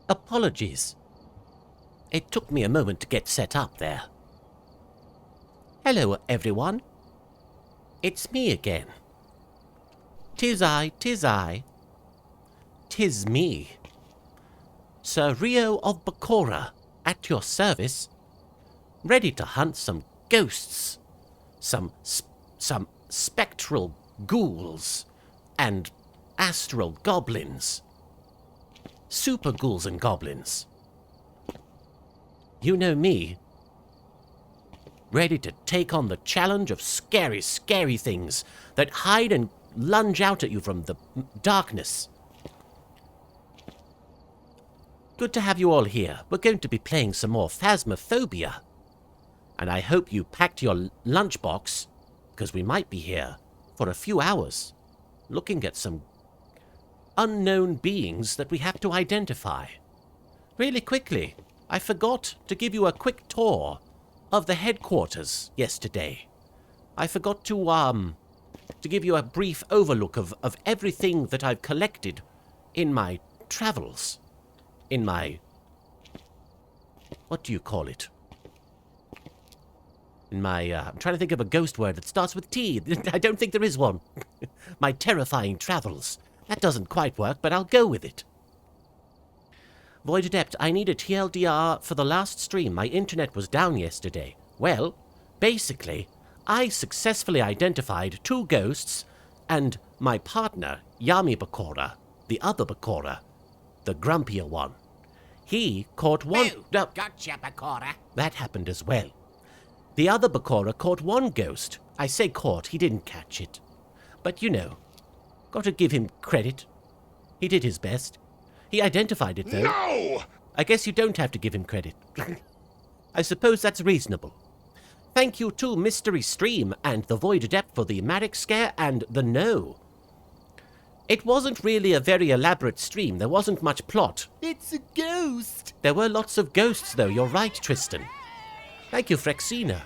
Apologies. It took me a moment to get set up there. Hello, everyone. It's me again. 'Tis I, 'tis I. 'Tis me. Sir Rio of Bakura, at your service. Ready to hunt some ghosts. Some spectral ghouls. And astral goblins. Super ghouls and goblins. You know me. Ready to take on the challenge of scary, scary things that hide and lunge out at you from the darkness. Good to have you all here. We're going to be playing some more Phasmophobia. And I hope you packed your lunchbox, because we might be here for a few hours, looking at some unknown beings that we have to identify. Really quickly, I forgot to give you a quick tour of the headquarters yesterday. I forgot to give you a brief overlook of everything that I've collected in my travels. In my... what do you call it? In my, I'm trying to think of a ghost word that starts with T. I don't think there is one. My terrifying travels. That doesn't quite work, but I'll go with it. Void Adept, I need a TLDR for the last stream. My internet was down yesterday. Well, basically, I successfully identified 2 ghosts and my partner, Yami Bakura, the other Bakura, the grumpier one. He caught one... Gotcha, Bakura. That happened as well. The other Bakura caught one ghost. I say caught, he didn't catch it. But you know, gotta give him credit. He did his best. He identified it, though. No! I guess you don't have to give him credit. I suppose that's reasonable. Thank you to Mystery Stream and the Void Adept for the Marek scare and the no. It wasn't really a very elaborate stream. There wasn't much plot. It's a ghost. There were lots of ghosts, though. You're right, Tristan. Thank you, Frexina.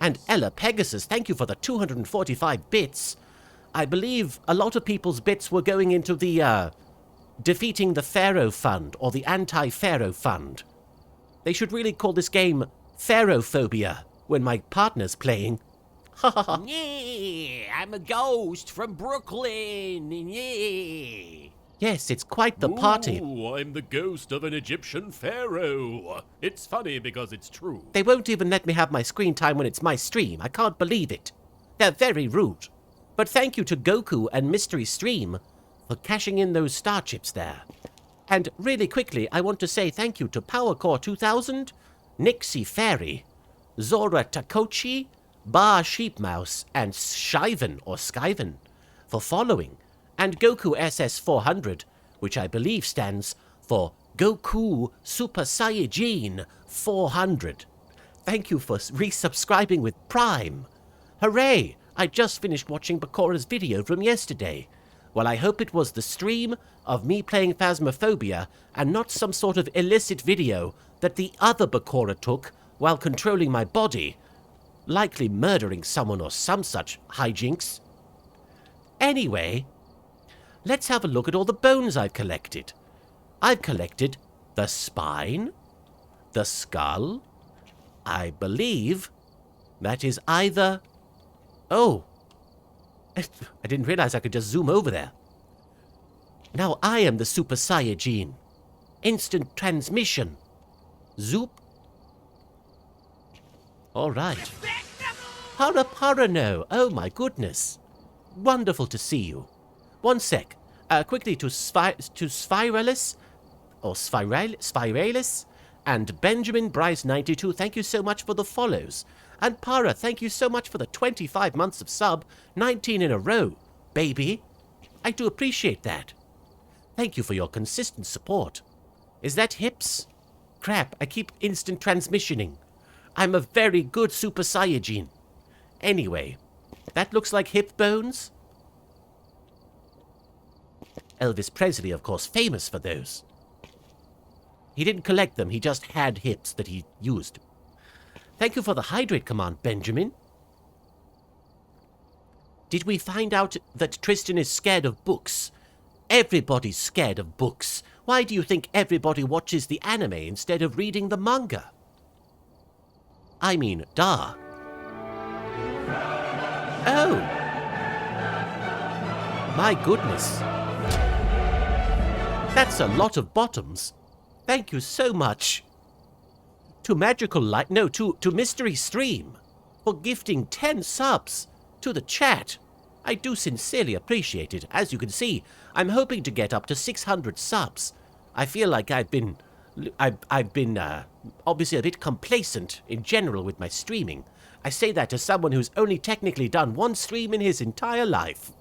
And Ella Pegasus, thank you for the 245 bits. I believe a lot of people's bits were going into the, defeating the Pharaoh Fund, or the Anti-Pharaoh Fund. They should really call this game Pharaophobia when my partner's playing. Ha ha ha. Yeah, I'm a ghost from Brooklyn. Yeah. Yes, it's quite the party. Ooh, I'm the ghost of an Egyptian pharaoh. It's funny because it's true. They won't even let me have my screen time when it's my stream. I can't believe it. They're very rude. But thank you to Goku and Mystery Stream for cashing in those star chips there. And really quickly, I want to say thank you to PowerCore 2000, Nixie Fairy, Zora Takochi, Bar Sheepmouse, and Shiven or Skiven for following, and Goku SS400, which I believe stands for Goku Super Saiyajin 400. Thank you for resubscribing with Prime. Hooray! I just finished watching Bakura's video from yesterday. Well, I hope it was the stream of me playing Phasmophobia and not some sort of illicit video that the other Bakura took while controlling my body, likely murdering someone or some such hijinks. Anyway, let's have a look at all the bones I've collected. I've collected the spine, the skull. I believe that is either... Oh, I didn't realize I could just zoom over there. Now I am the Super Saiyajin. Instant transmission. Zoop. All right. Para no. Oh my goodness. Wonderful to see you. One sec. Quickly to Spiralis, or Spiralis, and Benjamin Bryce 92. Thank you so much for the follows. And Para, thank you so much for the 25 months of sub, 19 in a row, baby. I do appreciate that. Thank you for your consistent support. Is that hips? Crap, I keep instant transmissioning. I'm a very good Super Saiyajin. Anyway, that looks like hip bones. Elvis Presley, of course, famous for those. He didn't collect them, he just had hips that he used. Thank you for the hydrate command, Benjamin. Did we find out that Tristan is scared of books? Everybody's scared of books. Why do you think everybody watches the anime instead of reading the manga? I mean, duh. Oh! My goodness. That's a lot of bottoms. Thank you so much. To Magical Light, no, to Mystery Stream for gifting 10 subs to the chat. I do sincerely appreciate it. As you can see, I'm hoping to get up to 600 subs. I feel like I've been obviously a bit complacent in general with my streaming. I say that as someone who's only technically done one stream in his entire life.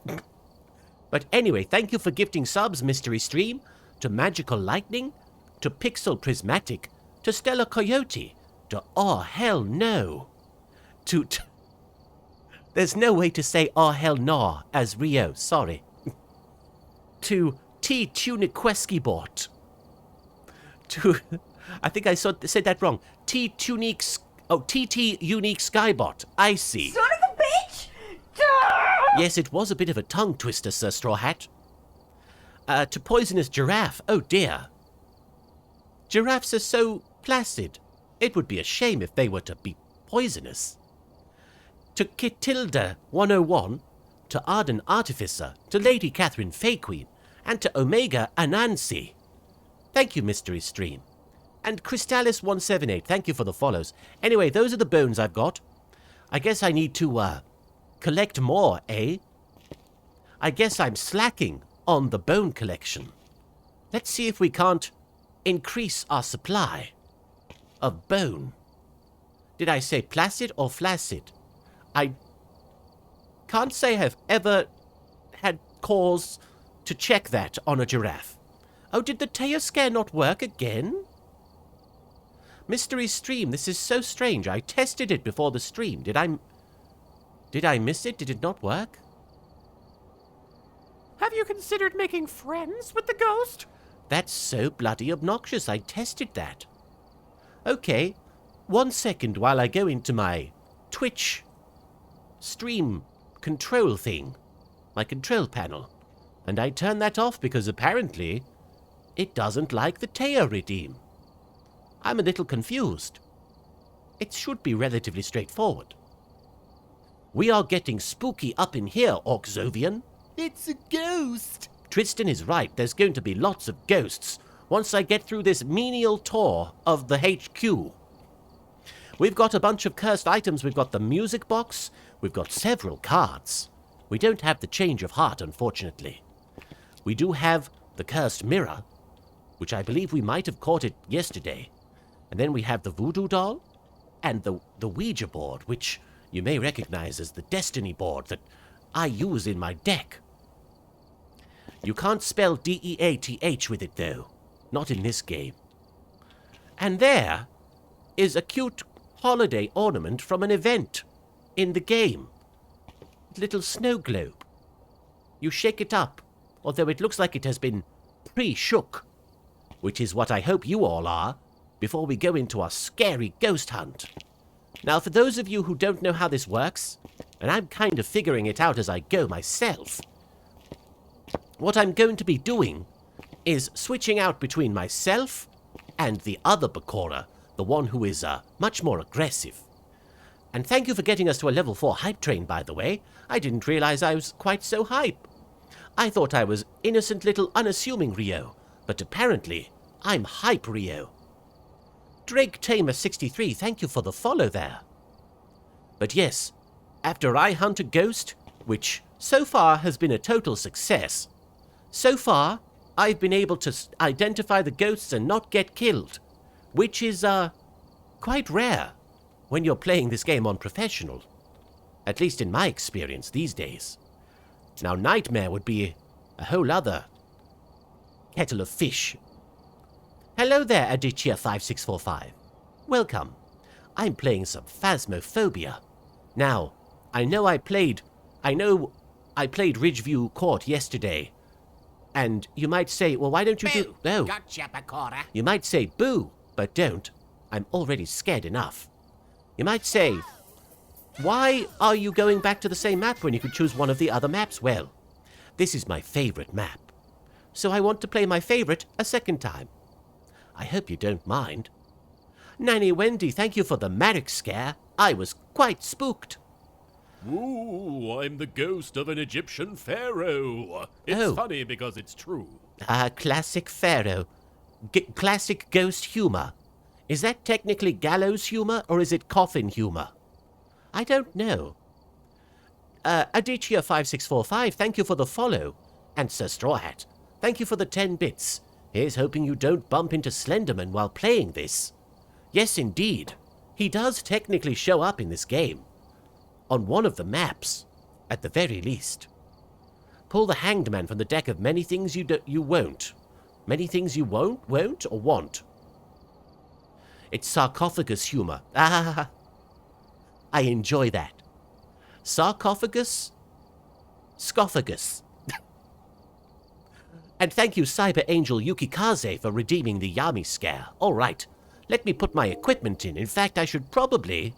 But anyway, thank you for gifting subs, Mystery Stream, to Magical Lightning, to Pixel Prismatic, to Stella Coyote, to Oh Hell No, to there's no way to say Oh Hell No as Rio, sorry. To T Tuniqueskibot, to I think I said that wrong. TT Unique Skybot. I see. Son of a bitch! Yes, it was a bit of a tongue twister, Sir Straw Hat. To Poisonous Giraffe. Oh dear. Giraffes are so placid. It would be a shame if they were to be poisonous. To Kitilda 101, to Arden Artificer, to Lady Catherine Fay Queen, and to Omega Anansi. Thank you, Mystery Stream. And Crystallis 178, thank you for the follows. Anyway, those are the bones I've got. I guess I need to, collect more, eh? I guess I'm slacking on the bone collection. Let's see if we can't increase our supply of bone. Did I say placid or flaccid? I can't say I've ever had cause to check that on a giraffe. Oh, did the Teo scare not work again? Mystery Stream, this is so strange. I tested it before the stream. Did I miss it? Did it not work? Have you considered making friends with the ghost? That's so bloody obnoxious. I tested that. Okay, 1 second while I go into my Twitch stream control thing, my control panel, and I turn that off because apparently it doesn't like the Teo redeem. I'm a little confused. It should be relatively straightforward. We are getting spooky up in here, Orkzovian. It's a ghost. Tristan is right. There's going to be lots of ghosts once I get through this menial tour of the HQ. We've got a bunch of cursed items. We've got the music box. We've got several cards. We don't have the change of heart, unfortunately. We do have the cursed mirror, which I believe we might have caught it yesterday. And then we have the voodoo doll and the Ouija board, which you may recognize as the destiny board that I use in my deck. You can't spell D-E-A-T-H with it, though. Not in this game. And there is a cute holiday ornament from an event in the game. Little snow globe. You shake it up, although it looks like it has been pre-shook, which is what I hope you all are, before we go into our scary ghost hunt. Now, for those of you who don't know how this works, and I'm kind of figuring it out as I go myself, what I'm going to be doing is switching out between myself and the other Bakura, the one who is much more aggressive. And thank you for getting us to a level 4 hype train, by the way. I didn't realize I was quite so hype. I thought I was innocent little unassuming Rio, but apparently I'm hype Rio. Drake Tamer 63, thank you for the follow there. But yes, after I hunt a ghost, which so far has been a total success, so far I've been able to identify the ghosts and not get killed, which is quite rare when you're playing this game on professional, at least in my experience these days. Now, Nightmare would be a whole other kettle of fish. Hello there, Aditya5645. Welcome. I'm playing some Phasmophobia. Now, I know I played Ridgeview Court yesterday, and you might say, well, why don't you do... No. Gotcha, Bakura. You might say, boo, but don't. I'm already scared enough. You might say, why are you going back to the same map when you could choose one of the other maps? Well, this is my favorite map. so I want to play my favorite a second time. I hope you don't mind. Nanny Wendy, thank you for the Marek scare. I was quite spooked. Ooh, I'm the ghost of an Egyptian pharaoh. It's Oh. funny because it's true. Classic pharaoh. Classic ghost humor. Is that technically gallows humor, or is it coffin humor? I don't know. Adichia5645, thank you for the follow. And Sir Straw Hat, thank you for the 10 bits. Here's hoping you don't bump into Slenderman while playing this. Yes, indeed. He does technically show up in this game. On one of the maps, at the very least. Pull the Hanged Man from the deck of many things you won't. Many things you won't, or want. It's sarcophagus humor. Ah, I enjoy that. Sarcophagus? Scophagus. And thank you, Cyber Angel Yukikaze, for redeeming the Yami scare. All right, let me put my equipment in. In fact, I should probably...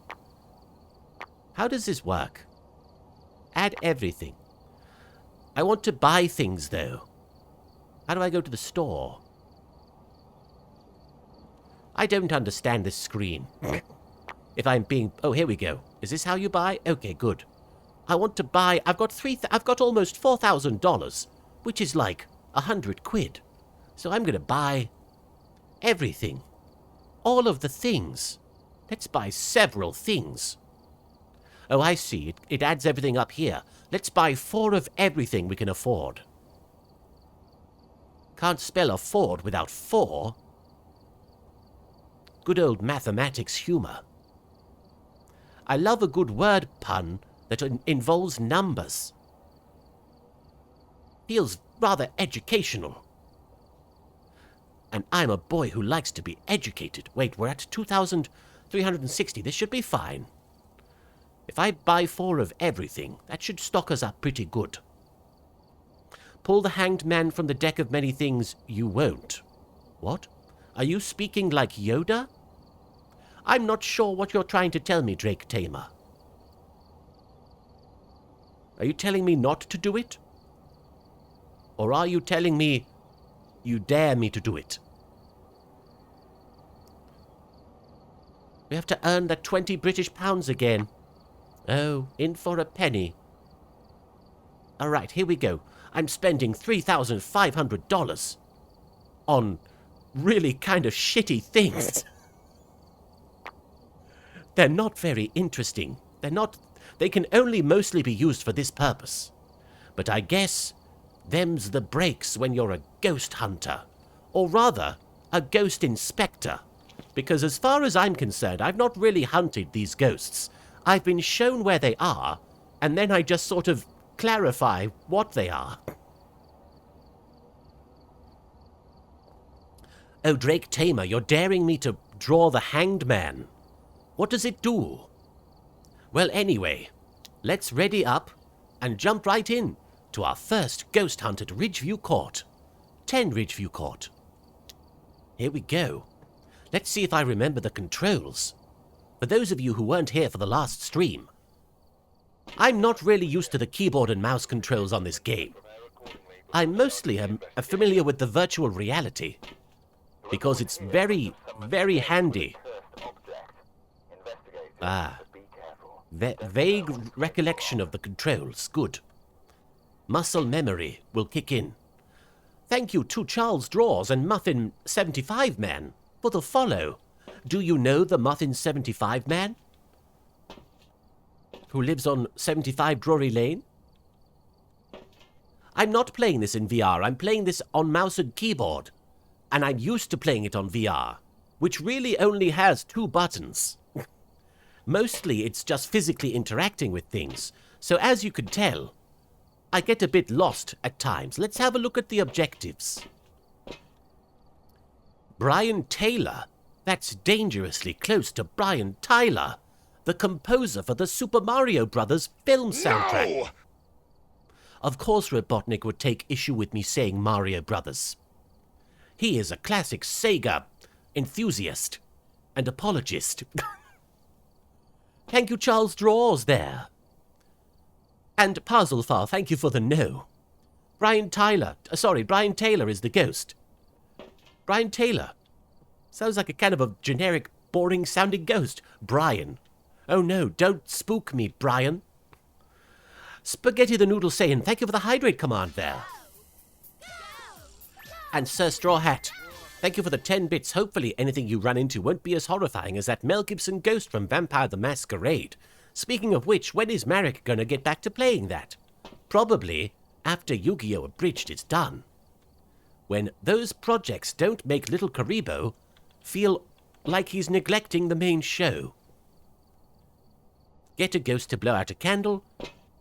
How does this work? Add everything. I want to buy things, though. How do I go to the store? I don't understand this screen. If I'm being... Oh, here we go. Is this how you buy? Okay, good. I want to buy... I've got almost $4,000, which is like 100 quid. So I'm going to buy everything. All of the things. Let's buy several things. Oh, I see. It adds everything up here. Let's buy 4 of everything we can afford. Can't spell afford without 4. Good old mathematics humor. I love a good word pun that involves numbers. Feels rather educational. And I'm a boy who likes to be educated. Wait, we're at 2,360. This should be fine. If I buy 4 of everything, that should stock us up pretty good. Pull the Hanged Man from the deck of many things you won't. What? Are you speaking like Yoda? I'm not sure what you're trying to tell me, Drake Tamer. Are you telling me not to do it? Or are you telling me you dare me to do it? We have to earn that 20 British pounds again. Oh, in for a penny. All right, here we go. I'm spending $3,500 on really kind of shitty things. They're not very interesting. They can only mostly be used for this purpose. But I guess them's the breaks when you're a ghost hunter. Or rather, a ghost inspector. Because as far as I'm concerned, I've not really hunted these ghosts. I've been shown where they are, and then I just sort of clarify what they are. Oh, Drake Tamer, you're daring me to draw the Hanged Man. What does it do? Well, anyway, let's ready up and jump right in to our first ghost hunt at Ridgeview Court. 10 Ridgeview Court. Here we go. Let's see if I remember the controls. For those of you who weren't here for the last stream, I'm not really used to the keyboard and mouse controls on this game. I mostly am familiar with the virtual reality, because it's very, very handy. Vague recollection of the controls. Good. Muscle memory will kick in. Thank you to Charles Draws and Muffin75 Man for the follow. Do you know the Muffin75 Man? Who lives on 75 Drury Lane? I'm not playing this in VR. I'm playing this on mouse and keyboard. And I'm used to playing it on VR, which really only has 2 buttons. Mostly it's just physically interacting with things. So as you can tell, I get a bit lost at times. Let's have a look at the objectives. Brian Taylor. That's dangerously close to Brian Tyler, the composer for the Super Mario Bros. Film soundtrack. No! Of course Robotnik would take issue with me saying Mario Brothers. He is a classic Sega enthusiast and apologist. Thank you, Charles Draws, there. And Puzzlefar, thank you for the no. Brian Taylor is the ghost. Brian Taylor. Sounds like a kind of a generic, boring-sounding ghost. Brian. Oh no, don't spook me, Brian. Spaghetti the Noodle saying, thank you for the hydrate command there. And Sir Straw Hat, thank you for the 10 bits. Hopefully anything you run into won't be as horrifying as that Mel Gibson ghost from Vampire the Masquerade. Speaking of which, when is Marek gonna get back to playing that? Probably after Yu-Gi-Oh! Abridged is done. When those projects don't make little Karibo feel like he's neglecting the main show. Get a ghost to blow out a candle,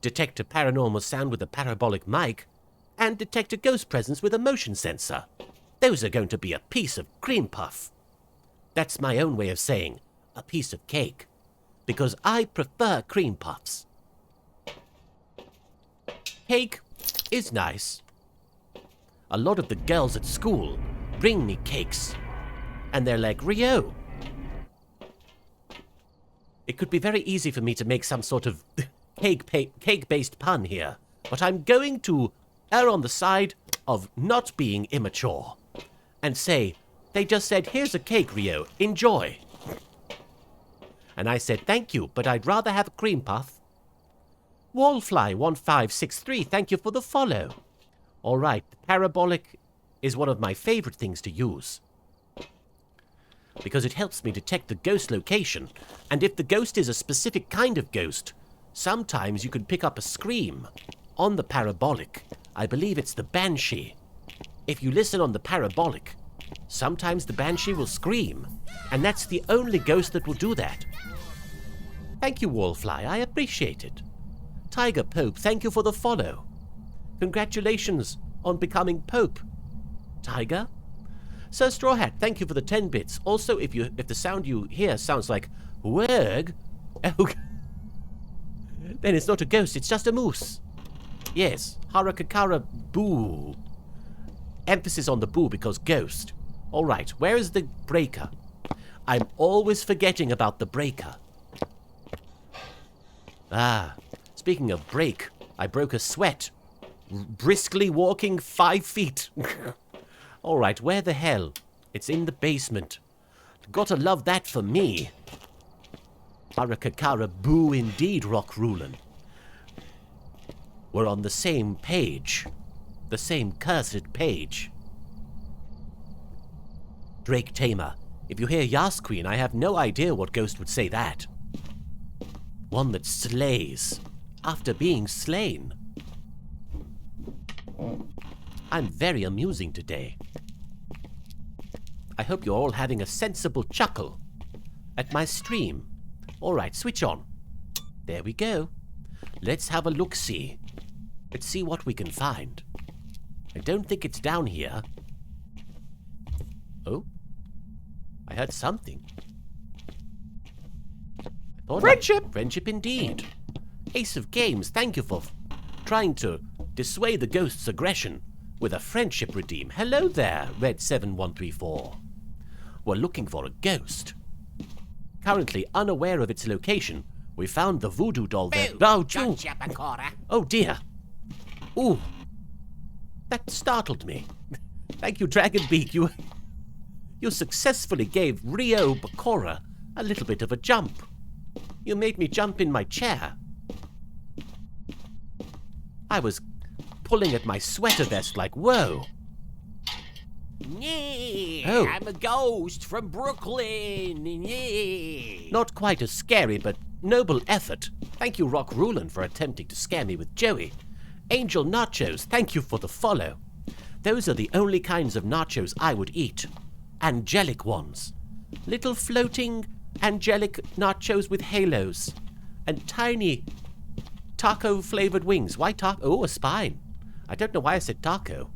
detect a paranormal sound with a parabolic mic, and detect a ghost presence with a motion sensor. Those are going to be a piece of cream puff. That's my own way of saying a piece of cake, because I prefer cream puffs. Cake is nice. A lot of the girls at school bring me cakes, and they're like, Rio. It could be very easy for me to make some sort of cake-based pun here, but I'm going to err on the side of not being immature and say, they just said, here's a cake, Rio, enjoy. And I said, thank you, but I'd rather have a cream puff. Wallfly1563, thank you for the follow. All right, parabolic is one of my favorite things to use, because it helps me detect the ghost location, and if the ghost is a specific kind of ghost, sometimes you can pick up a scream on the parabolic. I believe it's the Banshee. If you listen on the parabolic, sometimes the Banshee will scream, and that's the only ghost that will do that. Thank you, Wallfly, I appreciate it. Tiger Pope, thank you for the follow. Congratulations on becoming Pope, Tiger. Sir Straw Hat, thank you for the 10 bits. Also, if the sound you hear sounds like Werg, oh, then it's not a ghost, it's just a moose. Yes, Harakakara boo. Emphasis on the boo because ghost. All right, where is the breaker? I'm always forgetting about the breaker. Ah, speaking of break, I broke a sweat. Briskly walking 5 feet. All right, where the hell? It's in the basement. Gotta love that for me. Arakakara boo indeed, Rock Rulin. We're on the same page. The same cursed page. Drake Tamer, if you hear Yas Queen, I have no idea what ghost would say that. One that slays after being slain. I'm very amusing today. I hope you're all having a sensible chuckle at my stream. All right, switch on. There we go. Let's have a look-see. Let's see what we can find. I don't think it's down here. Oh? I heard something. Friendship! Friendship indeed. Ace of Games, thank you for trying to dissuade the ghost's aggression with a friendship redeem. Hello there, Red7134. We're looking for a ghost. Currently unaware of its location, we found the voodoo doll there. Oh, Gotcha, Bakura. oh dear. Ooh. That startled me. Thank you, Dragonbeak. You successfully gave Rio Bakura a little bit of a jump. You made me jump in my chair. I was pulling at my sweater vest like, whoa. Yeah, Oh. I'm a ghost from Brooklyn. Yeah. Not quite as scary, but noble effort. Thank you, Rock Rulin, for attempting to scare me with Joey. Angel Nachos, thank you for the follow. Those are the only kinds of nachos I would eat. Angelic ones. Little floating angelic nachos with halos. And tiny taco-flavored wings. Why taco? Oh, a spine. I don't know why I said taco.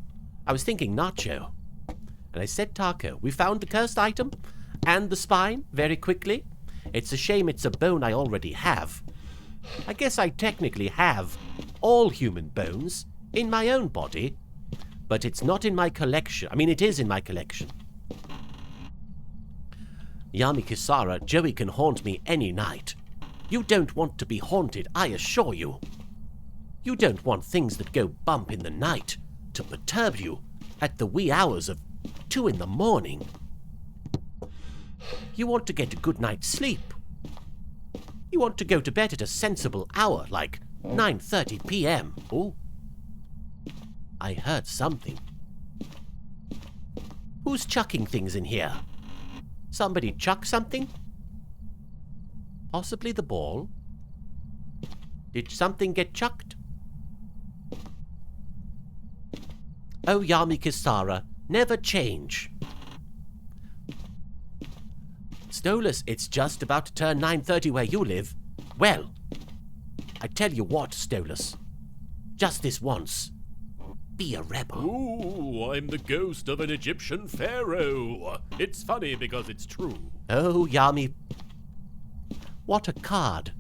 I was thinking nacho. And I said taco. We found the cursed item and the spine very quickly. It's a shame it's a bone I already have. I guess I technically have all human bones in my own body, but it's not in my collection. I mean, it is in my collection. Yami Kisara, Joey can haunt me any night. You don't want to be haunted, I assure you. You don't want things that go bump in the night to perturb you at the wee hours of 2 in the morning. You want to get a good night's sleep. You want to go to bed at a sensible hour, like 9:30 p.m. Oh, I heard something. Who's chucking things in here? Somebody chuck something? Possibly the ball? Did something get chucked? Oh, Yami Kisara, never change. Stolas, it's just about to turn 9:30 where you live. Well, I tell you what, Stolas. Just this once. Be a rebel. Ooh, I'm the ghost of an Egyptian pharaoh. It's funny because it's true. Oh, Yami. What a card.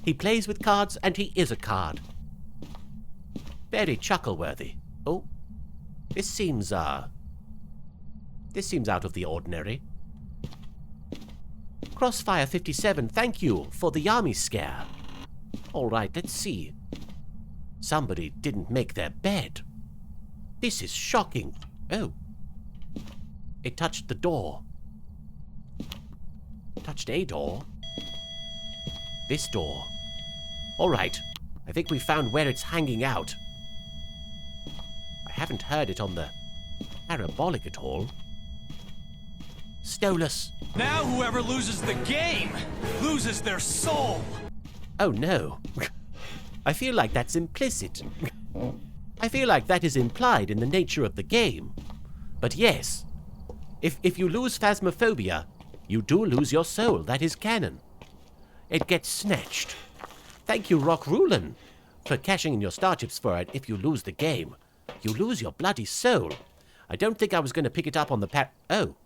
He plays with cards and he is a card. Very chuckle-worthy. Oh, this seems out of the ordinary. Crossfire 57, thank you for the Yami scare. All right, let's see. Somebody didn't make their bed. This is shocking. Oh. It touched the door. Touched a door. This door. All right. I think we found where it's hanging out. I haven't heard it on the parabolic at all. Stolas. Now whoever loses the game loses their soul. Oh no. I feel like that's implicit. I feel like that is implied in the nature of the game. But yes, if you lose Phasmophobia, you do lose your soul. That is canon. It gets snatched. Thank you, Rock Rulin, for cashing in your star chips for it. If you lose the game, you lose your bloody soul. I don't think I was going to pick it up on the Oh.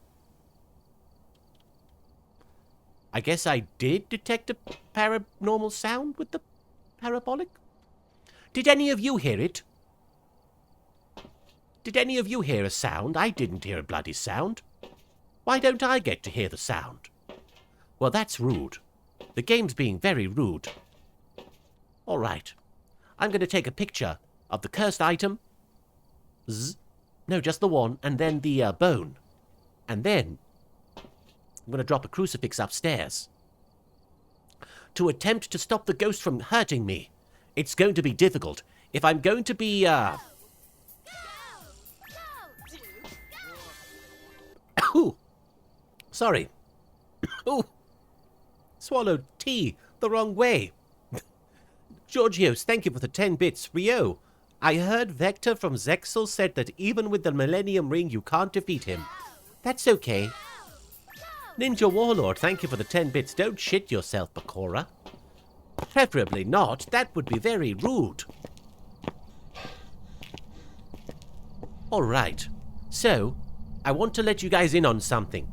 I guess I did detect a paranormal sound with the parabolic? Did any of you hear it? Did any of you hear a sound? I didn't hear a bloody sound. Why don't I get to hear the sound? Well, that's rude. The game's being very rude. All right. I'm going to take a picture of the cursed item. No, just the one, and then the bone. And then I'm going to drop a crucifix upstairs. To attempt to stop the ghost from hurting me. It's going to be difficult. If I'm going to be, Ooh. Sorry. Ooh. Swallowed tea the wrong way. Georgios, thank you for the 10 bits. Rio, I heard Vector from Zexel said that even with the Millennium Ring you can't defeat him. That's okay. Ninja Warlord, thank you for the 10 bits. Don't shit yourself, Bakura. Preferably not. That would be very rude. Alright. So, I want to let you guys in on something.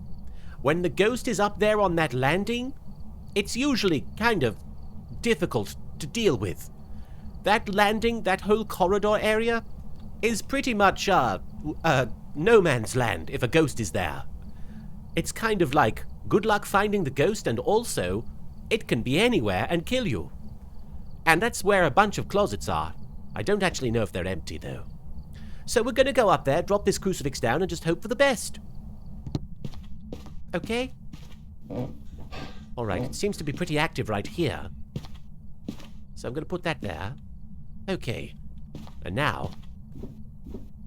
When the ghost is up there on that landing, it's usually kind of difficult to deal with. That landing, that whole corridor area, is pretty much, no man's land if a ghost is there. It's kind of like, good luck finding the ghost, and also, it can be anywhere and kill you. And that's where a bunch of closets are. I don't actually know if they're empty, though. So we're gonna go up there, drop this crucifix down, and just hope for the best. Okay? Alright, it seems to be pretty active right here. So I'm gonna put that there. Okay. And now...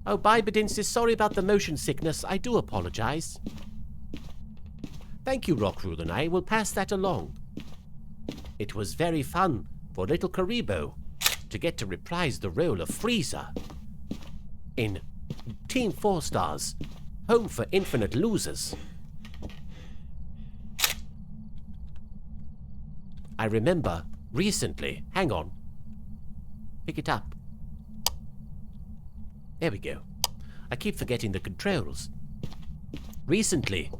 Oh, bye, Bedinsis. Sorry about the motion sickness. I do apologize. Thank you, Rockruler, and I will pass that along. It was very fun for little Karibo to get to reprise the role of Frieza in Team 4 Stars, Home for Infinite Losers. I remember recently, hang on, pick it up. There we go. I keep forgetting the controls. Recently,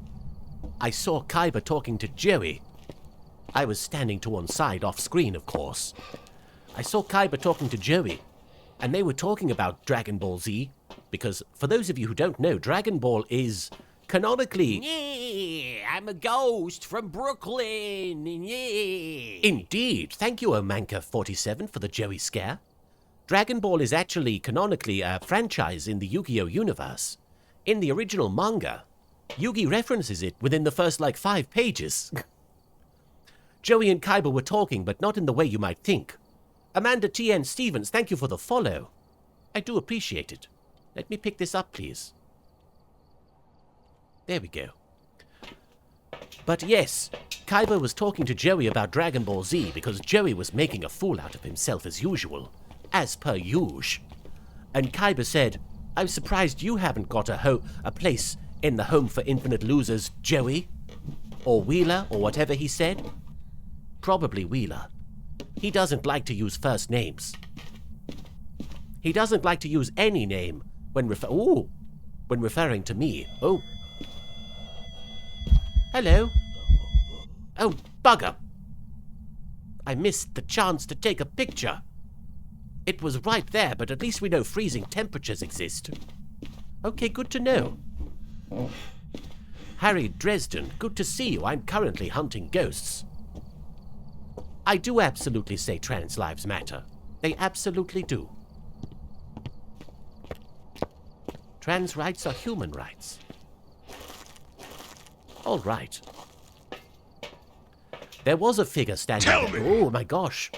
I saw Kaiba talking to Joey. I was standing to one side, off screen, of course. I saw Kaiba talking to Joey, and they were talking about Dragon Ball Z, because for those of you who don't know, Dragon Ball is canonically... Yeah, I'm a ghost from Brooklyn. Yeah. Indeed. Thank you, Omanka47, for the Joey scare. Dragon Ball is actually canonically a franchise in the Yu-Gi-Oh universe. In the original manga, Yugi references it within the first, 5 pages. Joey and Kaiba were talking, but not in the way you might think. Amanda T.N. Stevens, thank you for the follow. I do appreciate it. Let me pick this up, please. There we go. But yes, Kaiba was talking to Joey about Dragon Ball Z because Joey was making a fool out of himself as usual. As per usual. And Kaiba said, I'm surprised you haven't got a place in the Home for Infinite Losers, Joey. Or Wheeler, or whatever he said. Probably Wheeler. He doesn't like to use first names. He doesn't like to use any name when referring to me. Oh. Hello. Oh, bugger. I missed the chance to take a picture. It was right there, but at least we know freezing temperatures exist. Okay, good to know. Harry Dresden, good to see you. I'm currently hunting ghosts. I do absolutely say trans lives matter. They absolutely do. Trans rights are human rights. All right. There was a figure standing there. Oh my gosh.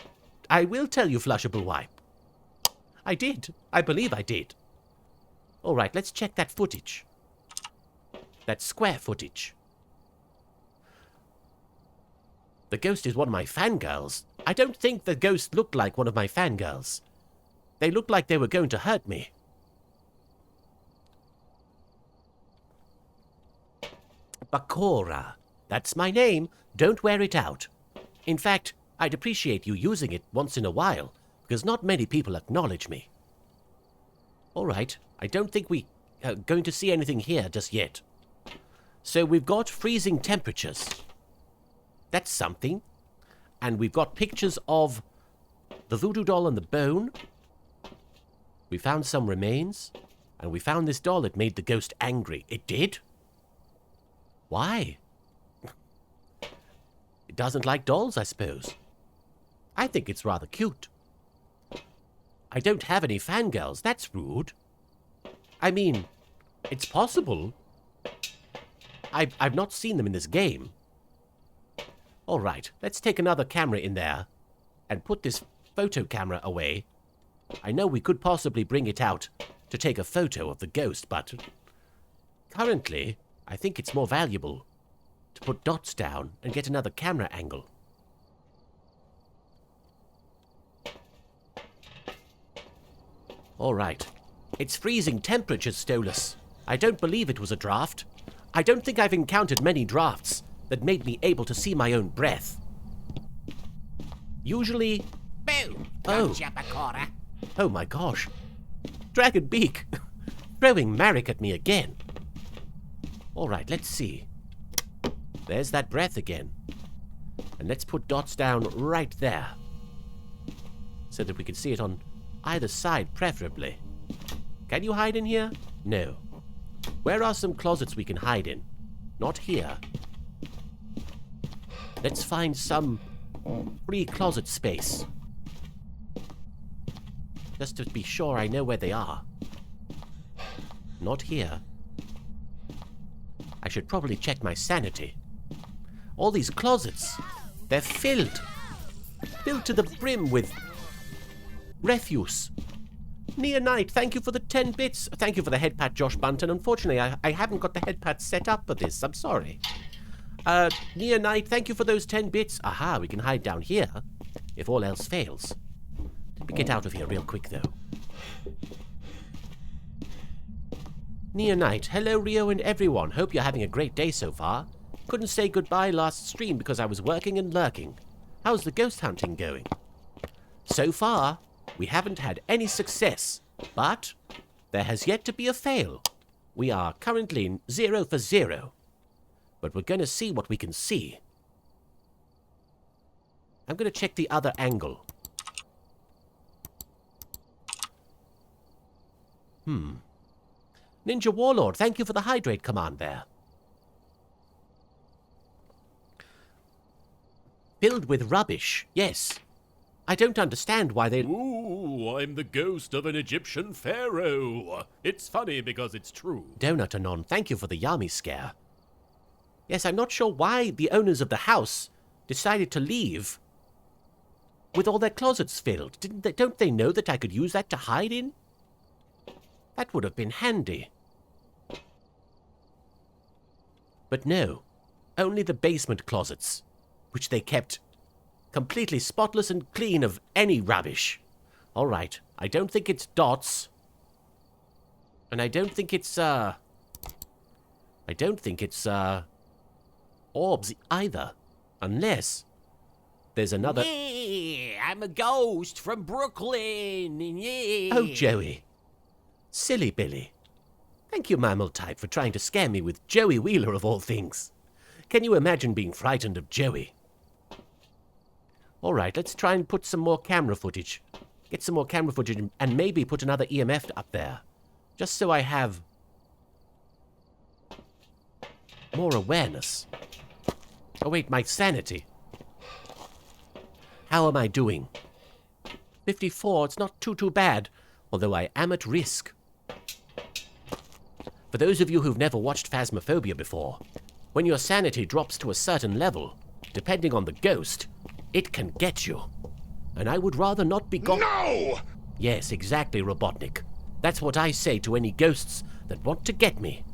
I will tell you, Flushable Wipe. I did. I believe I did. All right, let's check that footage. That square footage. The ghost is one of my fangirls. I don't think the ghost looked like one of my fangirls. They looked like they were going to hurt me. Bakura. That's my name. Don't wear it out. In fact, I'd appreciate you using it once in a while, because not many people acknowledge me. All right, I don't think we are going to see anything here just yet. So we've got freezing temperatures. That's something. And we've got pictures of the voodoo doll and the bone. We found some remains. And we found this doll that made the ghost angry. It did? Why? It doesn't like dolls, I suppose. I think it's rather cute. I don't have any fangirls. That's rude. I mean, it's possible. I've not seen them in this game. All right, let's take another camera in there and put this photo camera away. I know we could possibly bring it out to take a photo of the ghost, but currently, I think it's more valuable to put dots down and get another camera angle. All right. It's freezing temperatures, Stolas. I don't believe it was a draft. I don't think I've encountered many drafts that made me able to see my own breath. Usually... Boom! Oh. Gotcha, Bakura. Oh my gosh. Dragon Beak. Throwing Marek at me again. All right, let's see. There's that breath again. And let's put dots down right there. So that we can see it on either side, preferably. Can you hide in here? No. Where are some closets we can hide in? Not here. Let's find some free closet space. Just to be sure I know where they are. Not here. I should probably check my sanity. All these closets, they're filled. Filled to the brim with refuse. Neonite, thank you for the 10 bits. Thank you for the head pat, Josh Bunton. Unfortunately, I haven't got the head pat set up for this. I'm sorry. Neonite, thank you for those 10 bits. Aha, we can hide down here if all else fails. Let me get out of here real quick, though. Neonite, hello Rio and everyone. Hope you're having a great day so far. Couldn't say goodbye last stream because I was working and lurking. How's the ghost hunting going? So far, we haven't had any success, but there has yet to be a fail. We are currently 0 for 0, but we're going to see what we can see. I'm going to check the other angle. Ninja Warlord, thank you for the hydrate command there. Filled with rubbish, yes. I don't understand why they... Ooh, I'm the ghost of an Egyptian pharaoh. It's funny because it's true. Donut Anon, thank you for the Yami scare. Yes, I'm not sure why the owners of the house decided to leave with all their closets filled. Don't they know that I could use that to hide in? That would have been handy. But no, only the basement closets, which they kept completely spotless and clean of any rubbish. All right, I don't think it's dots. And I don't think it's, orbs either. Unless there's another... Yeah, I'm a ghost from Brooklyn. Yeah. Oh, Joey. Silly Billy. Thank you, Mammal Type, for trying to scare me with Joey Wheeler of all things. Can you imagine being frightened of Joey? All right, let's try and put some more camera footage. Get some more camera footage and maybe put another EMF up there. Just so I have more awareness. Oh, wait, my sanity. How am I doing? 54, it's not too bad, although I am at risk. For those of you who've never watched Phasmophobia before, when your sanity drops to a certain level, depending on the ghost, it can get you. And I would rather not be got... No! Yes, exactly, Robotnik. That's what I say to any ghosts that want to get me.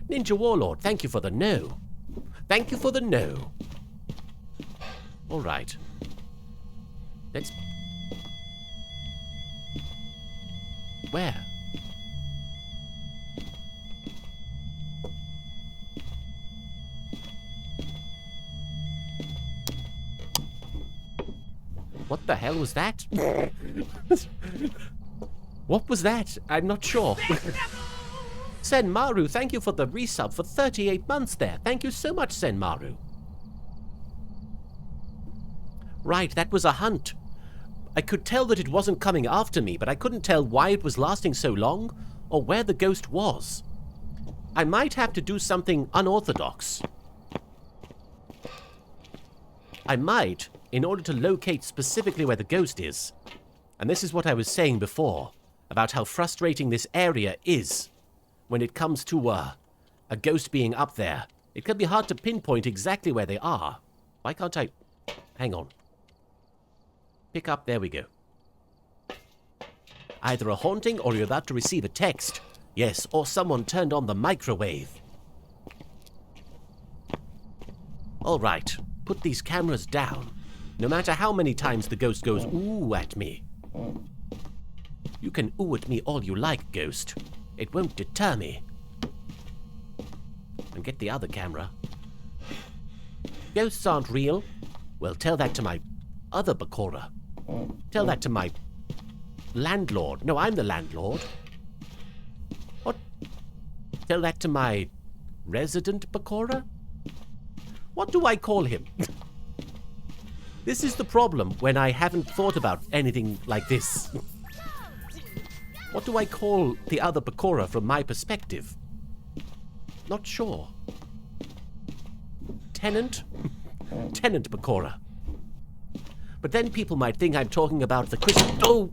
Ninja Warlord, thank you for the no. Thank you for the no. All right. Let's... Where? What the hell was that? What was that? I'm not sure. Senmaru, thank you for the resub for 38 months there. Thank you so much, Senmaru. Right, that was a hunt. I could tell that it wasn't coming after me, but I couldn't tell why it was lasting so long or where the ghost was. I might have to do something unorthodox. I might, in order to locate specifically where the ghost is. And this is what I was saying before, about how frustrating this area is when it comes to a ghost being up there. It can be hard to pinpoint exactly where they are. Why can't I... Hang on. Pick up, there we go. Either a haunting or you're about to receive a text. Yes, or someone turned on the microwave. All right, put these cameras down. No matter how many times the ghost goes ooh at me. You can ooh at me all you like, ghost. It won't deter me. And get the other camera. Ghosts aren't real. Well, tell that to my other Bakura. Tell that to my landlord. No, I'm the landlord. What? Tell that to my resident Bakura? What do I call him? This is the problem when I haven't thought about anything like this. What do I call the other Bakura from my perspective? Not sure. Tenant? Tenant Bakura. But then people might think I'm talking about the Christmas... Oh!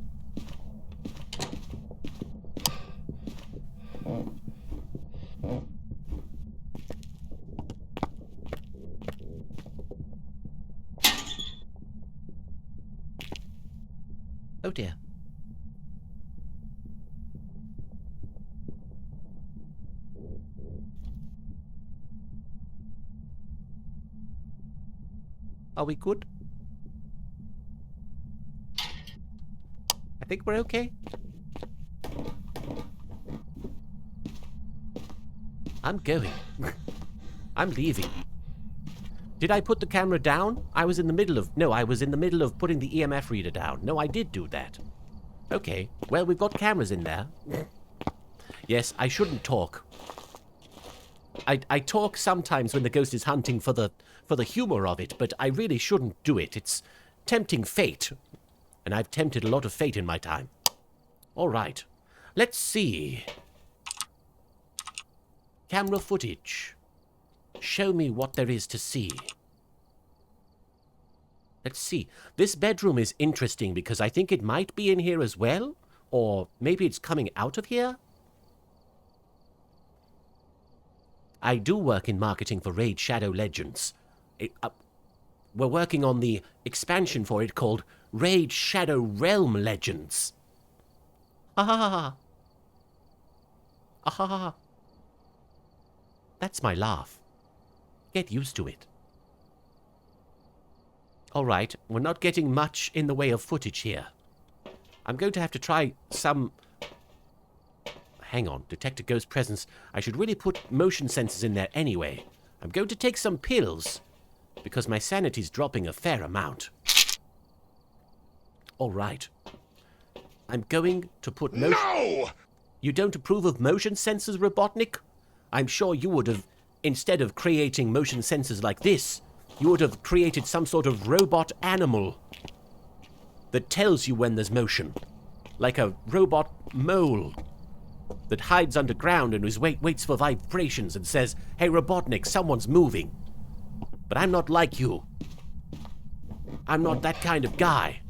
Oh dear. Are we good? I think we're okay. I'm going. I'm leaving. Did I put the camera down? I was in the middle of... No, I was in the middle of putting the EMF reader down. No, I did do that. Okay, well, we've got cameras in there. Yes, I shouldn't talk. I talk sometimes when the ghost is hunting for the humor of it, but I really shouldn't do it. It's tempting fate. And I've tempted a lot of fate in my time. All right. Let's see. Camera footage. Show me what there is to see. Let's see. This bedroom is interesting because I think it might be in here as well. Or maybe it's coming out of here. I do work in marketing for Raid Shadow Legends. We're working on the expansion for it called Raid Shadow Realm Legends. Ha ha ha ha. Ah ha ha ha. That's my laugh. Get used to it. Alright, we're not getting much in the way of footage here. I'm going to have to try some... Hang on, detect a ghost presence. I should really put motion sensors in there anyway. I'm going to take some pills, because my sanity's dropping a fair amount. Alright. I'm going to put motion... No! You don't approve of motion sensors, Robotnik? I'm sure you would have, instead of creating motion sensors like this, you would have created some sort of robot animal that tells you when there's motion. Like a robot mole that hides underground and waits for vibrations and says, "Hey, Robotnik, someone's moving." But I'm not like you. I'm not that kind of guy.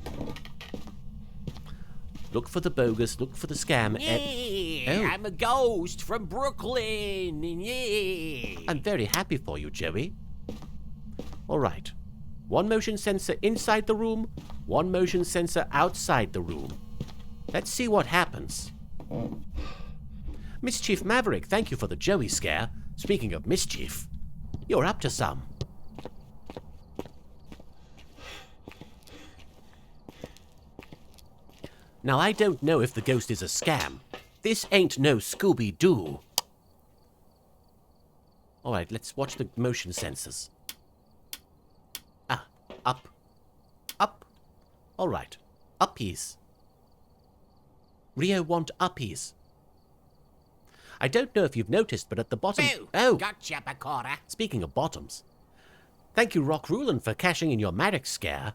Look for the bogus, look for the scam. Yeah, I'm a ghost from Brooklyn. Yeah. I'm very happy for you, Joey. Alright. One motion sensor inside the room, one motion sensor outside the room. Let's see what happens. Mischief Maverick, thank you for the Joey scare. Speaking of mischief, you're up to some. Now, I don't know if the ghost is a scam. This ain't no Scooby-Doo. Alright, let's watch the motion sensors. Ah, up. Up. Alright, uppies. Rio want uppies. I don't know if you've noticed, but at the bottom... Boo! Oh, Gotcha, Bakura. speaking of bottoms. Thank you, Rock Rulin, for cashing in your Maddox scare.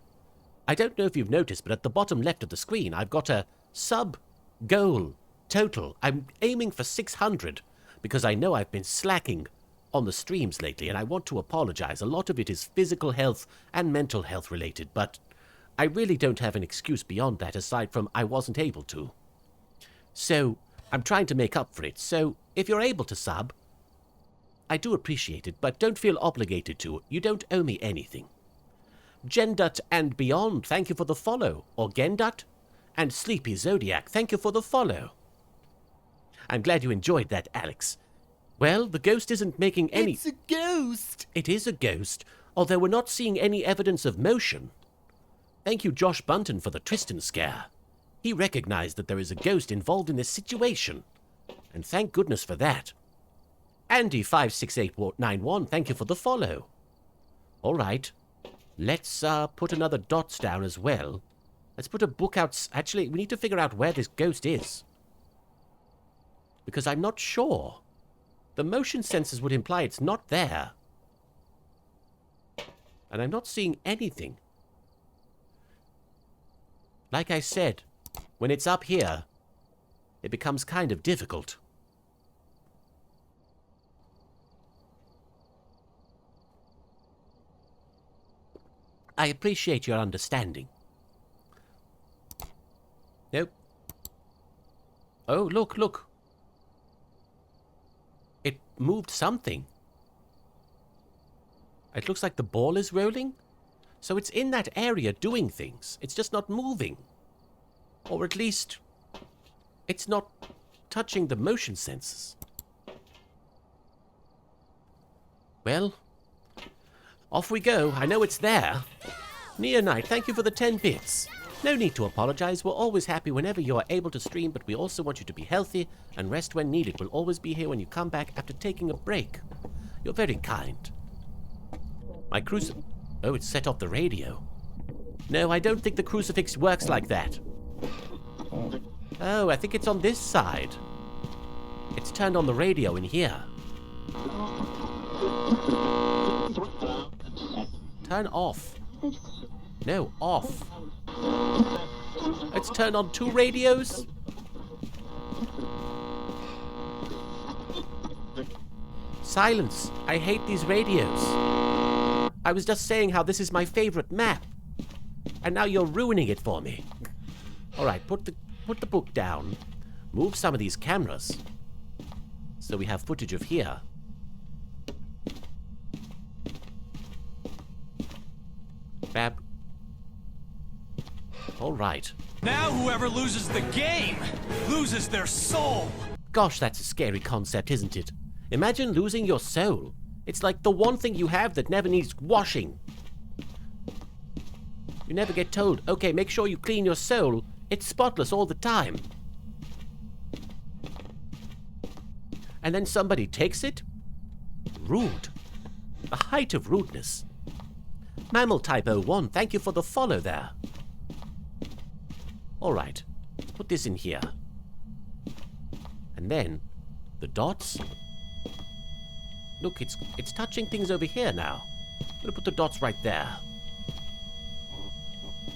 I don't know if you've noticed, but at the bottom left of the screen, I've got a sub-goal total. I'm aiming for 600 because I know I've been slacking on the streams lately, and I want to apologize. A lot of it is physical health and mental health related, but I really don't have an excuse beyond that aside from I wasn't able to. So, I'm trying to make up for it. So, if you're able to sub, I do appreciate it, but don't feel obligated to. You don't owe me anything. Gendut and Beyond, thank you for the follow. Or Gendut and Sleepy Zodiac, thank you for the follow. I'm glad you enjoyed that, Alex. Well, the ghost isn't making any... It's a ghost. It is a ghost, although we're not seeing any evidence of motion. Thank you, Josh Bunton, for the Tristan scare. He recognized that there is a ghost involved in this situation, and thank goodness for that. Andy56891, thank you for the follow. All right. Let's put another dots down as well. Let's put a book out. Actually, we need to figure out where this ghost is. Because I'm not sure. The motion sensors would imply it's not there. And I'm not seeing anything. Like I said, when it's up here, it becomes kind of difficult. I appreciate your understanding. Nope. Oh, look, look. It moved something. It looks like the ball is rolling. So it's in that area doing things. It's just not moving. Or at least, it's not touching the motion sensors. Well... off we go. I know it's there. Neonite, thank you for the 10 bits. No need to apologize. We're always happy whenever you are able to stream, but we also want you to be healthy and rest when needed. We'll always be here when you come back after taking a break. You're very kind. My crucifix... oh, it's set off the radio. No, I don't think the crucifix works like that. Oh, I think it's on this side. It's turned on the radio in here. Turn off. No, off. It's turned on 2 radios. Silence. I hate these radios. I was just saying how this is my favorite map. And now you're ruining it for me. All right, put the book down. Move some of these cameras. So we have footage of here. Fab. All right. Now whoever loses the game loses their soul. Gosh, that's a scary concept, isn't it? Imagine losing your soul. It's like the one thing you have that never needs washing. You never get told, okay, make sure you clean your soul. It's spotless all the time. And then somebody takes it? Rude. The height of rudeness. Mammal Type 01, thank you for the follow there. Alright, let's put this in here. And then, the dots. Look, it's touching things over here now. I'm gonna put the dots right there.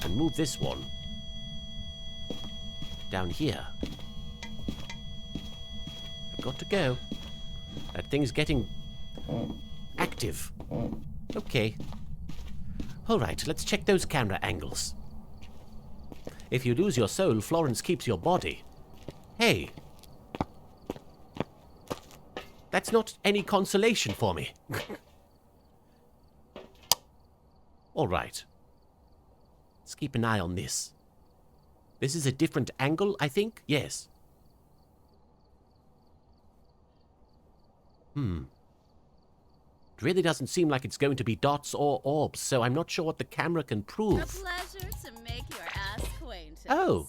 And move this one down here. I've got to go. That thing's getting active. Okay. Alright, let's check those camera angles. If you lose your soul, Florence keeps your body. Hey. That's not any consolation for me. Alright. Let's keep an eye on this. This is a different angle, I think? Yes. It really doesn't seem like it's going to be dots or orbs, so I'm not sure what the camera can A prove. pleasure to make your ass acquaintance. Oh.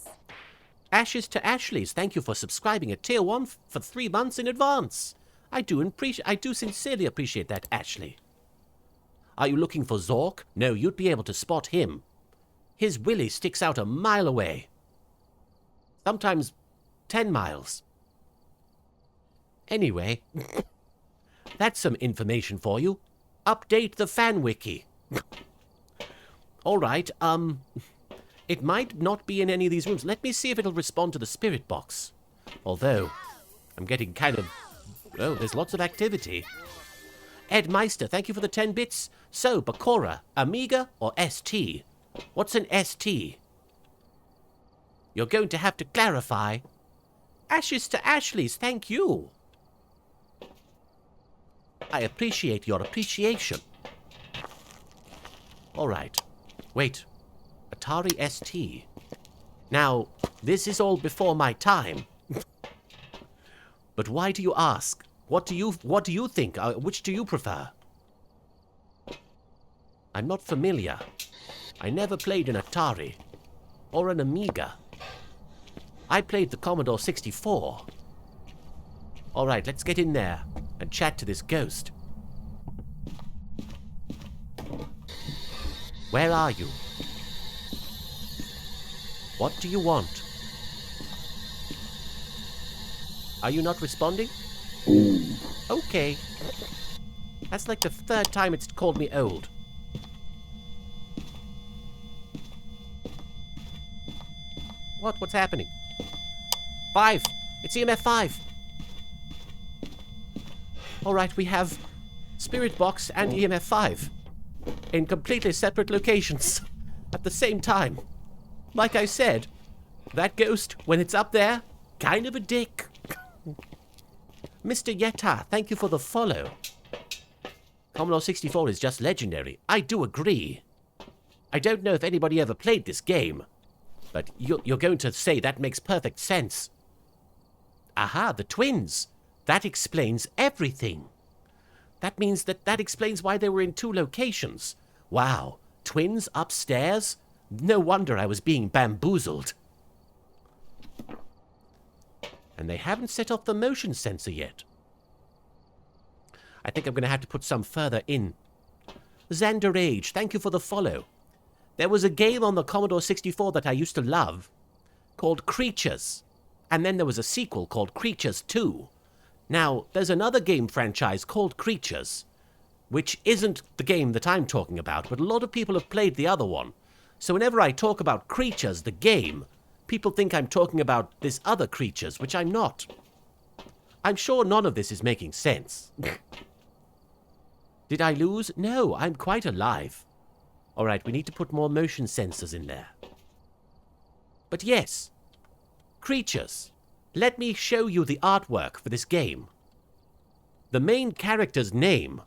Ashes to Ashley's, thank you for subscribing at Tier 1 for 3 months in advance. I do sincerely appreciate that, Ashley. Are you looking for Zork? No, you'd be able to spot him. His willy sticks out a mile away. Sometimes 10 miles. Anyway, that's some information for you. Update the fan wiki. Alright, it might not be in any of these rooms. Let me see if it'll respond to the spirit box. Although, I'm getting kind of... Oh, there's lots of activity. Ed Meister, thank you for the 10 bits. So, Bakura, Amiga or ST? What's an ST? You're going to have to clarify. Ashes to Ashley's, thank you. I appreciate your appreciation. Alright. Wait. Atari ST. Now, this is all before my time. But why do you ask? What do you think? Which do you prefer? I'm not familiar. I never played an Atari. Or an Amiga. I played the Commodore 64. Alright, let's get in there and chat to this ghost. Where are you? What do you want? Are you not responding? Okay. That's like the 3rd time it's called me old. What's happening? 5! It's EMF 5! Alright, we have Spirit Box and EMF 5 in completely separate locations at the same time. Like I said, that ghost, when it's up there, kind of a dick. Mr. Yeta, thank you for the follow. Commodore 64 is just legendary. I do agree. I don't know if anybody ever played this game, but you're going to say that makes perfect sense. Aha, the twins. That explains everything. That means that explains why they were in 2 locations. Wow, twins upstairs? No wonder I was being bamboozled. And they haven't set off the motion sensor yet. I think I'm going to have to put some further in. Xander Age, thank you for the follow. There was a game on the Commodore 64 that I used to love called Creatures. And then there was a sequel called Creatures 2. Now, there's another game franchise called Creatures, which isn't the game that I'm talking about, but a lot of people have played the other one. So whenever I talk about Creatures, the game, people think I'm talking about this other Creatures, which I'm not. I'm sure none of this is making sense. Did I lose? No, I'm quite alive. Alright, we need to put more motion sensors in there. But yes, creatures. Let me show you the artwork for this game. The main character's name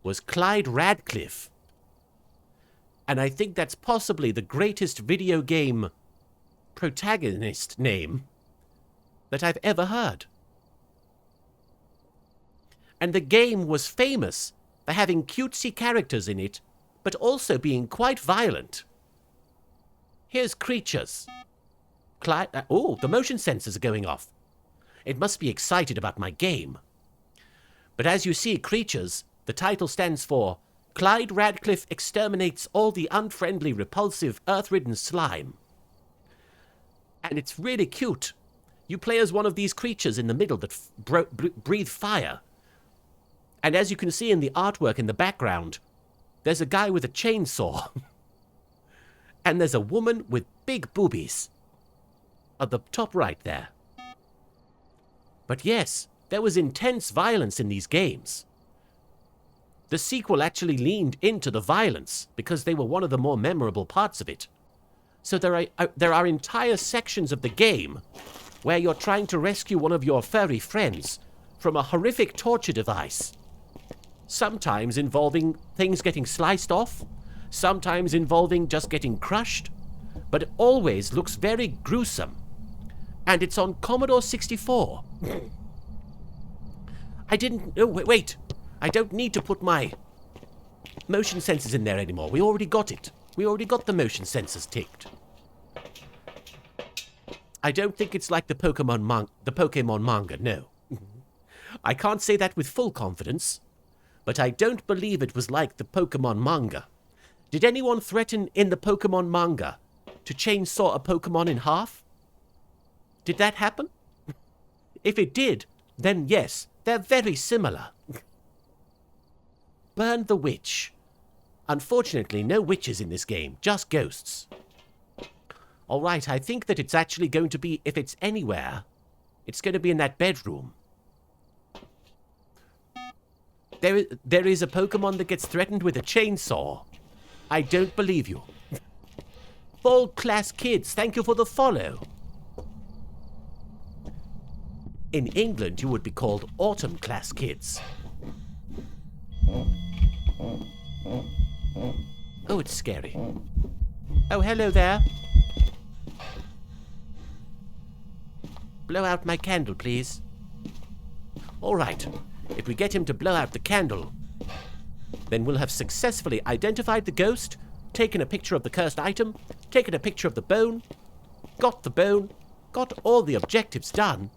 was Clyde Radcliffe. And I think that's possibly the greatest video game protagonist name that I've ever heard. And the game was famous for having cutesy characters in it, but also being quite violent. Here's creatures. Oh, the motion sensors are going off. It must be excited about my game. But as you see, creatures, the title stands for Clyde Radcliffe exterminates all the unfriendly, repulsive, earth-ridden slime. And it's really cute. You play as one of these creatures in the middle that breathe fire. And as you can see in the artwork in the background, there's a guy with a chainsaw. And there's a woman with big boobies. At the top right there. But yes, there was intense violence in these games. The sequel actually leaned into the violence because they were one of the more memorable parts of it. So there are entire sections of the game where you're trying to rescue one of your furry friends from a horrific torture device. Sometimes involving things getting sliced off, sometimes involving just getting crushed, but it always looks very gruesome. And it's on Commodore 64. Wait. I don't need to put my motion sensors in there anymore. We already got it. We already got the motion sensors ticked. I don't think it's like the Pokemon manga, no. I can't say that with full confidence, but I don't believe it was like the Pokemon manga. Did anyone threaten in the Pokemon manga to chainsaw a Pokemon in half? Did that happen? If it did, then yes, they're very similar. Burn the witch. Unfortunately, no witches in this game, just ghosts. Alright, I think that it's actually going to be, if it's anywhere, it's going to be in that bedroom. There is a Pokemon that gets threatened with a chainsaw. I don't believe you. Fall Class Kids, thank you for the follow. In England, you would be called Autumn Class Kids. Oh, it's scary. Oh, hello there. Blow out my candle, please. All right. If we get him to blow out the candle, then we'll have successfully identified the ghost, taken a picture of the cursed item, taken a picture of the bone, got all the objectives done,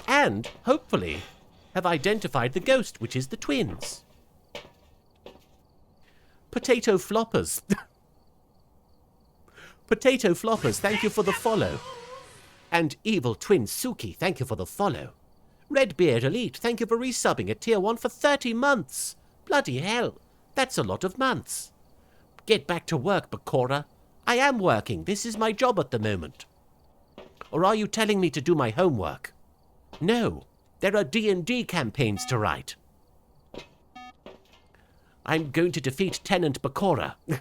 and, hopefully, have identified the ghost, which is the twins. Potato Floppers. Potato Floppers, thank you for the follow. And Evil Twin Suki, thank you for the follow. Redbeard Elite, thank you for resubbing at Tier 1 for 30 months. Bloody hell, that's a lot of months. Get back to work, Bakura. I am working. This is my job at the moment. Or are you telling me to do my homework? No, there are D&D campaigns to write. I'm going to defeat Tenant Bakura. For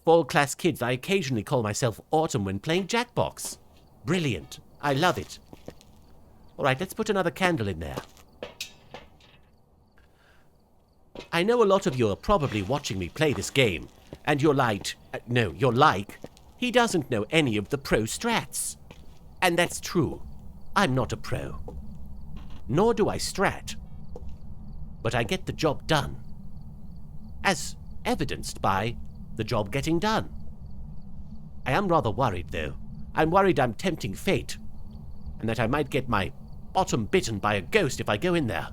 all class kids, I occasionally call myself Autumn when playing Jackbox. Brilliant. I love it. Alright, let's put another candle in there. I know a lot of you are probably watching me play this game, and you're like, he doesn't know any of the pro strats. And that's true. I'm not a pro. Nor do I strat. But I get the job done. As evidenced by the job getting done. I am rather worried, though. I'm worried I'm tempting fate, and that I might get my bottom bitten by a ghost if I go in there.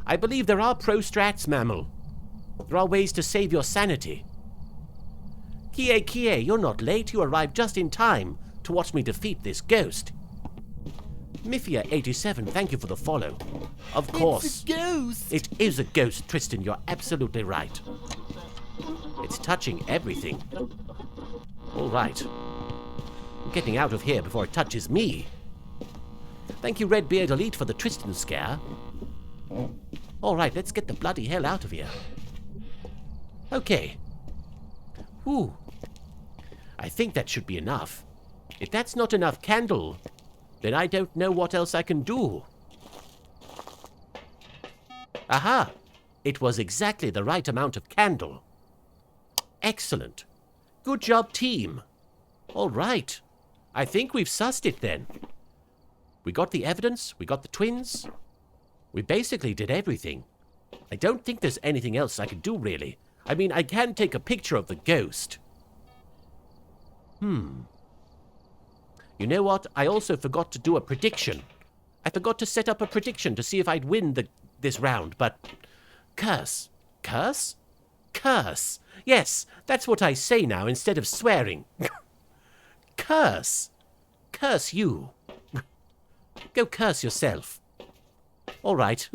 I believe there are pro strats, Mammal. There are ways to save your sanity. Kie, you're not late. You arrived just in time to watch me defeat this ghost. Miffia87, thank you for the follow. Of course. It's a ghost. It is a ghost, Tristan. You're absolutely right. It's touching everything. All right. I'm getting out of here before it touches me. Thank you, Redbeard Elite, for the Tristan scare. All right, let's get the bloody hell out of here. Okay. Ooh. I think that should be enough. If that's not enough candle, then I don't know what else I can do. Aha! It was exactly the right amount of candle. Excellent. Good job, team. All right. I think we've sussed it then. We got the evidence, we got the twins. We basically did everything. I don't think there's anything else I can do, really. I mean, I can take a picture of the ghost. You know what? I also forgot to do a prediction. I forgot to set up a prediction to see if I'd win this round, but... Curse. Curse? Curse. Yes, that's what I say now instead of swearing. Curse. Curse you. Go curse yourself. All right.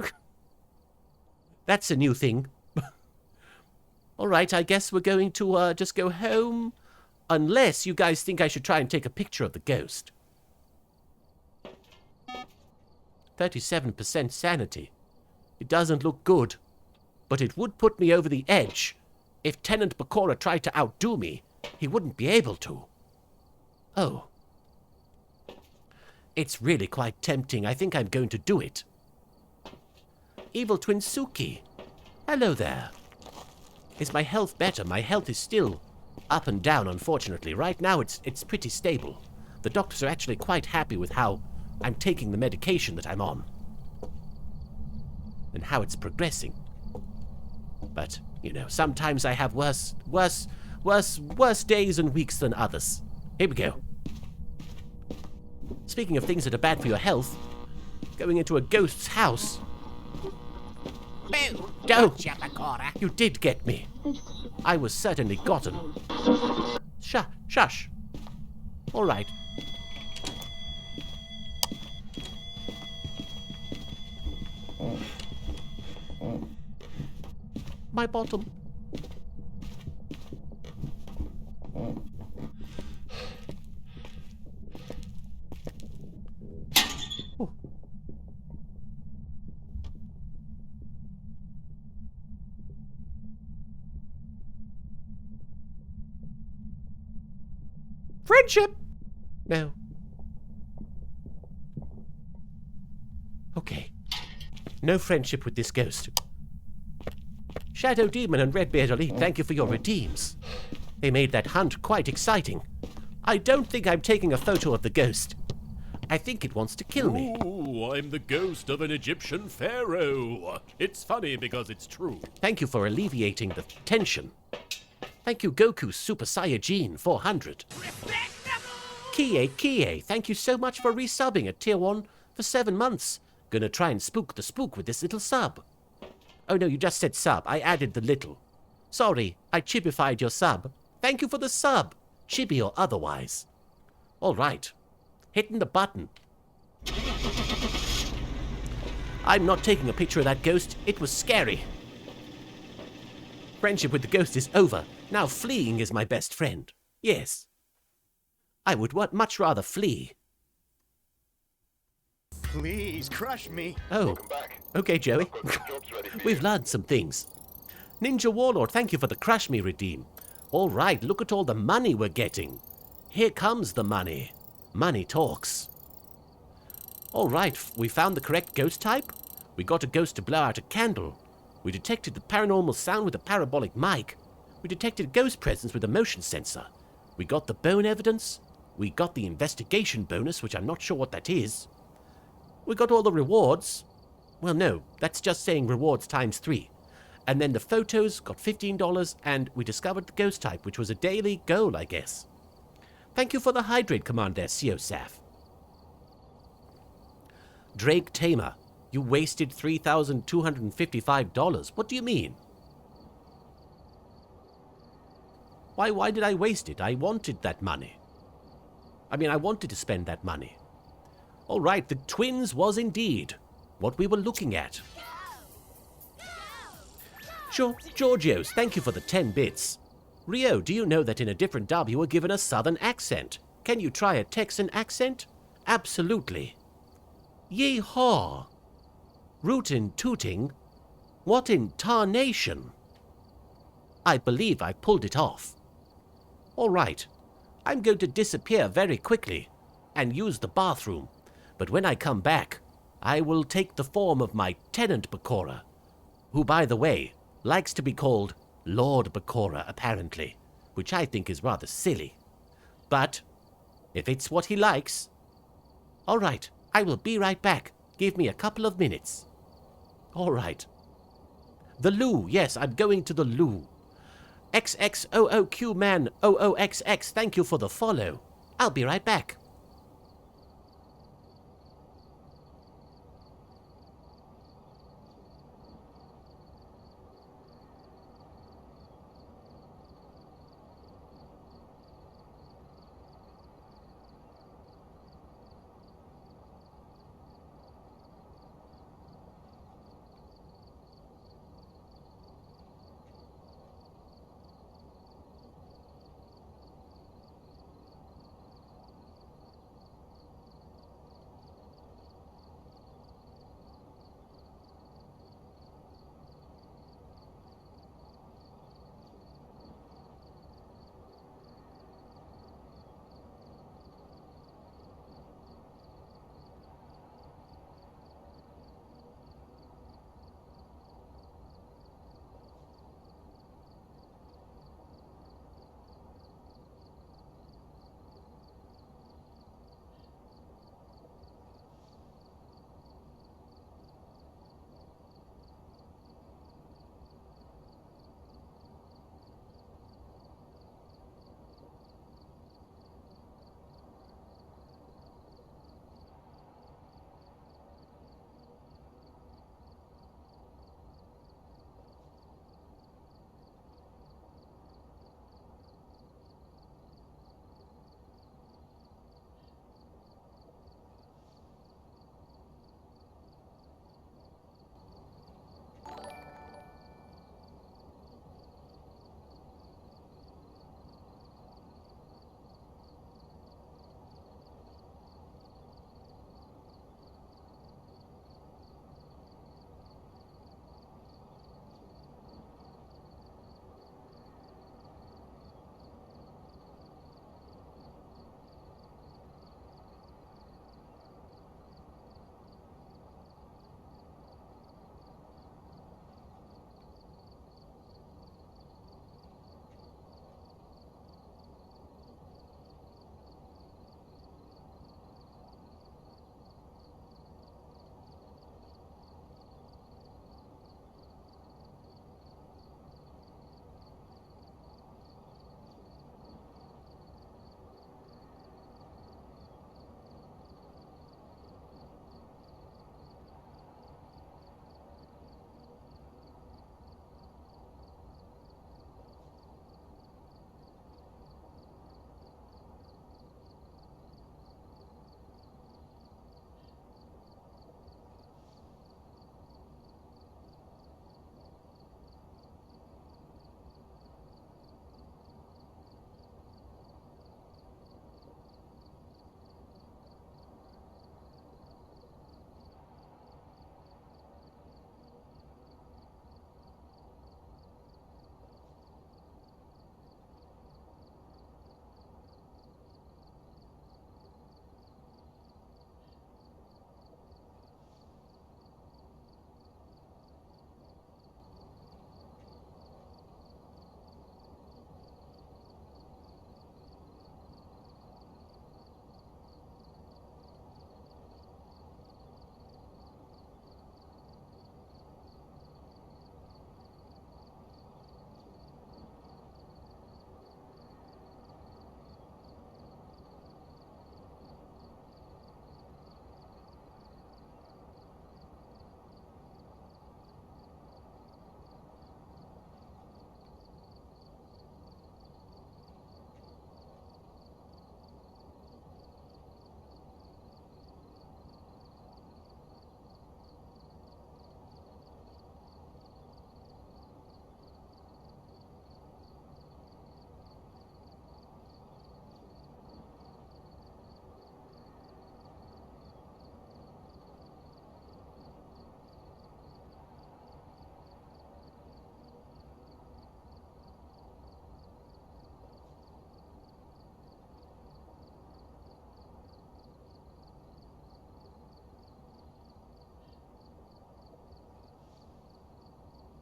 That's a new thing. All right, I guess we're going to just go home. Unless you guys think I should try and take a picture of the ghost. 37% sanity. It doesn't look good. But it would put me over the edge. If Tenant Bakura tried to outdo me, he wouldn't be able to. Oh. It's really quite tempting. I think I'm going to do it. Evil Twin Suki. Hello there. Is my health better? My health is still up and down, unfortunately. Right now, it's pretty stable. The doctors are actually quite happy with how I'm taking the medication that I'm on. And how it's progressing. But, you know, sometimes I have worse days and weeks than others. Here we go. Speaking of things that are bad for your health, going into a ghost's house. Boo! Oh, Gotcha, Bakura. you did get me. I was certainly gotten. Shush. All right. My bottom. Oh. Friendship? No. Okay. No friendship with this ghost. Shadow Demon and Redbeard Elite, thank you for your redeems. They made that hunt quite exciting. I don't think I'm taking a photo of the ghost. I think it wants to kill me. Ooh, I'm the ghost of an Egyptian pharaoh. It's funny because it's true. Thank you for alleviating the tension. Thank you, Goku Super Saiyajin 400. Kie, thank you so much for resubbing at Tier 1 for 7 months. Gonna try and spook the spook with this little sub. Oh no, you just said sub. I added the little. Sorry, I chibified your sub. Thank you for the sub, chibi or otherwise. All right. Hitting the button. I'm not taking a picture of that ghost. It was scary. Friendship with the ghost is over. Now fleeing is my best friend. Yes. I would much rather flee. Please crush me. Oh, okay, Joey. We've learned some things. Ninja Warlord, thank you for the Crush Me redeem. All right, look at all the money we're getting. Here comes the money. Money talks. All right, we found the correct ghost type. We got a ghost to blow out a candle. We detected the paranormal sound with a parabolic mic. We detected ghost presence with a motion sensor. We got the bone evidence. We got the investigation bonus, which I'm not sure what that is. We got all the rewards. Well, no, that's just saying rewards times 3. And then the photos got $15, and we discovered the ghost type, which was a daily goal, I guess. Thank you for the hydrate command there, Saf. Drake Tamer, you wasted $3,255. What do you mean? Why did I waste it? I wanted that money. I mean, I wanted to spend that money. All right, the twins was indeed what we were looking at. Sure, Georgios, thank you for the 10 bits. Rio, do you know that in a different dub you were given a southern accent? Can you try a Texan accent? Absolutely. Yee-haw. Rootin' tooting. What in tarnation? I believe I pulled it off. All right, I'm going to disappear very quickly and use the bathroom, but when I come back, I will take the form of my tenant Bakura, who, by the way, likes to be called Lord Bakura, apparently, which I think is rather silly. But if it's what he likes... All right, I will be right back. Give me a couple of minutes. All right. The loo, yes, I'm going to the loo. XXOOQ man OOXX, thank you for the follow. I'll be right back.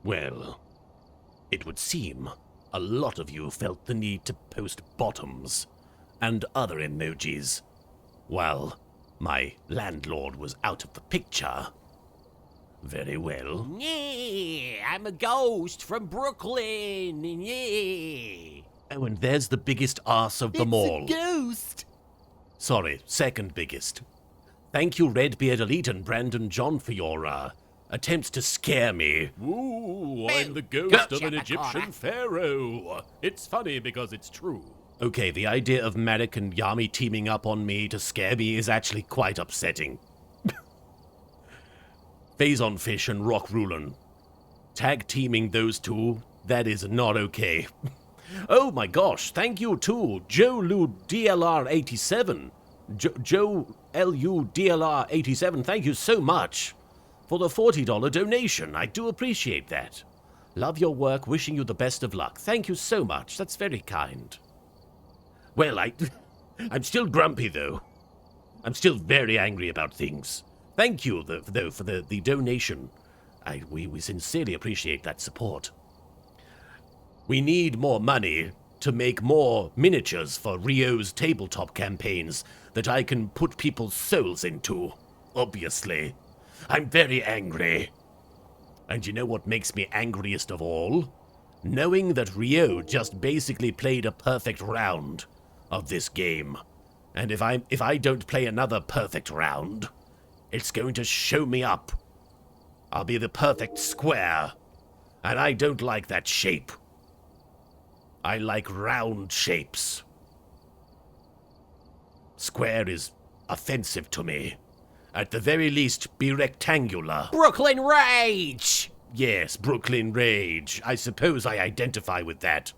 Well, it would seem a lot of you felt the need to post bottoms and other emojis while my landlord was out of the picture. Very well. Yeah, I'm a ghost from Brooklyn. Yeah. Oh, and there's the biggest arse of them all. Ghost. Sorry, second biggest. Thank you, Redbeard Elite and Brandon John, for your, attempts to scare me. Ooh, I'm the ghost of an Bakura. Egyptian pharaoh. It's funny because it's true. Okay, the idea of Marek and Yami teaming up on me to scare me is actually quite upsetting. Phasmophobia and Rock Rulon. Tag teaming those two, that is not okay. Oh my gosh, thank you to Joe Lu DLR 87. Joe LU DLR 87, thank you so much for the $40 donation. I do appreciate that. Love your work, wishing you the best of luck. Thank you so much, that's very kind. Well, I'm still grumpy though. I'm still very angry about things. Thank you, though, for the donation. We sincerely appreciate that support. We need more money to make more miniatures for Rio's tabletop campaigns that I can put people's souls into, obviously. I'm very angry. And you know what makes me angriest of all? Knowing that Rio just basically played a perfect round of this game. And if I don't play another perfect round, it's going to show me up. I'll be the perfect square. And I don't like that shape. I like round shapes. Square is offensive to me. At the very least, be rectangular. Brooklyn Rage. Yes, Brooklyn Rage. I suppose I identify with that.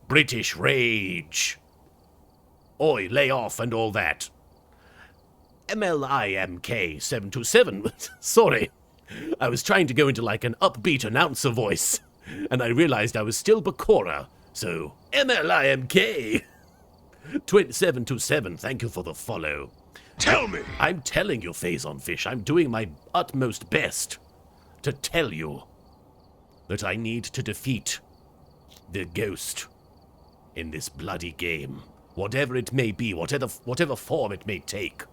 British Rage. Oi, lay off and all that. MLIMK727. Sorry. I was trying to go into like an upbeat announcer voice, and I realized I was still Bakura. So, MLIMK 727, thank you for the follow. Tell me! I'm telling you, Phasmophobia, I'm doing my utmost best to tell you that I need to defeat the ghost in this bloody game. Whatever it may be, whatever form it may take.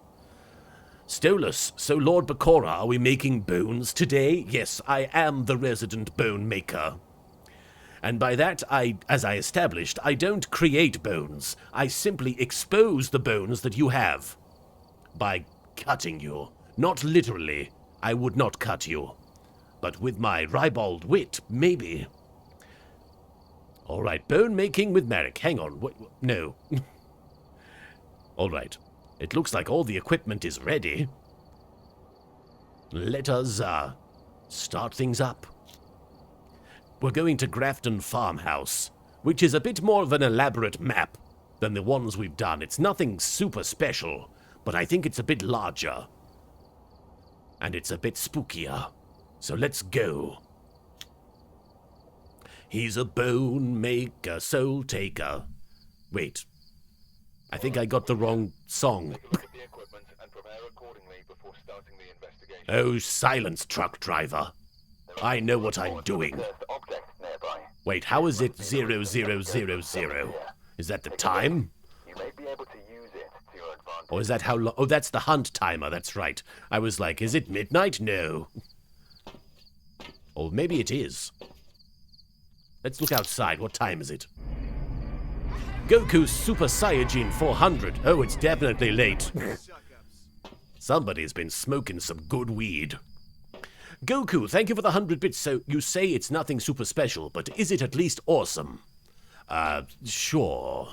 Stolas, so Lord Bakura, are we making bones today? Yes, I am the resident bone maker. And by that, as I established, I don't create bones. I simply expose the bones that you have. By cutting you. Not literally. I would not cut you. But with my ribald wit, maybe. Alright, bone making with Marek. Hang on, no. Alright. It looks like all the equipment is ready. Let us, start things up. We're going to Grafton Farmhouse, which is a bit more of an elaborate map than the ones we've done. It's nothing super special, but I think it's a bit larger. And it's a bit spookier. So let's go. He's a bone maker, soul taker. Wait. I think I got the wrong song. Oh, silence, truck driver. I know what I'm doing. Wait, how is it 0000? Is that the time? Or is that how long? Oh, that's the hunt timer, that's right. I was like, is it midnight? No. Or maybe it is. Let's look outside. What time is it? Goku Super Saiyajin 400. Oh, it's definitely late. Somebody's been smoking some good weed. Goku, thank you for the 100 bits. So you say it's nothing super special, but is it at least awesome? Sure.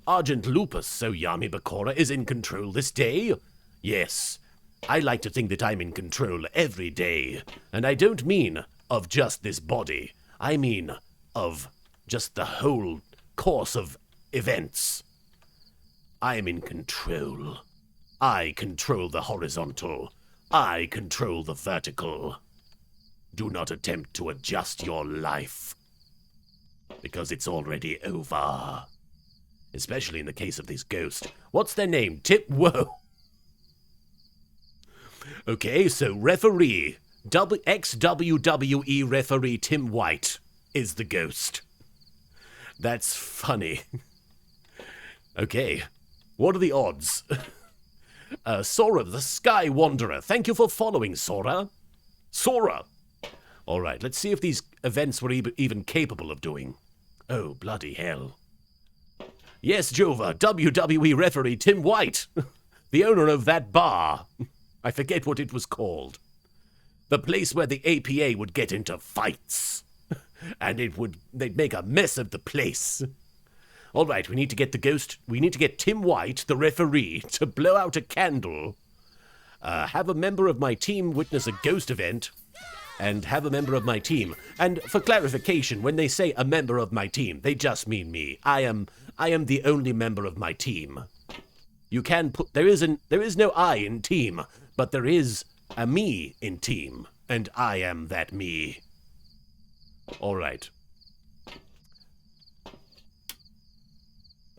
Argent Lupus, so Yami Bakura is in control this day? Yes. I like to think that I'm in control every day. And I don't mean of just this body. I mean of just the whole course of events. I am in control. I control the horizontal. I control the vertical. Do not attempt to adjust your life, because it's already over. Especially in the case of this ghost. What's their name? Whoa. Okay, so referee. Ex-WWE referee Tim White is the ghost. That's funny. Okay, what are the odds? Sora the Sky Wanderer. Thank you for following, Sora. Sora! Alright, let's see if these events were even capable of doing. Oh, bloody hell. Yes, Jova, WWE referee Tim White. The owner of that bar. I forget what it was called. The place where the APA would get into fights. And they'd make a mess of the place. All right, we need to get the ghost. We need to get Tim White, the referee, to blow out a candle. Have a member of my team witness a ghost event. And have a member of my team. And for clarification, when they say a member of my team, they just mean me. I am the only member of my team. You can put there is no I in team, but there is a me in team, and I am that me. All right.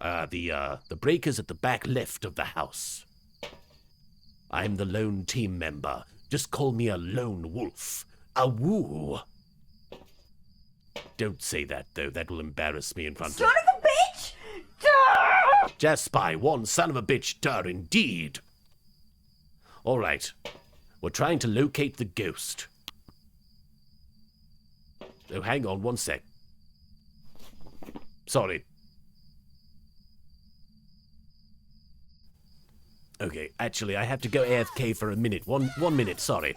The breaker's at the back left of the house. I'm the lone team member. Just call me a lone wolf. A woo. Don't say that, though. That will embarrass me in front of... Son of a bitch! Duh! Just spy one son of a bitch, indeed. All right. We're trying to locate the ghost. Oh, hang on one sec. Sorry. Okay, actually, I have to go AFK for a minute. One minute, sorry.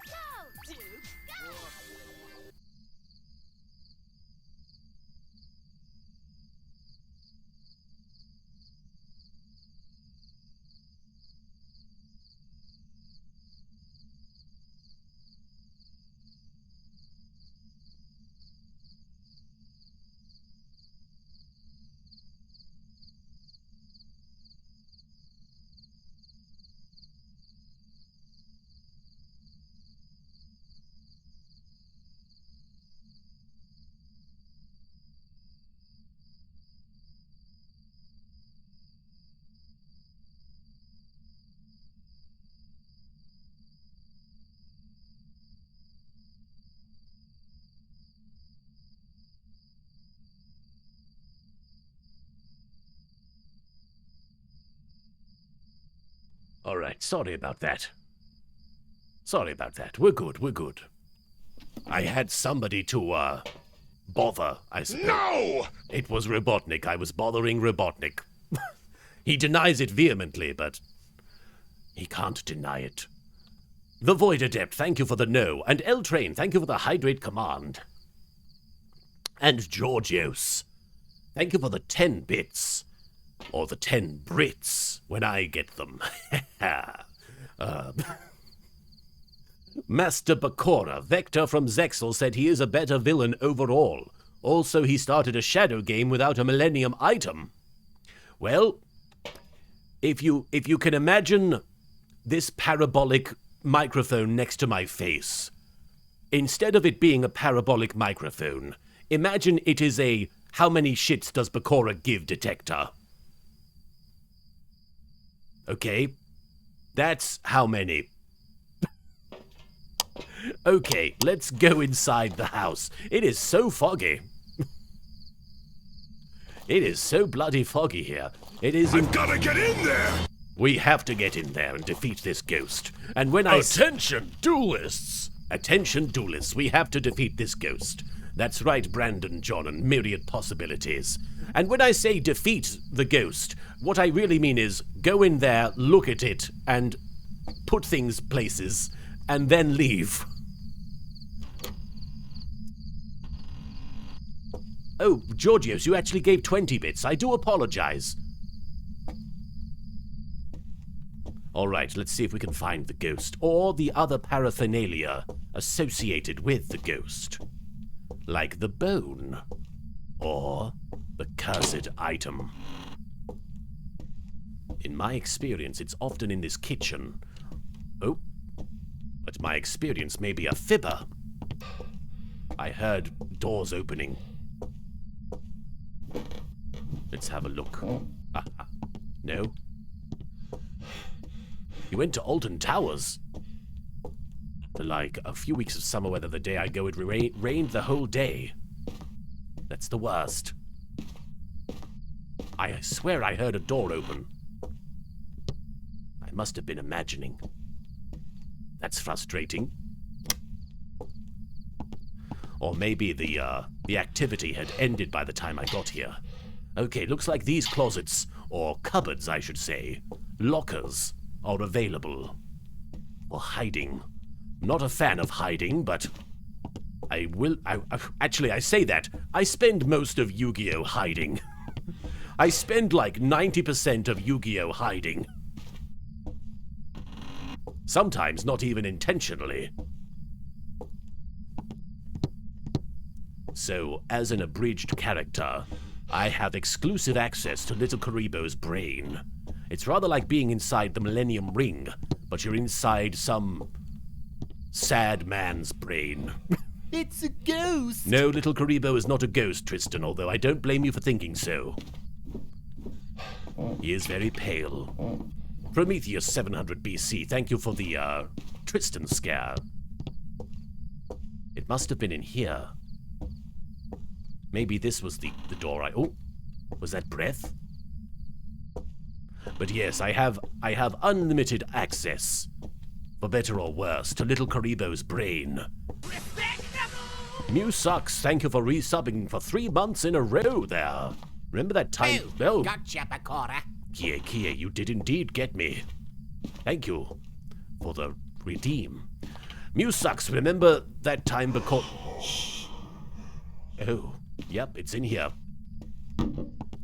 All right, sorry about that. Sorry about that. We're good. I had somebody to, bother, I suppose. No! It was Robotnik. I was bothering Robotnik. He denies it vehemently, but he can't deny it. The Void Adept, thank you for the no. And L-Train, thank you for the hydrate command. And Georgios, thank you for the 10 bits. Or the 10 Brits, when I get them. Master Bakura, Vector from Zexel, said he is a better villain overall. Also, he started a shadow game without a Millennium item. Well, if you can imagine this parabolic microphone next to my face, instead of it being a parabolic microphone, imagine it is a how many shits does Bakura give detector. Okay, that's how many. Okay, let's go inside the house. It is so foggy. It is so bloody foggy here. It is... I've gotta get in there! We have to get in there and defeat this ghost. And when Attention, duelists! Attention, duelists, we have to defeat this ghost. That's right, Brandon, John, and myriad possibilities. And when I say defeat the ghost, what I really mean is go in there, look at it, and put things places, and then leave. Oh, Georgios, you actually gave 20 bits. I do apologize. All right, let's see if we can find the ghost, or the other paraphernalia associated with the ghost. Like the bone, or the cursed item. In my experience, it's often in this kitchen. Oh, but my experience may be a fibber. I heard doors opening. Let's have a look. No. You went to Alton Towers. Like a few weeks of summer weather the day I go, it rained the whole day. That's the worst. I swear I heard a door open. I must have been imagining. That's frustrating. Or maybe the activity had ended by the time I got here. Okay, looks like these closets, or cupboards I should say, lockers, are available for hiding. Not a fan of hiding, but actually, I say that. I spend most of Yu-Gi-Oh! Hiding. I spend like 90% of Yu-Gi-Oh! Hiding. Sometimes not even intentionally. So, as an abridged character, I have exclusive access to Little Karibo's brain. It's rather like being inside the Millennium Ring, but you're inside some sad man's brain. It's a ghost. No, Little Karibo is not a ghost, Tristan, although I don't blame you for thinking so. He is very pale. Prometheus 700 BC, thank you for the, Tristan scare. It must have been in here. Maybe this was the door oh, was that breath? But yes, I have unlimited access, for better or worse, to Little Karibo's brain. Mew sucks, thank you for resubbing for 3 months in a row there. Remember that time? Oh, gotcha, Bakura. Kia, you did indeed get me. Thank you for the redeem. Mew sucks, remember that time Bakura... Oh, yep, it's in here.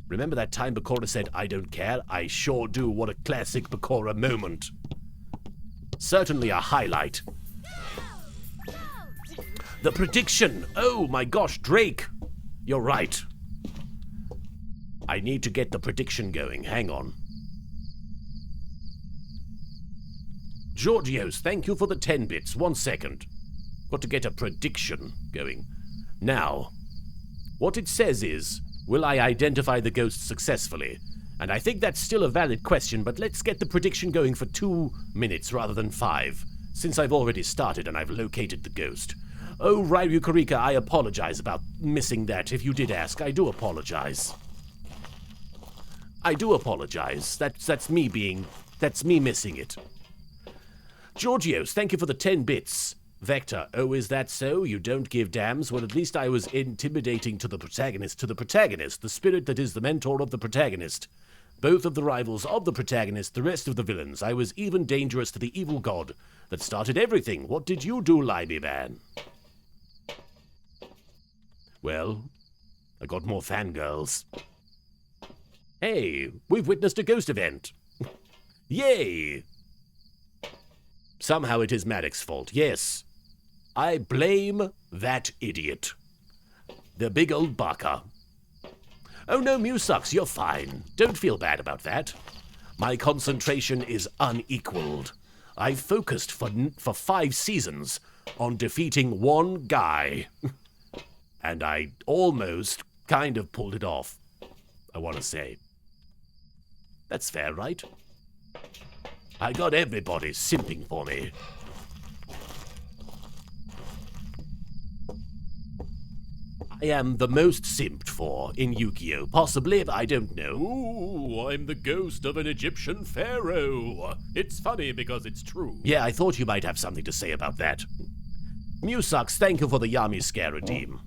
Remember that time Bakura said, I don't care? I sure do. What a classic Bakura moment. Certainly a highlight. The prediction! Oh my gosh, Drake! You're right. I need to get the prediction going. Hang on. Georgios, thank you for the 10 bits. 1 second. Got to get a prediction going. Now, what it says is, will I identify the ghost successfully? And I think that's still a valid question, but let's get the prediction going for 2 minutes rather than 5, since I've already started and I've located the ghost. Oh, Ryu Karika, I apologize about missing that. If you did ask, I do apologize. I do apologize. That's me missing it. Georgios, thank you for the 10 bits. Vector, oh, is that so? You don't give damns? Well, at least I was intimidating to the protagonist, the spirit that is the mentor of the protagonist. Both of the rivals of the protagonist, the rest of the villains. I was even dangerous to the evil god that started everything. What did you do, Limey Man? Well, I got more fangirls. Hey, we've witnessed a ghost event. Yay! Somehow it is Maddox's fault, yes. I blame that idiot. The big old baka. Oh no, Mew sucks, you're fine. Don't feel bad about that. My concentration is unequaled. I've focused for 5 seasons on defeating one guy. And I almost kind of pulled it off, I want to say. That's fair, right? I got everybody simping for me. I am the most simped for in Yu-Gi-Oh! Possibly, I don't know. Ooh, I'm the ghost of an Egyptian pharaoh. It's funny because it's true. Yeah, I thought you might have something to say about that. Mew sucks, thank you for the Yami scare redeem.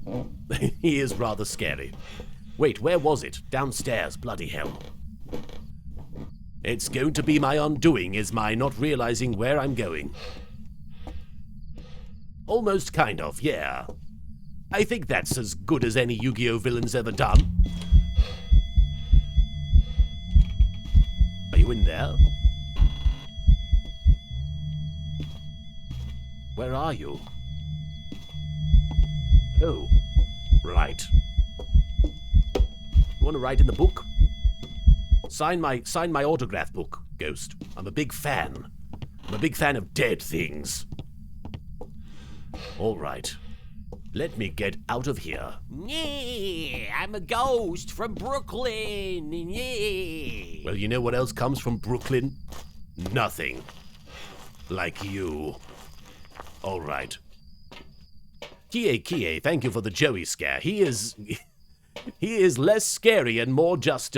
He is rather scary. Wait, where was it? Downstairs, bloody hell. It's going to be my undoing, is my not realizing where I'm going. Almost kind of, yeah. I think that's as good as any Yu-Gi-Oh! Villain's ever done. Are you in there? Where are you? Oh, right. You want to write in the book? Sign my autograph book, Ghost. I'm a big fan. I'm a big fan of dead things. All right. Let me get out of here. Yeah, I'm a ghost from Brooklyn. Yeah. Well, you know what else comes from Brooklyn? Nothing. Like you. All right. Kie, thank you for the Joey scare. He is less scary and more just,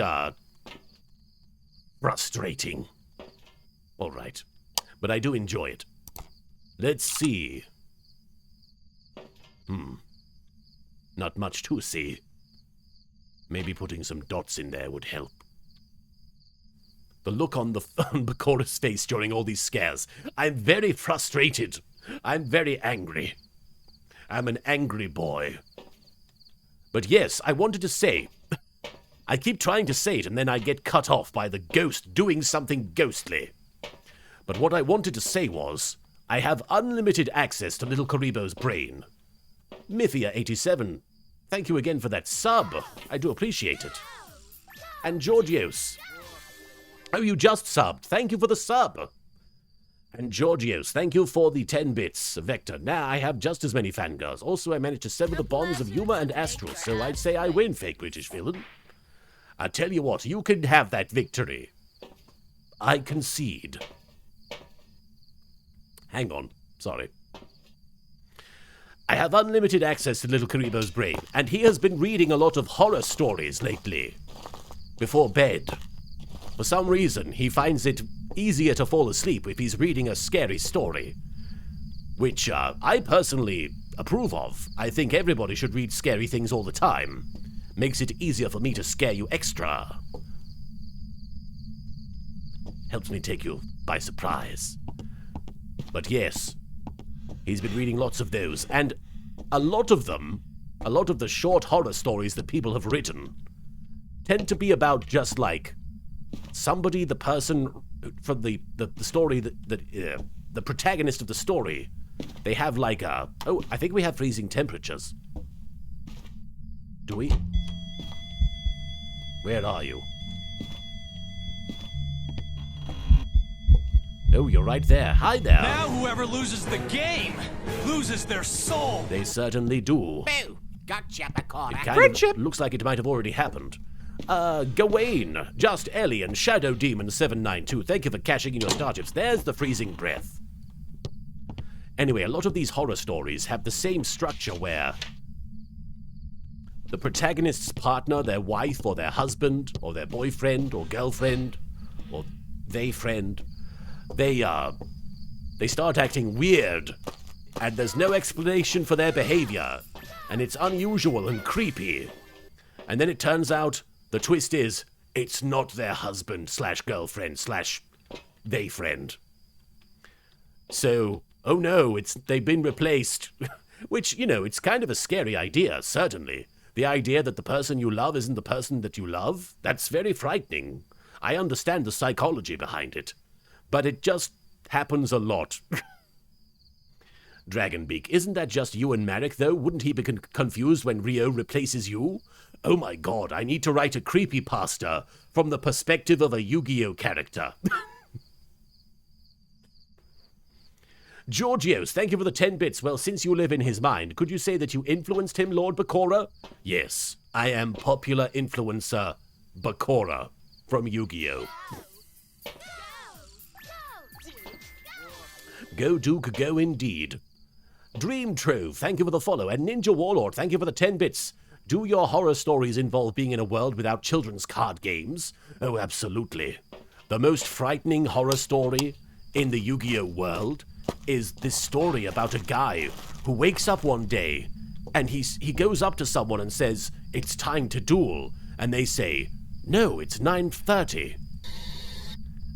frustrating. All right. But I do enjoy it. Let's see. Not much to see. Maybe putting some dots in there would help. The look on Bakura's face during all these scares. I'm very frustrated. I'm very angry. I'm an angry boy. But yes, I wanted to say, I keep trying to say it and then I get cut off by the ghost doing something ghostly. But what I wanted to say was, I have unlimited access to Little Karibo's brain. Mythia87, thank you again for that sub. I do appreciate it. And Georgios. Oh, you just subbed. Thank you for the sub. And Georgios, thank you for the 10 bits. Vector, now I have just as many fangirls. Also, I managed to sever the bonds of Yuma and Astral, so I'd say I win, fake British villain. I tell you what, you can have that victory. I concede. Hang on, sorry. I have unlimited access to Little Karibo's brain, and he has been reading a lot of horror stories lately. Before bed. For some reason, he finds it easier to fall asleep if he's reading a scary story. Which, I personally approve of. I think everybody should read scary things all the time. Makes it easier for me to scare you extra. Helps me take you by surprise. But yes, he's been reading lots of those, and a lot of them, a lot of the short horror stories that people have written, tend to be about just like somebody, the person from the story, the protagonist of the story, they have like a, oh, I think we have freezing temperatures. Do we? Where are you? Oh, you're right there. Hi there. Now whoever loses the game loses their soul. They certainly do. Boo! Gotcha, Bakura. Kind of looks like it might have already happened. Gawain, Just Ellie, and Shadow Demon 792. Thank you for cashing in your starships. There's the freezing breath. Anyway, a lot of these horror stories have the same structure where the protagonist's partner, their wife, or their husband, or their boyfriend, or girlfriend, or they friend, they start acting weird, and there's no explanation for their behavior, and it's unusual and creepy. And then it turns out the twist is it's not their husband / girlfriend / they friend. So, oh no, they've been replaced. Which, you know, it's kind of a scary idea, certainly. The idea that the person you love isn't the person that you love, that's very frightening. I understand the psychology behind it. But it just happens a lot. Dragonbeak, isn't that just you and Marek, though? Wouldn't he be confused when Rio replaces you? Oh my god, I need to write a creepypasta from the perspective of a Yu-Gi-Oh character. Georgios, thank you for the 10 bits. Well, since you live in his mind, could you say that you influenced him, Lord Bakura? Yes, I am popular influencer Bakura from Yu-Gi-Oh! Go, Duke, go indeed. Dream Trove, thank you for the follow. And Ninja Warlord, thank you for the 10 bits. Do your horror stories involve being in a world without children's card games? Oh, absolutely. The most frightening horror story in the Yu-Gi-Oh world is this story about a guy who wakes up one day and he goes up to someone and says, "It's time to duel." And they say, "No, it's 9:30.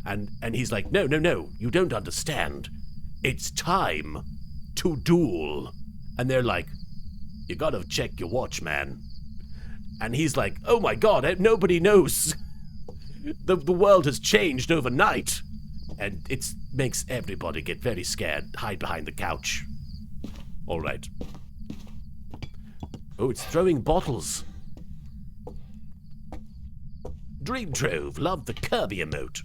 And he's like, no, you don't understand. It's time to duel." And they're like, "You gotta check your watch, man." And he's like, "Oh my god, nobody knows. The world has changed overnight." And it makes everybody get very scared, hide behind the couch. All right. Oh, it's throwing bottles. Dream Trove, love the Kirby emote.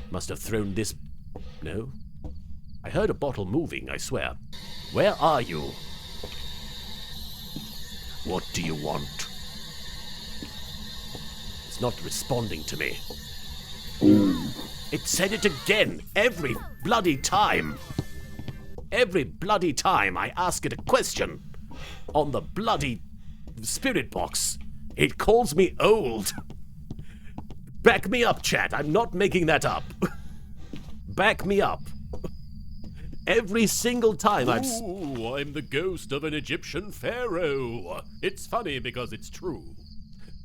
Must have thrown this... No? I heard a bottle moving, I swear. Where are you? What do you want? It's not responding to me. It said it again every bloody time. Every bloody time I ask it a question on the bloody spirit box, it calls me old. Back me up, chat. I'm not making that up. Back me up. Every single time Ooh, I'm the ghost of an Egyptian pharaoh. It's funny because it's true.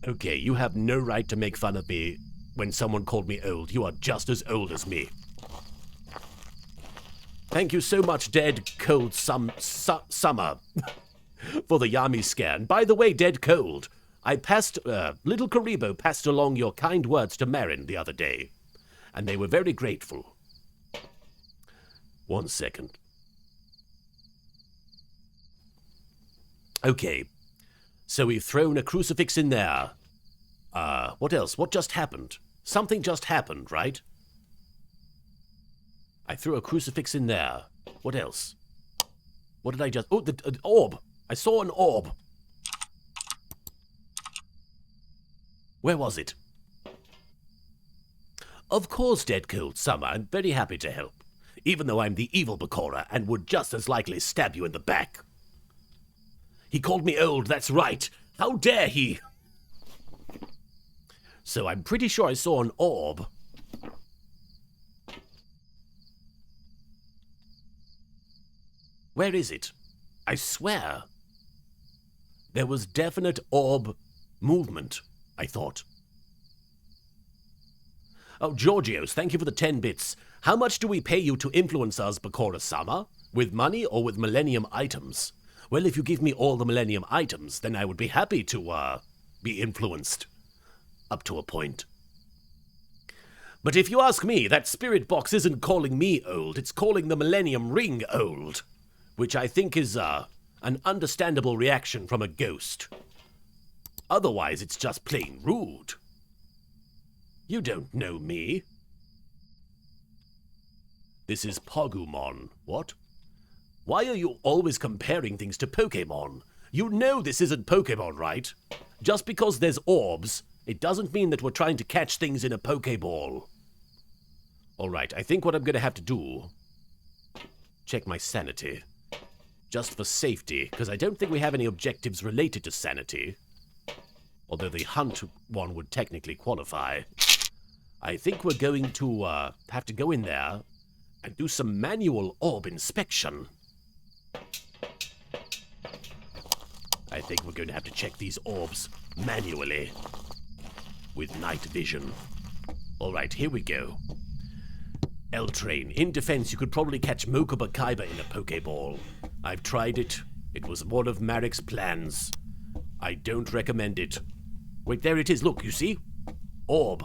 Okay, you have no right to make fun of me when someone called me old. You are just as old as me. Thank you so much, Dead Cold Summer, for the Yami scan. By the way, Dead Cold, I passed, Little Karibo passed along your kind words to Marin the other day, and they were very grateful. 1 second. Okay, so we've thrown a crucifix in there. What else? What just happened? Something just happened, right? I threw a crucifix in there. What else? What did I just... Oh, the orb. I saw an orb. Where was it? Of course, Dead Cold Summer. I'm very happy to help. Even though I'm the evil Bakura and would just as likely stab you in the back. He called me old, that's right. How dare he? So I'm pretty sure I saw an orb. Where is it? I swear. There was definite orb movement, I thought. Oh, Georgios, thank you for the 10 bits. How much do we pay you to influence us, Bakura-sama? With money or with Millennium items? Well, if you give me all the Millennium items, then I would be happy to, be influenced. Up to a point. But if you ask me, that spirit box isn't calling me old, it's calling the Millennium Ring old. Which I think is, an understandable reaction from a ghost. Otherwise, it's just plain rude. You don't know me. This is Pogumon. What? Why are you always comparing things to Pokemon? You know this isn't Pokemon, right? Just because there's orbs, it doesn't mean that we're trying to catch things in a Pokeball. Alright, I think what I'm gonna have to do... check my sanity. Just for safety, because I don't think we have any objectives related to sanity. Although the hunt one would technically qualify. I think we're going to have to go in there and do some manual orb inspection. I think we're going to have to check these orbs manually with night vision. Alright, here we go. L-Train. In defense, you could probably catch Mokuba Kaiba in a Pokeball. I've tried it. It was one of Marek's plans. I don't recommend it. Wait, there it is. Look, you see? Orb.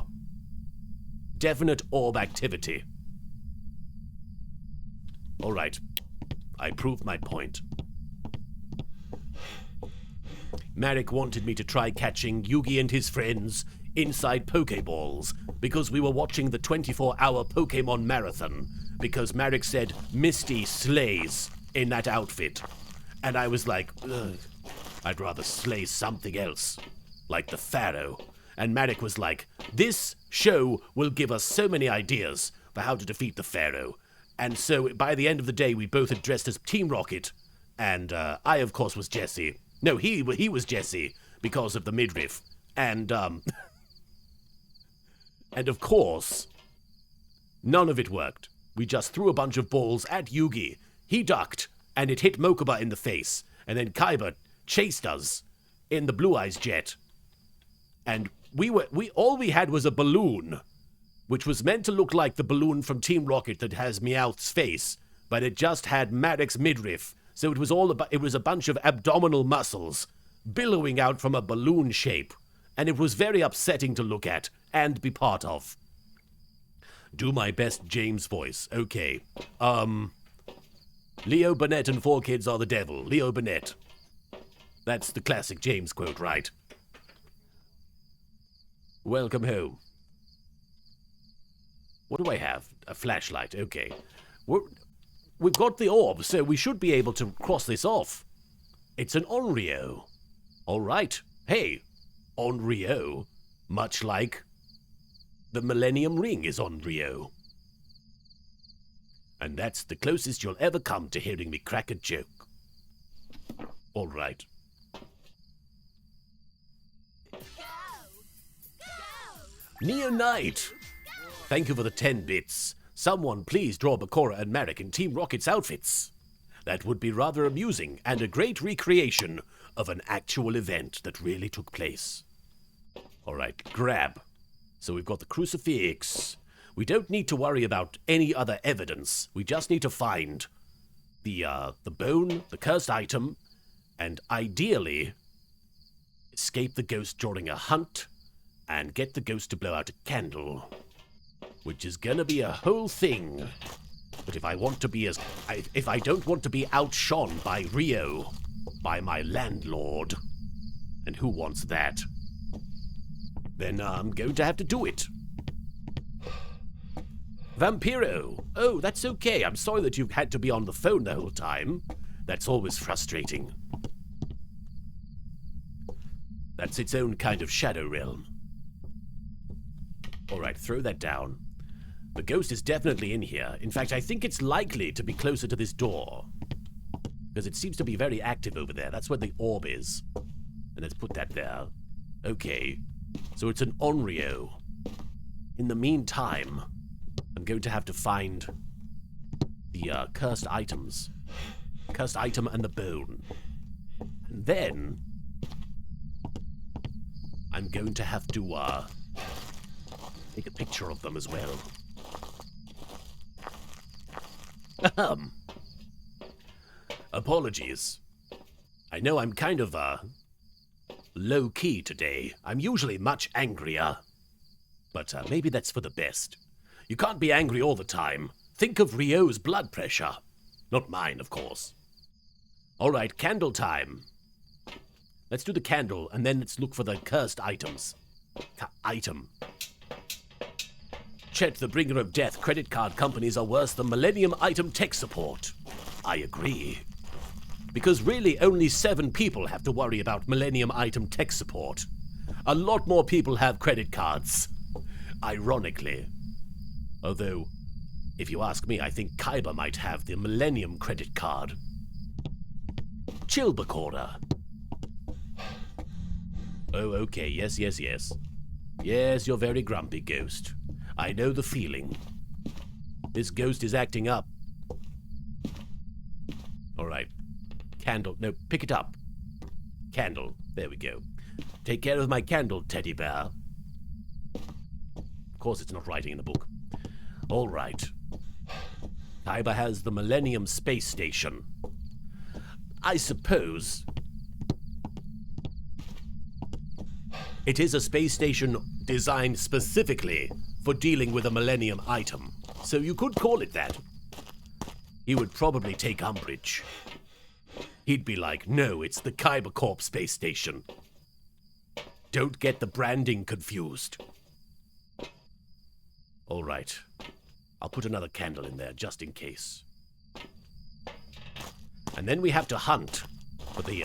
Definite orb activity. Alright. I proved my point. Marek wanted me to try catching Yugi and his friends inside Pokeballs because we were watching the 24-hour Pokemon marathon because Marek said Misty slays in that outfit. And I was like, ugh, I'd rather slay something else, like the Pharaoh. And Marek was like, this show will give us so many ideas for how to defeat the Pharaoh. And so by the end of the day, we both had dressed as Team Rocket, and I, of course, was Jesse. No, he was Jesse because of the midriff. And, and of course, none of it worked. We just threw a bunch of balls at Yugi. He ducked, and it hit Mokuba in the face. And then Kaiba chased us in the Blue Eyes jet. And all we had was a balloon, which was meant to look like the balloon from Team Rocket that has Meowth's face, but it just had Marek's midriff. So it was a bunch of abdominal muscles billowing out from a balloon shape, and it was very upsetting to look at and be part of. Do my best James voice. Okay. Leo Burnett and 4 kids are the devil. Leo Burnett. That's the classic James quote, right? Welcome home. What do I have? A flashlight. Okay. We've got the orb, so we should be able to cross this off. It's an Onryo. All right. Hey, Onryo. Much like The Millennium Ring is on Rio. And that's the closest you'll ever come to hearing me crack a joke. All right. Neo Knight! Thank you for the 10 bits. Someone please draw Bakura and Marek in Team Rocket's outfits. That would be rather amusing and a great recreation of an actual event that really took place. All right, grab. So we've got the crucifix. We don't need to worry about any other evidence. We just need to find the bone, the cursed item, and ideally escape the ghost during a hunt and get the ghost to blow out a candle, which is gonna be a whole thing. But if I don't want to be outshone by Rio, by my landlord, and who wants that, then I'm going to have to do it. Vampiro! Oh, that's okay. I'm sorry that you've had to be on the phone the whole time. That's always frustrating. That's its own kind of shadow realm. Alright, throw that down. The ghost is definitely in here. In fact, I think it's likely to be closer to this door, because it seems to be very active over there. That's where the orb is. And let's put that there. Okay. So it's an Onryo. In the meantime, I'm going to have to find the cursed items. Cursed item and the bone. And then I'm going to have to take a picture of them as well. Apologies. I know I'm kind of low-key today. I'm usually much angrier. But maybe that's for the best. You can't be angry all the time. Think of Rio's blood pressure. Not mine, of course. All right, candle time. Let's do the candle, and then let's look for the cursed items. Item. Chet, the bringer of death, credit card companies are worse than Millennium Item tech support. I agree. Because really only 7 people have to worry about Millennium Item tech support. A lot more people have credit cards. Ironically. Although, if you ask me, I think Kaiba might have the Millennium credit card. Chill, Bakura. Oh, okay, yes. Yes, you're very grumpy, Ghost. I know the feeling. This ghost is acting up. Alright. Candle. No, pick it up. Candle. There we go. Take care of my candle, teddy bear. Of course it's not writing in the book. Alright. Kaiba has the Millennium Space Station. I suppose it is a space station designed specifically for dealing with a Millennium item, so you could call it that. He would probably take umbrage. He'd be like, no, it's the Kaiba Corp space station. Don't get the branding confused. All right. I'll put another candle in there just in case. And then we have to hunt for the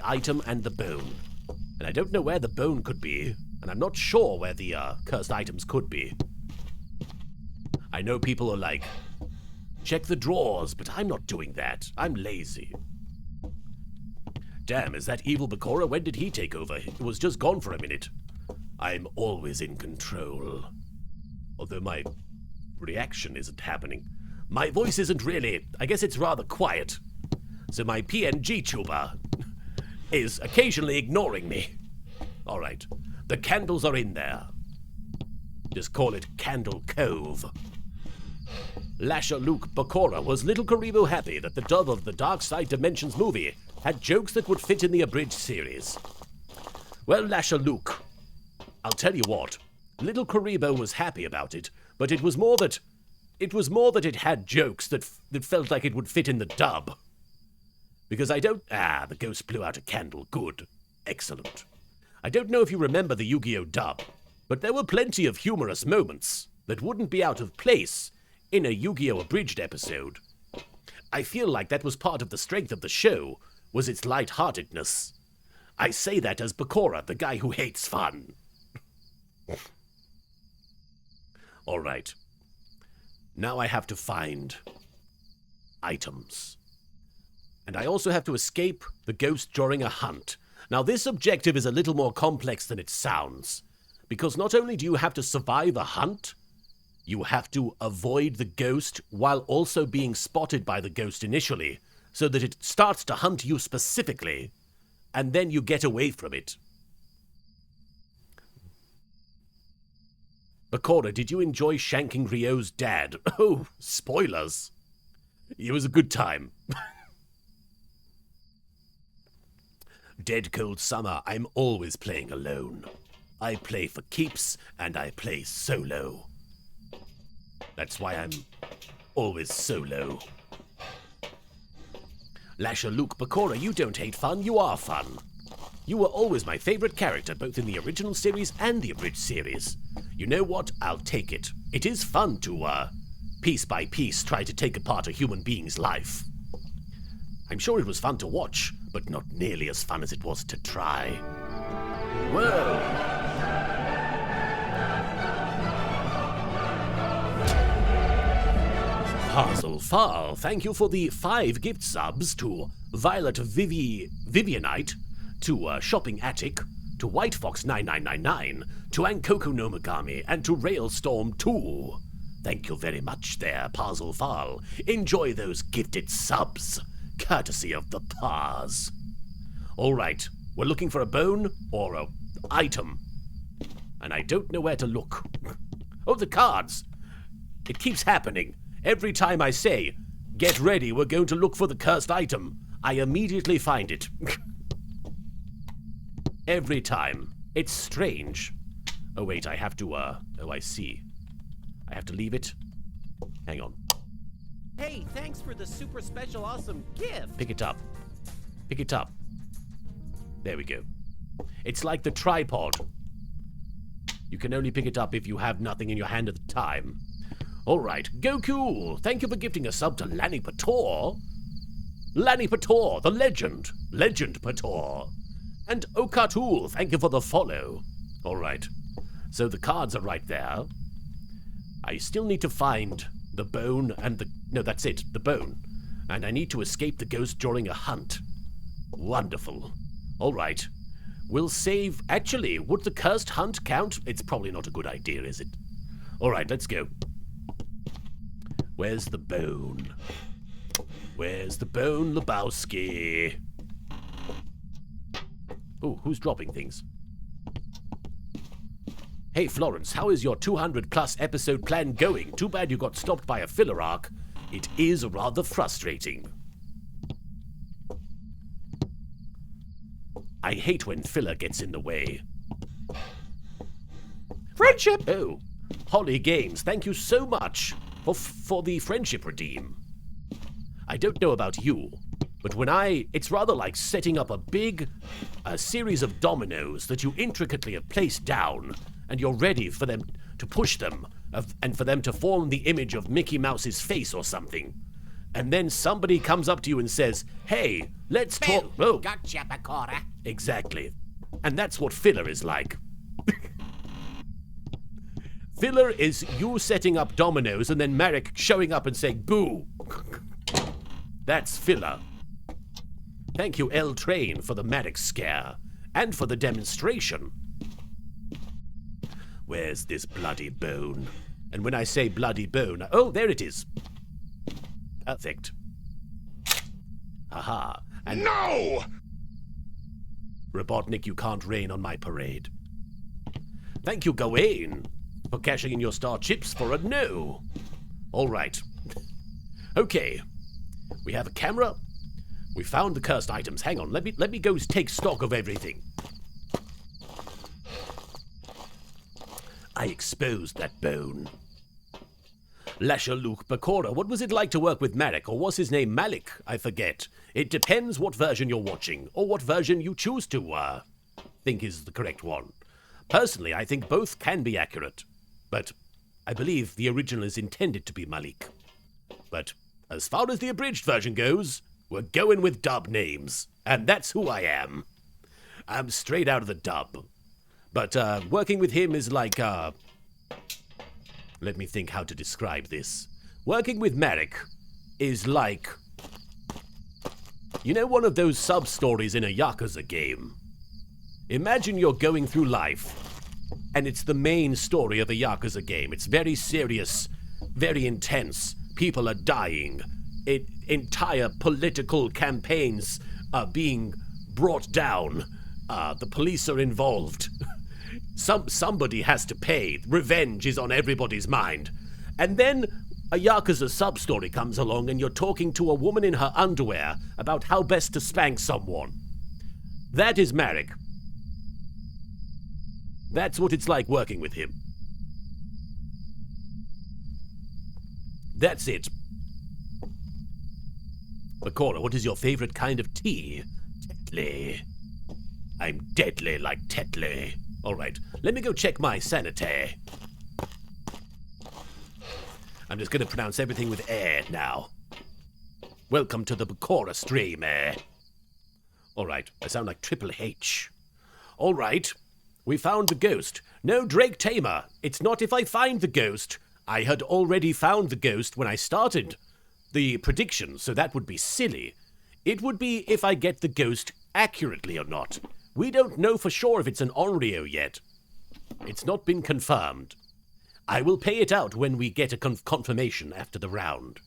item and the bone. And I don't know where the bone could be, and I'm not sure where the cursed items could be. I know people are like, check the drawers, but I'm not doing that. I'm lazy. Damn, is that evil Bakura? When did he take over? It was just gone for a minute. I'm always in control. Although my reaction isn't happening. My voice isn't really, I guess it's rather quiet. So my PNG tuber is occasionally ignoring me. Alright, the candles are in there. Just call it Candle Cove. Lasher Luke Bakura was Little Karibo happy that the dub of the Dark Side Dimensions movie had jokes that would fit in the abridged series. Well, Lasher Luke, I'll tell you what, Little Karibo was happy about it, but it was more that it had jokes that felt like it would fit in the dub. Because the ghost blew out a candle. Good. Excellent. I don't know if you remember the Yu-Gi-Oh! Dub, but there were plenty of humorous moments that wouldn't be out of place in a Yu-Gi-Oh! Abridged episode. I feel like that was part of the strength of the show, was its lightheartedness. I say that as Bakura, the guy who hates fun. All right. Now I have to find items. And I also have to escape the ghost during a hunt. Now, this objective is a little more complex than it sounds, because not only do you have to survive a hunt, you have to avoid the ghost while also being spotted by the ghost initially, so that it starts to hunt you specifically, and then you get away from it. Bakura, did you enjoy shanking Ryo's dad? Oh, spoilers. It was a good time. Dead cold summer, I'm always playing alone. I play for keeps, and I play solo. That's why I'm always solo. Lasher Luke Bakura, you don't hate fun, you are fun. You were always my favorite character, both in the original series and the abridged series. You know what? I'll take it. It is fun to, piece by piece, try to take apart a human being's life. I'm sure it was fun to watch, but not nearly as fun as it was to try. Whoa! Phasmophobia, thank you for the 5 gift subs to Violet Vivianite, to Shopping Attic, to White Fox 9999, to Ankoko Nomagami, and to Railstorm 2. Thank you very much there, Phasmophobia. Enjoy those gifted subs, courtesy of the Paz. Alright, we're looking for a bone or a item. And I don't know where to look. Oh, the cards! It keeps happening. Every time I say, get ready, we're going to look for the cursed item, I immediately find it. Every time. It's strange. Oh wait, I have to, oh, I see. I have to leave it. Hang on. Hey, thanks for the super special awesome gift. Pick it up. Pick it up. There we go. It's like the tripod. You can only pick it up if you have nothing in your hand at the time. Alright, Goku, thank you for gifting a sub to Lanny Pator. Lanny Pator, the legend. Legend Pator. And Okatul, thank you for the follow. Alright, so the cards are right there. I still need to find the bone and the... No, that's it, the bone. And I need to escape the ghost during a hunt. Wonderful. Alright, we'll save... Actually, would the cursed hunt count? It's probably not a good idea, is it? Alright, let's go. Where's the bone? Where's the bone, Lebowski? Oh, who's dropping things? Hey, Florence, how is your 200-plus episode plan going? Too bad you got stopped by a filler arc. It is rather frustrating. I hate when filler gets in the way. Friendship! Oh, Holly Games, thank you so much for the friendship redeem. I don't know about you, but it's rather like setting up a series of dominoes that you intricately have placed down, and you're ready for them to push them, and for them to form the image of Mickey Mouse's face or something. And then somebody comes up to you and says, hey, let's talk... Oh, Gotcha, Bakura. exactly. And that's what filler is like. Filler is you setting up dominoes and then Marek showing up and saying, boo. That's filler. Thank you, L Train, for the Marek scare. And for the demonstration. Where's this bloody bone? And when I say bloody bone... Oh, there it is. Perfect. Haha. And No! Robotnik, you can't rain on my parade. Thank you, Gawain, for cashing in your star chips for a no. All right. Okay. We have a camera. We found the cursed items. Hang on. Let me go take stock of everything. I exposed that bone. Lasher Luke Bakura, what was it like to work with Marek, or was his name Malik? I forget. It depends what version you're watching, or what version you choose to, think is the correct one. Personally, I think both can be accurate, but I believe the original is intended to be Malik. But as far as the abridged version goes, we're going with dub names, and that's who I am. I'm straight out of the dub. But working with him is like, Let me think how to describe this. Working with Merrick is like... You know one of those sub-stories in a Yakuza game? Imagine you're going through life, and it's the main story of a Yakuza game. It's very serious, very intense. People are dying. Entire political campaigns are being brought down. The police are involved. Somebody has to pay. Revenge is on everybody's mind. And then a Yakuza sub-story comes along and you're talking to a woman in her underwear about how best to spank someone. That is Marek. That's what it's like working with him. That's it. Bakura, what is your favorite kind of tea? Tetley. I'm deadly like Tetley. Alright, let me go check my sanity. I'm just going to pronounce everything with air now. Welcome to the Bakura stream, eh? Alright, I sound like Triple H. Alright, we found the ghost. No, Drake Tamer, it's not if I find the ghost. I had already found the ghost when I started the prediction, so that would be silly. It would be if I get the ghost accurately or not. We don't know for sure if it's an Onryo yet. It's not been confirmed. I will pay it out when we get a confirmation after the round.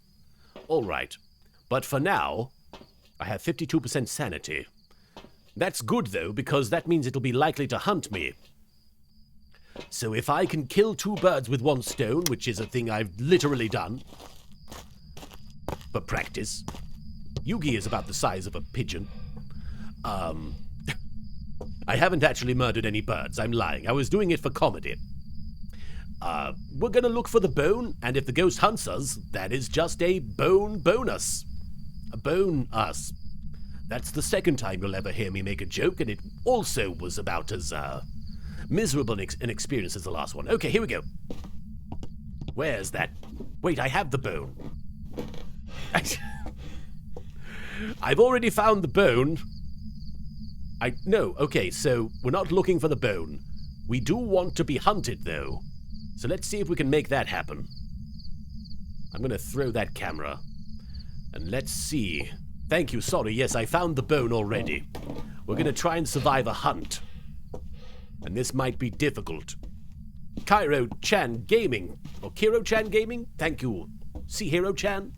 All right. But for now, I have 52% sanity. That's good, though, because that means it'll be likely to hunt me. So if I can kill two birds with one stone, which is a thing I've literally done for practice. Yugi is about the size of a pigeon. I haven't actually murdered any birds. I'm lying. I was doing it for comedy. We're gonna look for the bone, and if the ghost hunts us, that is just a bonus. A bone-us. That's the second time you'll ever hear me make a joke, and it also was about as, miserable an experience as the last one. Okay, here we go. Where's that? Wait, I have the bone. I've already found the bone. No, okay, so we're not looking for the bone. We do want to be hunted, though. So let's see if we can make that happen. I'm going to throw that camera. And let's see. Thank you, sorry, yes, I found the bone already. We're going to try and survive a hunt. And this might be difficult. Cairo-chan Gaming, or Kiro-chan Gaming, thank you. C-Hero-chan,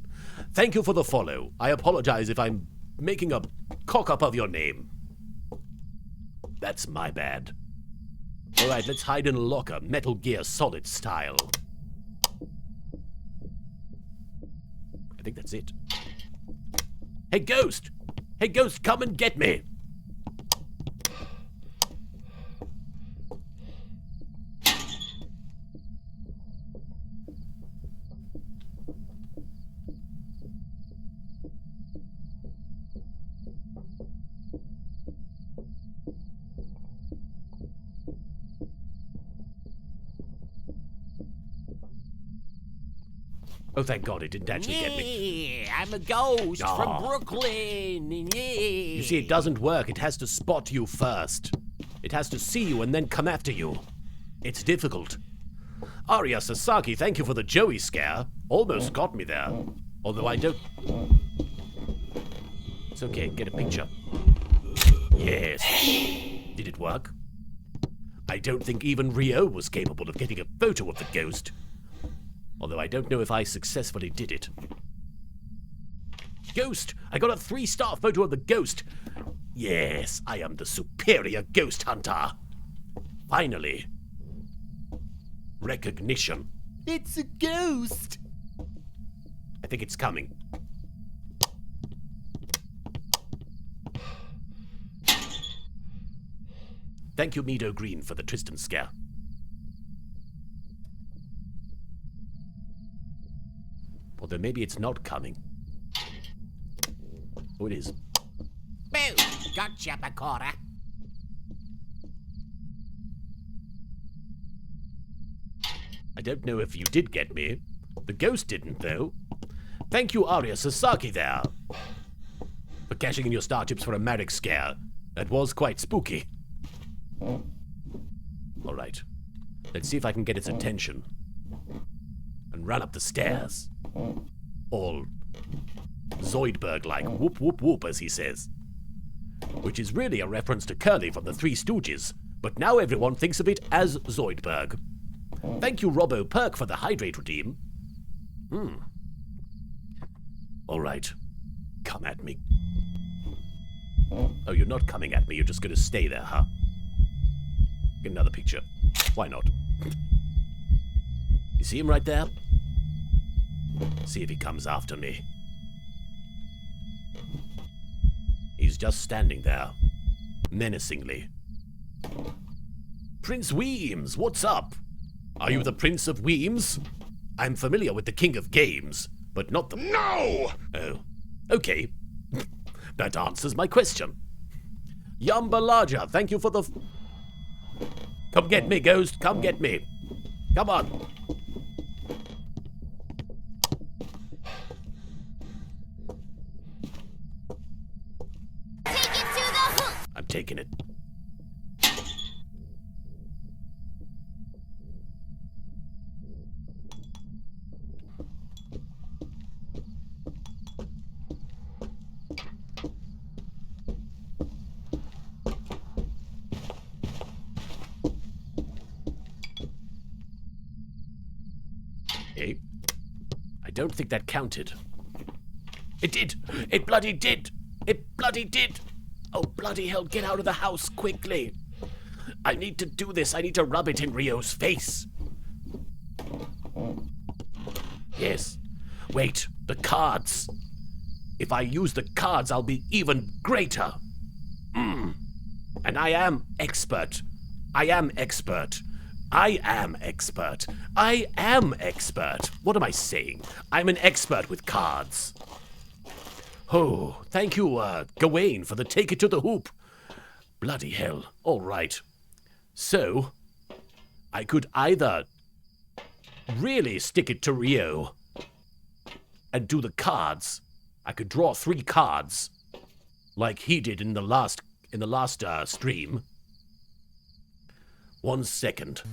thank you for the follow. I apologize if I'm making a cock-up of your name. That's my bad. Alright, let's hide in a locker, Metal Gear Solid style. I think that's it. Hey, Ghost! Hey, Ghost, come and get me! Oh, thank God it didn't actually get me. Yeah, I'm a ghost Aw. from Brooklyn. Yeah. You see, it doesn't work. It has to spot you first. It has to see you and then come after you. It's difficult. Arya Sasaki, thank you for the Joey scare. Almost got me there. Although I don't... It's okay, get a picture. Yes. Did it work? I don't think even Ryo was capable of getting a photo of the ghost. Although I don't know if I successfully did it. Ghost! I got a 3-star photo of the ghost! Yes, I am the superior ghost hunter! Finally. Recognition. It's a ghost! I think it's coming. Thank you, Mido Green, for the Tristan scare. Although maybe it's not coming. Oh, it is. Boom! Gotcha, Bakura. I don't know if you did get me. The ghost didn't, though. Thank you, Arya Sasaki, there. For cashing in your star chips for a Marek scare. That was quite spooky. Alright. Let's see if I can get its attention. and run up the stairs. All Zoidberg-like, whoop whoop whoop, as he says. Which is really a reference to Curly from the Three Stooges, but now everyone thinks of it as Zoidberg. Thank you, Robbo Perk, for the hydrate redeem. Alright, come at me. Oh, you're not coming at me, you're just gonna stay there, huh? Get another picture. Why not? You see him right there? See if he comes after me. He's just standing there, menacingly. Prince Weems, what's up? Are you the Prince of Weems? I'm familiar with the King of Games, but not the... No! Oh, okay. That answers my question. Yambalaja, thank you for the... Come get me, Ghost, come get me. Come on. I'm taking it. Hey, I don't think that counted. It did! It bloody did! It bloody did! Oh, bloody hell, get out of the house quickly! I need to do this. I need to rub it in Rio's face. Yes. Wait, the cards. If I use the cards, I'll be even greater. And I am expert. I am expert. I am expert. I am expert. What am I saying? I'm an expert with cards. Oh, thank you, Gawain, for the take it to the hoop. Bloody hell. All right. So, I could either really stick it to Rio and do the cards. I could draw 3 cards, like he did in the last stream. 1 second.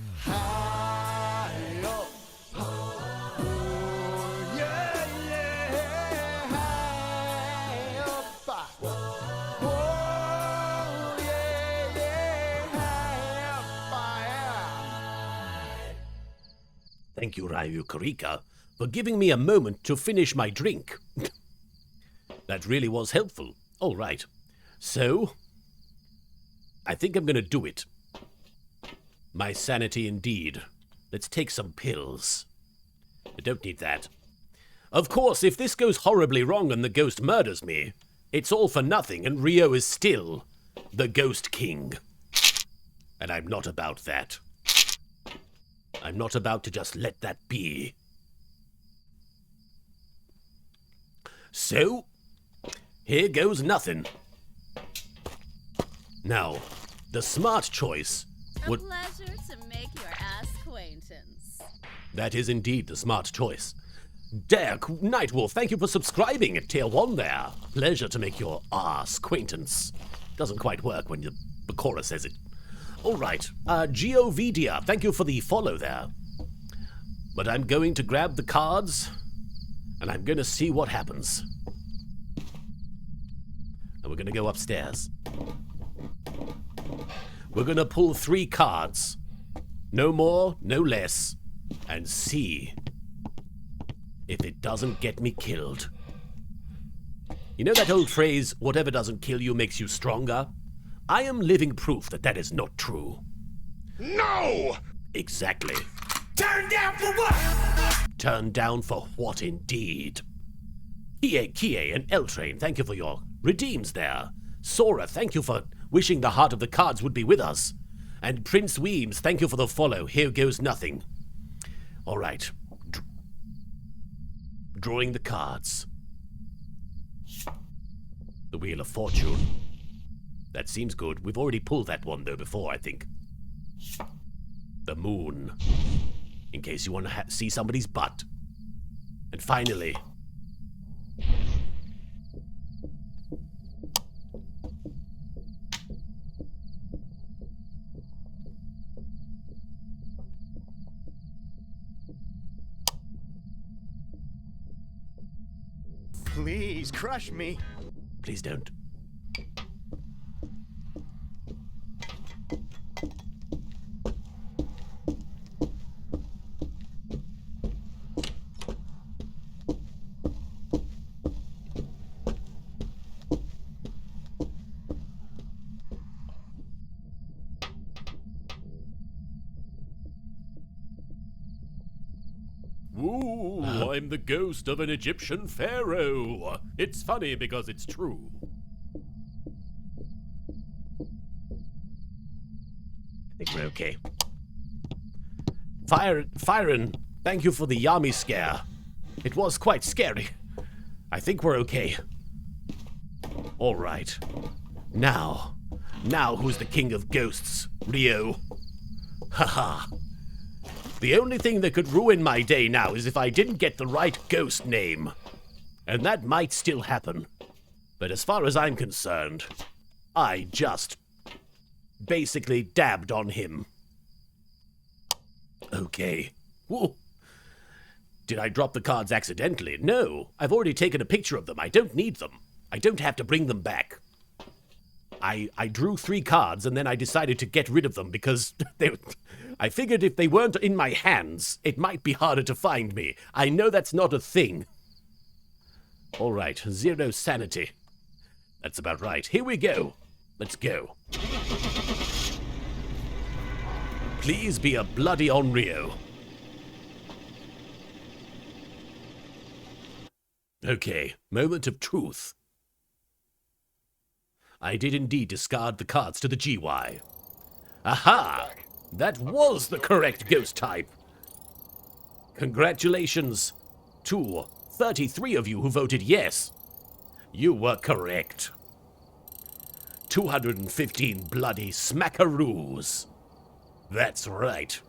Thank you, Ryu Karika, for giving me a moment to finish my drink. That really was helpful. All right. So, I think I'm going to do it. My sanity indeed. Let's take some pills. I don't need that. Of course, if this goes horribly wrong and the ghost murders me, it's all for nothing and Rio is still the Ghost King. And I'm not about that. I'm not about to just let that be. So, here goes nothing. Now, the smart choice would... A pleasure to make your acquaintance. That is indeed the smart choice. Derek, Nightwolf, thank you for subscribing at tier 1 there. Pleasure to make your acquaintance. Doesn't quite work when the Bakura says it. Alright, Geovidia, thank you for the follow there. But I'm going to grab the cards, and I'm going to see what happens. And we're going to go upstairs. We're going to pull 3 cards. No more, no less. And see if it doesn't get me killed. You know that old phrase, whatever doesn't kill you makes you stronger? I am living proof that that is not true. No! Exactly. Turn down for what? Turn down for what indeed? Kie and L-Train, thank you for your redeems there. Sora, thank you for wishing the heart of the cards would be with us. And Prince Weems, thank you for the follow. Here goes nothing. All right. Drawing the cards. The Wheel of Fortune. That seems good. We've already pulled that one, though, before, I think. The Moon. In case you want to see somebody's butt. And finally... Please, crush me. Please don't. Ooh, I'm the ghost of an Egyptian pharaoh. It's funny because it's true. I think we're okay. Firen, thank you for the Yami scare. It was quite scary. I think we're okay. All right. Now who's the king of ghosts? Rio. Haha. The only thing that could ruin my day now is if I didn't get the right ghost name. And that might still happen. But as far as I'm concerned, I just basically dabbed on him. Okay. Whoa. Did I drop the cards accidentally? No. I've already taken a picture of them. I don't need them. I don't have to bring them back. I drew 3 cards and then I decided to get rid of them because I figured if they weren't in my hands, it might be harder to find me. I know that's not a thing. All right, 0 sanity. That's about right. Here we go. Let's go. Please be a bloody Onryo. Okay, moment of truth. I did indeed discard the cards to the GY. Aha! That was the correct ghost type. Congratulations to 33 of you who voted yes. You were correct. 215 bloody smackaroos. That's right.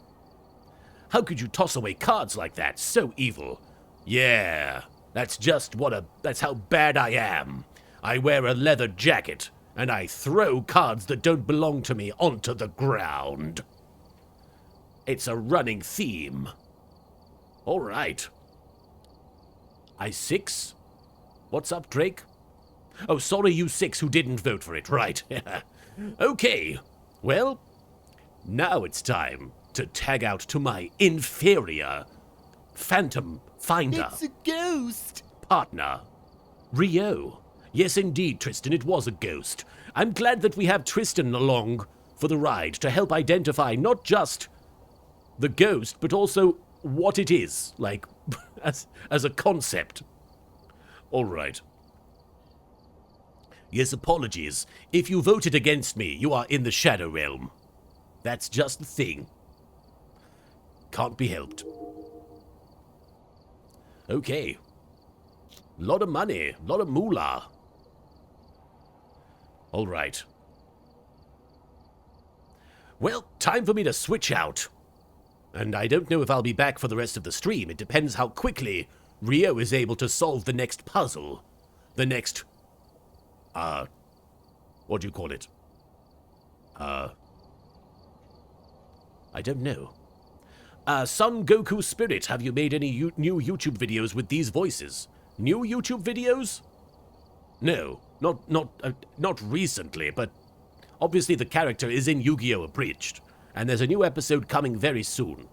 How could you toss away cards like that? So evil. Yeah, that's how bad I am. I wear a leather jacket, and I throw cards that don't belong to me onto the ground. It's a running theme. All right. I6? What's up, Drake? Oh, sorry, you 6 who didn't vote for it. Right. Okay. Well, now it's time to tag out to my inferior phantom finder. It's a ghost. Partner. Rio. Yes, indeed, Tristan, it was a ghost. I'm glad that we have Tristan along for the ride to help identify not just the ghost, but also what it is, like, as a concept. All right. Yes, apologies. If you voted against me, you are in the Shadow Realm. That's just the thing. Can't be helped. Okay. Lot of money, lot of moolah. All right. Well, time for me to switch out. And I don't know if I'll be back for the rest of the stream. It depends how quickly Rio is able to solve the next puzzle. The next... what do you call it? I don't know. Sun Goku Spirit, have you made any new YouTube videos with these voices? New YouTube videos? No, not recently, but obviously the character is in Yu-Gi-Oh! Abridged, and there's a new episode coming very soon.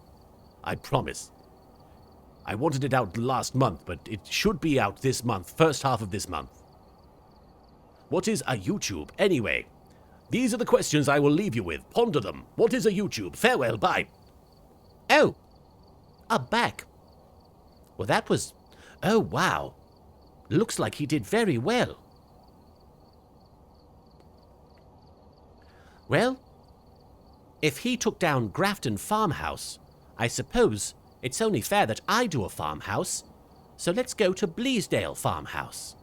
I promise. I wanted it out last month, but it should be out this month, first half of this month. What is a YouTube? Anyway, these are the questions I will leave you with. Ponder them. What is a YouTube? Farewell, bye. Oh, I'm back. Well, that was... Oh, wow. Looks like he did very well. Well, if he took down Grafton Farmhouse, I suppose it's only fair that I do a farmhouse. So let's go to Bleasdale Farmhouse,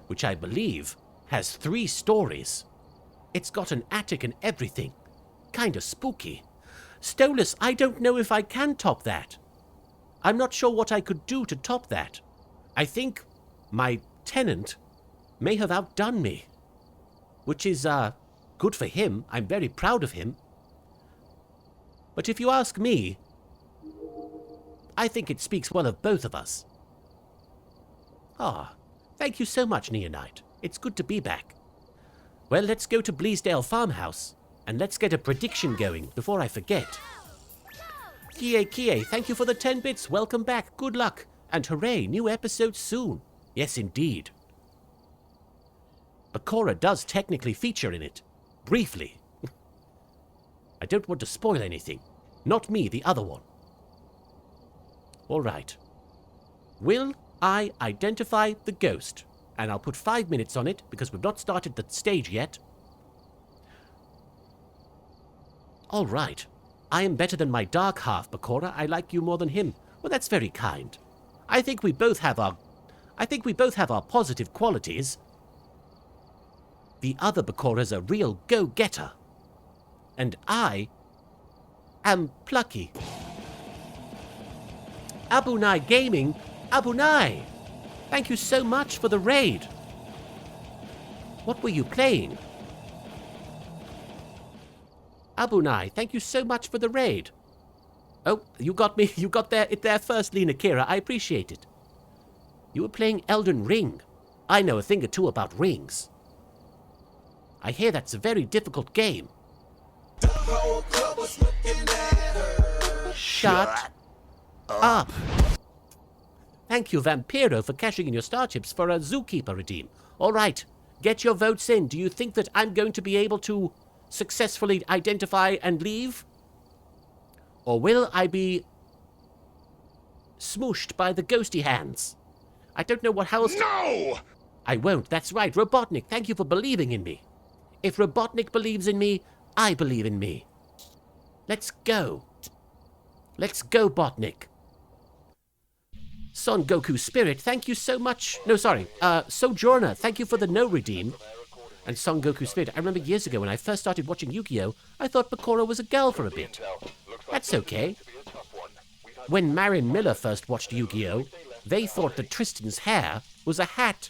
which I believe has 3 stories. It's got an attic and everything. Kinda spooky. Stolas, I don't know if I can top that. I'm not sure what I could do to top that. I think my tenant may have outdone me, which is, good for him. I'm very proud of him. But if you ask me, I think it speaks well of both of us. Ah, thank you so much, Neonite. It's good to be back. Well, let's go to Bleasdale Farmhouse, and let's get a prediction going before I forget. Kie, thank you for the 10 bits. Welcome back. Good luck. And hooray, new episode soon. Yes, indeed. Bakura does technically feature in it. Briefly. I don't want to spoil anything. Not me, the other one. All right. Will I identify the ghost? And I'll put 5 minutes on it because we've not started the stage yet. All right. I am better than my dark half, Bakura. I like you more than him. Well, that's very kind. I think we both have our positive qualities. The other Bakura's a real go-getter. And I am plucky. Abunai Gaming, Abunai! Thank you so much for the raid. What were you playing? Abunai, thank you so much for the raid. Oh, you got me. You got it there first, Lena Kira. I appreciate it. You were playing Elden Ring. I know a thing or two about rings. I hear that's a very difficult game. Shut up. Thank you, Vampiro, for cashing in your star chips for a Zookeeper redeem. All right, get your votes in. Do you think that I'm going to be able to successfully identify and leave? Or will I be smooshed by the ghosty hands? I don't know what else. No! I won't. That's right. Robotnik, thank you for believing in me. If Robotnik believes in me, I believe in me. Let's go. Let's go, Botnik. Son Goku Spirit, thank you so much. No, sorry. Sojourner, thank you for the no redeem. And Son Goku Spirit, I remember years ago when I first started watching Yu-Gi-Oh! I thought Bakura was a girl for a bit. That's okay. When Marin Miller first watched Yu-Gi-Oh!, they thought that Tristan's hair was a hat.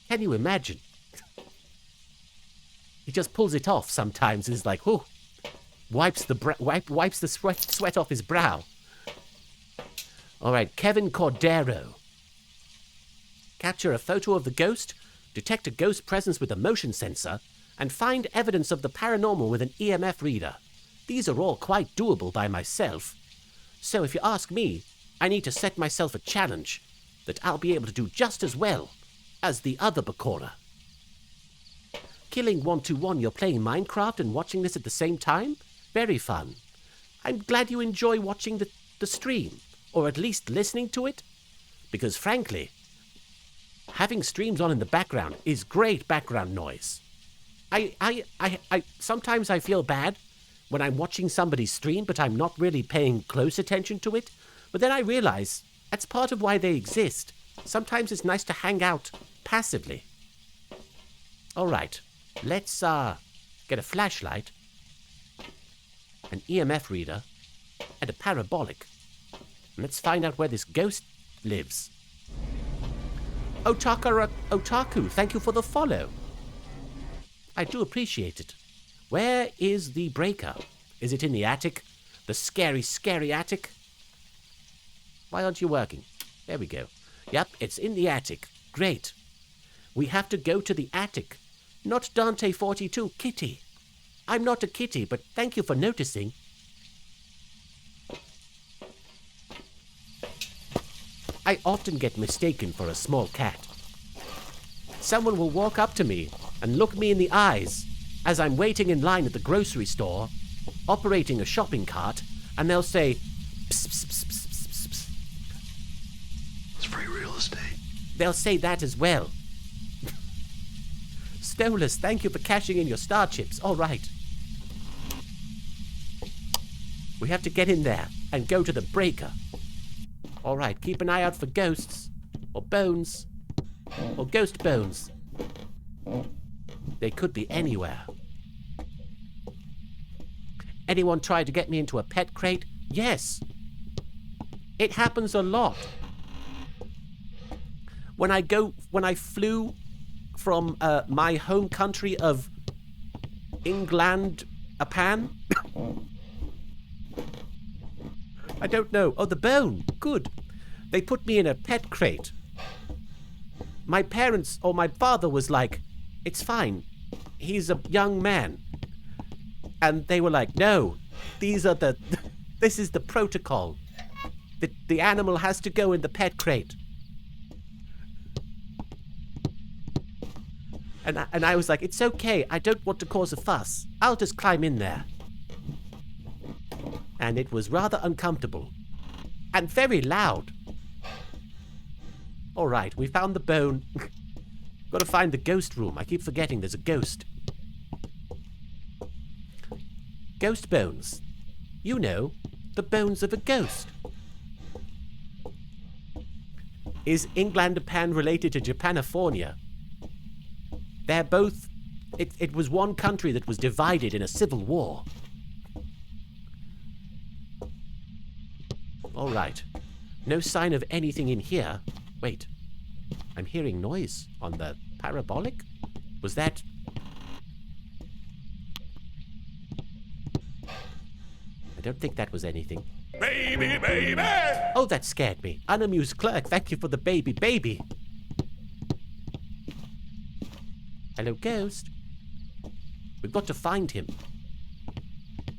Can you imagine? He just pulls it off sometimes and is like, oh, wipes the sweat off his brow. All right, Kevin Cordero. Capture a photo of the ghost, detect a ghost presence with a motion sensor, and find evidence of the paranormal with an EMF reader. These are all quite doable by myself. So if you ask me, I need to set myself a challenge that I'll be able to do just as well as the other Bakura. Killing 121, you're playing Minecraft and watching this at the same time? Very fun. I'm glad you enjoy watching the stream, or at least listening to it, because frankly, having streams on in the background is great background noise. I sometimes I feel bad when I'm watching somebody's stream, but I'm not really paying close attention to it. But then I realize that's part of why they exist. Sometimes it's nice to hang out passively. All right, let's get a flashlight, an EMF reader, and a parabolic. And let's find out where this ghost lives. Otaku, thank you for the follow. I do appreciate it. Where is the breaker? Is it in the attic? The scary, scary attic? Why aren't you working? There we go. Yep, it's in the attic. Great. We have to go to the attic. Not Dante 42, kitty. I'm not a kitty, but thank you for noticing. I often get mistaken for a small cat. Someone will walk up to me and look me in the eyes as I'm waiting in line at the grocery store, operating a shopping cart, and they'll say, psst, psst, psst, psst, psst, psst. It's free real estate. They'll say that as well. Stolas, thank you for cashing in your star chips. All right. We have to get in there and go to the breaker. All right, keep an eye out for ghosts, or bones, or ghost bones. They could be anywhere. Anyone tried to get me into a pet crate? Yes. It happens a lot. When I flew from my home country of England, I don't know. Oh, the bone. Good. They put me in a pet crate. My parents, or my father was like, it's fine. He's a young man. And they were like, no, this is the protocol. The animal has to go in the pet crate. And I was like, it's okay. I don't want to cause a fuss. I'll just climb in there. And it was rather uncomfortable. And very loud. All right, we found the bone. Got to find the ghost room. I keep forgetting there's a ghost. Ghost bones. You know, the bones of a ghost. Is Englandapan related to Japanifornia? They're both... It was one country that was divided in a civil war. All right. No sign of anything in here. Wait. I'm hearing noise on the parabolic? Was that... I don't think that was anything. Baby, baby! Oh, that scared me. Unamused clerk, thank you for the baby. Hello, ghost. We've got to find him.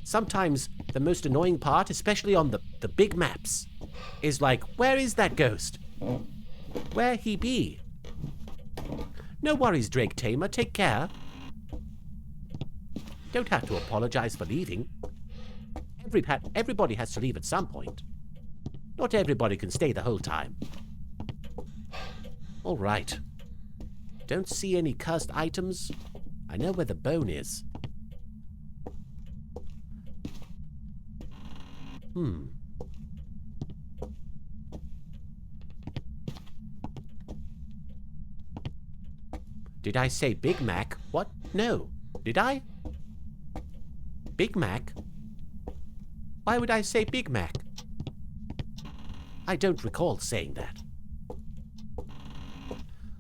Sometimes the most annoying part, especially on the big maps, is like, where is that ghost? Where he be? No worries, Drake Tamer. Take care. Don't have to apologize for leaving. Everybody has to leave at some point. Not everybody can stay the whole time. All right. Don't see any cursed items. I know where the bone is. Did I say Big Mac? What? No. Did I? Big Mac? Why would I say Big Mac? I don't recall saying that.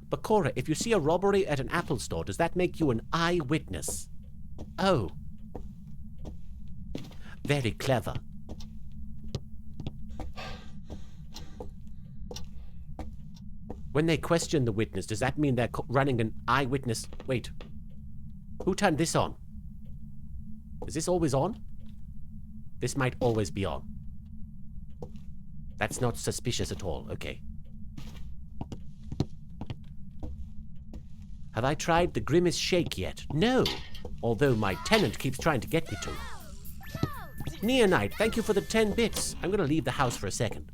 Bakura, if you see a robbery at an Apple store, does that make you an eyewitness? Oh. Very clever. When they question the witness, does that mean they're running an eyewitness? Wait. Who turned this on? Is this always on? This might always be on. That's not suspicious at all. Okay. Have I tried the Grimace Shake yet? No. Although my tenant keeps trying to get me to. Neonite, thank you for the 10 bits. I'm going to leave the house for a second.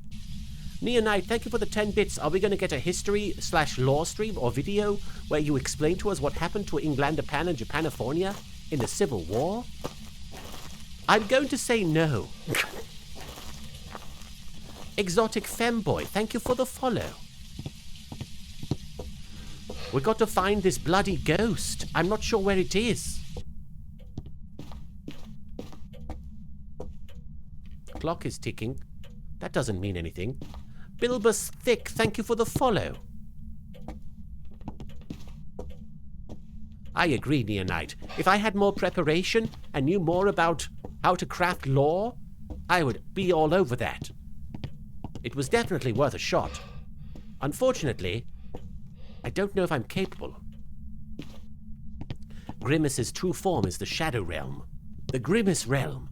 Neonite, thank you for the 10 bits. Are we going to get a history/lore stream or video where you explain to us what happened to Englandapan and Japanifornia in the Civil War? I'm going to say no. Exotic Femboy, thank you for the follow. We got to find this bloody ghost. I'm not sure where it is. Clock is ticking. That doesn't mean anything. Bilbus Thick, thank you for the follow. I agree, Neonite. If I had more preparation and knew more about how to craft lore, I would be all over that. It was definitely worth a shot. Unfortunately, I don't know if I'm capable. Grimace's true form is the Shadow Realm. The Grimace Realm.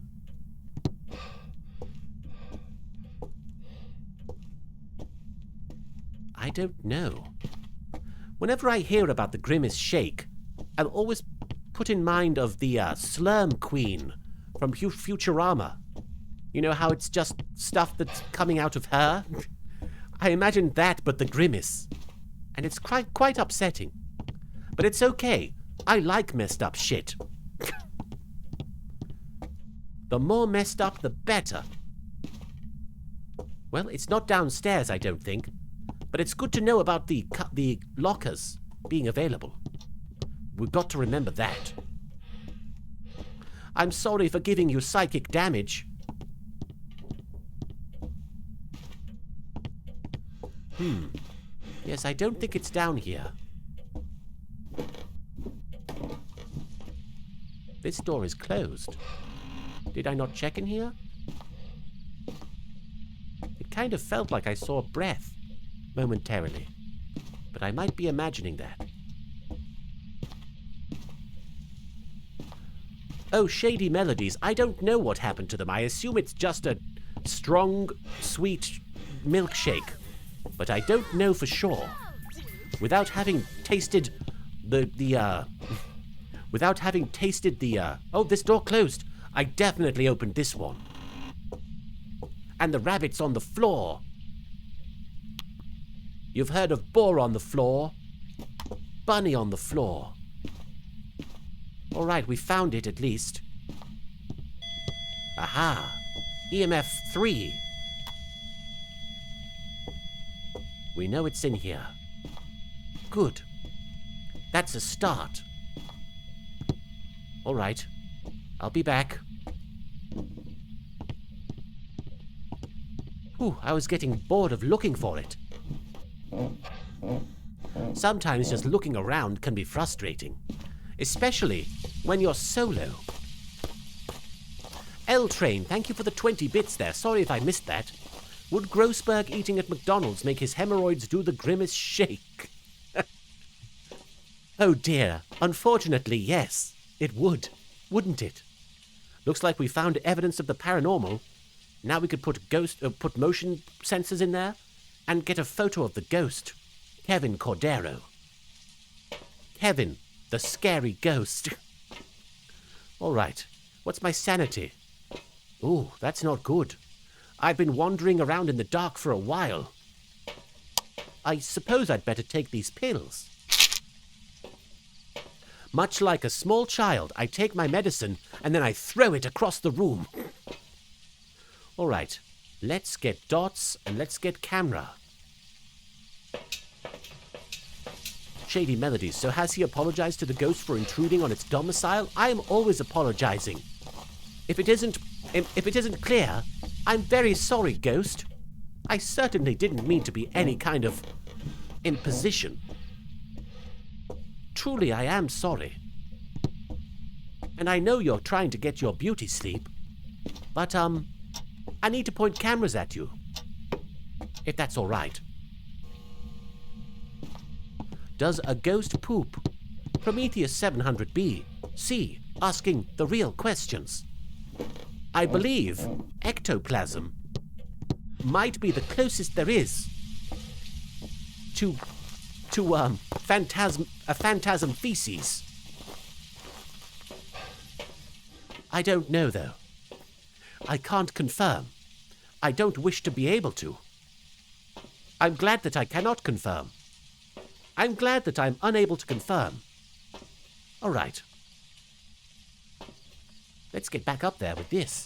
I don't know. Whenever I hear about the Grimace Shake, I'll always put in mind of the Slurm Queen from Futurama. You know how it's just stuff that's coming out of her? I imagine that, but the Grimace. And it's quite upsetting. But it's okay. I like messed up shit. The more messed up, the better. Well, it's not downstairs, I don't think. But it's good to know about the lockers being available. We've got to remember that. I'm sorry for giving you psychic damage. Yes, I don't think it's down here. This door is closed. Did I not check in here? kind of felt like I saw breath momentarily, but I might be imagining that. Oh, Shady Melodies, I don't know what happened to them. I assume it's just a strong, sweet milkshake, but I don't know for sure. Without having tasted oh, this door closed. I definitely opened this one. And the rabbit's on the floor. You've heard of boar on the floor, bunny on the floor. All right, we found it at least. Aha, EMF 3. We know it's in here. Good. That's a start. All right, I'll be back. Whew, I was getting bored of looking for it. Sometimes just looking around can be frustrating, especially when you're solo. L-Train, thank you for the 20 bits there. Sorry if I missed that. Would Grossberg eating at McDonald's make his hemorrhoids do the grimace shake? Oh dear, unfortunately, yes. It would, wouldn't it? Looks like we found evidence of the paranormal. Now we could put motion sensors in there and get a photo of the ghost, Kevin Cordero. Kevin, the scary ghost. All right, what's my sanity? Ooh, that's not good. I've been wandering around in the dark for a while. I suppose I'd better take these pills. Much like a small child, I take my medicine and then I throw it across the room. All right, let's get dots and let's get camera. Shady Melodies, so has he apologized to the ghost for intruding on its domicile? I am always apologizing. If it isn't clear, I'm very sorry, ghost. I certainly didn't mean to be any kind of imposition. Truly, I am sorry. And I know you're trying to get your beauty sleep, but, I need to point cameras at you, if that's all right. Does a ghost poop? Prometheus 700B. C. Asking the real questions. I believe ectoplasm might be the closest there is to phantasm feces. I don't know, though. I can't confirm. I don't wish to be able to. I'm glad that I cannot confirm. I'm glad that I'm unable to confirm. All right. Let's get back up there with this.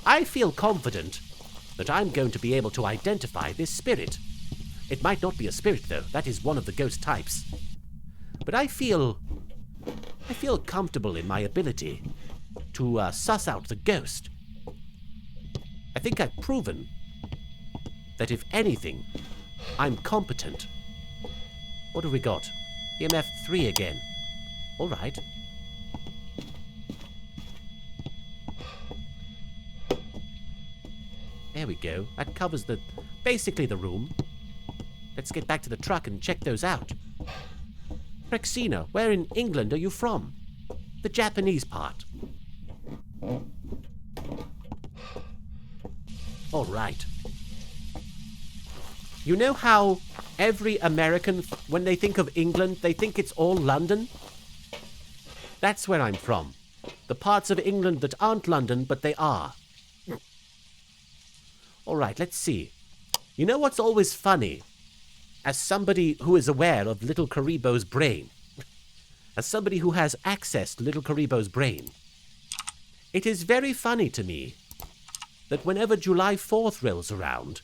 I feel confident that I'm going to be able to identify this spirit. It might not be a spirit, though. That is one of the ghost types. But I feel comfortable in my ability to suss out the ghost. I think I've proven that if anything, I'm competent. What have we got? EMF 3 again. All right. There we go. That covers basically the room. Let's get back to the truck and check those out. Prexina, where in England are you from? The Japanese part. All right. You know how every American, when they think of England, they think it's all London? That's where I'm from. The parts of England that aren't London, but they are. All right, let's see. You know what's always funny? As somebody who is aware of Little Karibo's brain, as somebody who has access to Little Karibo's brain, it is very funny to me that whenever July 4th rolls around,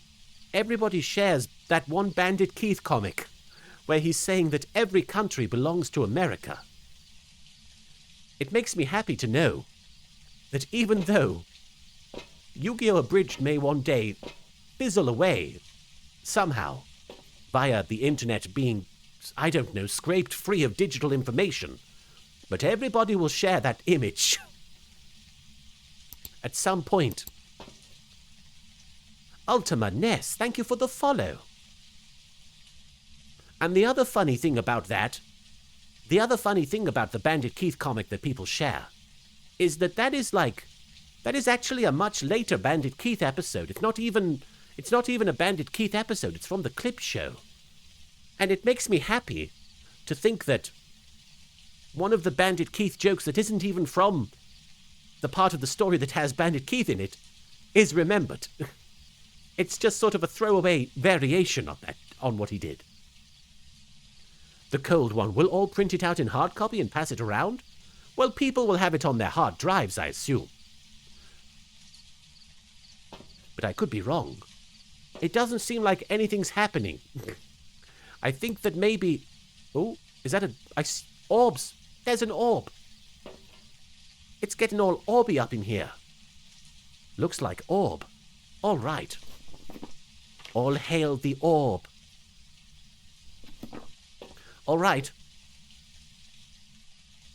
everybody shares that one Bandit Keith comic where he's saying that every country belongs to America. It makes me happy to know that even though Yu-Gi-Oh! Abridged may one day fizzle away somehow via the internet being, I don't know, scraped free of digital information, but everybody will share that image at some point. Ultima Ness, thank you for the follow. And the other funny thing about the Bandit Keith comic that people share, is that is actually a much later Bandit Keith episode. It's not even a Bandit Keith episode, it's from the clip show. And it makes me happy to think that one of the Bandit Keith jokes that isn't even from the part of the story that has Bandit Keith in it is remembered. It's just sort of a throwaway variation on what he did. The cold one, will all print it out in hard copy and pass it around? Well, people will have it on their hard drives, I assume. But I could be wrong. It doesn't seem like anything's happening. I think that maybe... Oh, is that orbs? There's an orb. It's getting all orby up in here. Looks like orb. All right. All hail the orb. All right.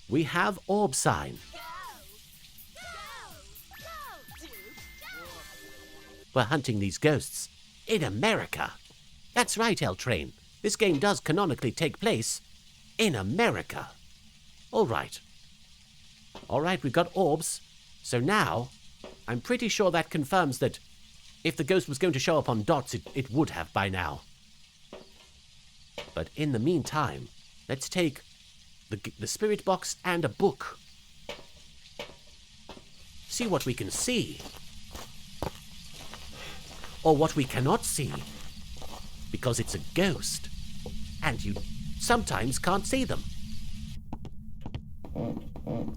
We have orb sign. We're hunting these ghosts in America. That's right, L-Train. This game does canonically take place in America. All right. All right, we've got orbs. So now, I'm pretty sure that confirms that if the ghost was going to show up on dots, it would have by now. But in the meantime, let's take the spirit box and a book. See what we can see. Or what we cannot see. Because it's a ghost. And you sometimes can't see them.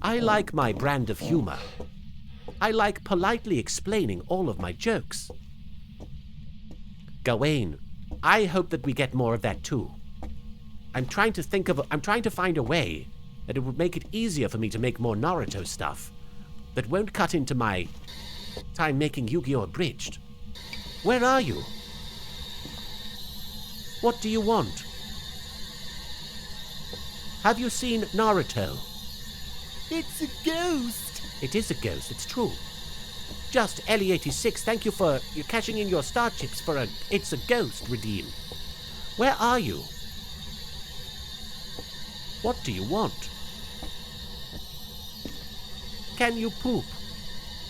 I like my brand of humor. I like politely explaining all of my jokes. Gawain, I hope that we get more of that too. I'm trying to find a way that it would make it easier for me to make more Naruto stuff that won't cut into my time making Yu-Gi-Oh! Abridged. Where are you? What do you want? Have you seen Naruto? It's a ghost. It is a ghost, it's true. Just Ellie86, thank you for cashing in your star chips for a It's a Ghost redeem. Where are you? What do you want? Can you poop?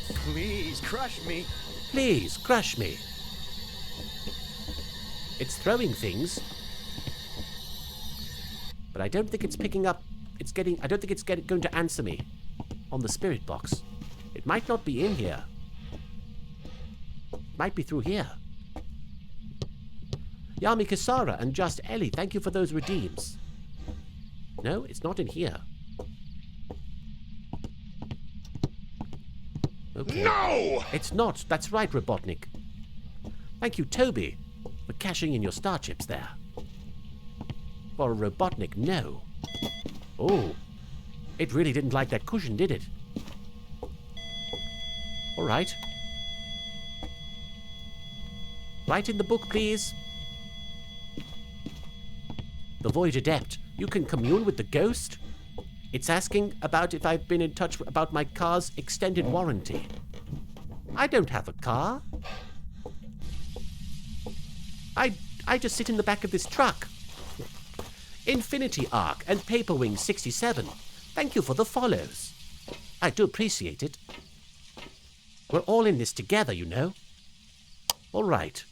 Please, crush me. Please, crush me. It's throwing things. But I don't think it's picking up... I don't think it's going to answer me on the spirit box. It might not be in here. It might be through here. Yami Kasara and Just Ellie, thank you for those redeems. No, it's not in here. Okay. No! It's not. That's right, Robotnik. Thank you, Toby, for cashing in your star chips there. For a Robotnik, no. Oh, it really didn't like that cushion, did it? All right. Write in the book, please. The Void Adept. You can commune with the ghost? It's asking about if I've been in touch about my car's extended warranty. I don't have a car. I just sit in the back of this truck. Infinity Arc and Paperwing 67. Thank you for the follows. I do appreciate it. We're all in this together, you know. All right.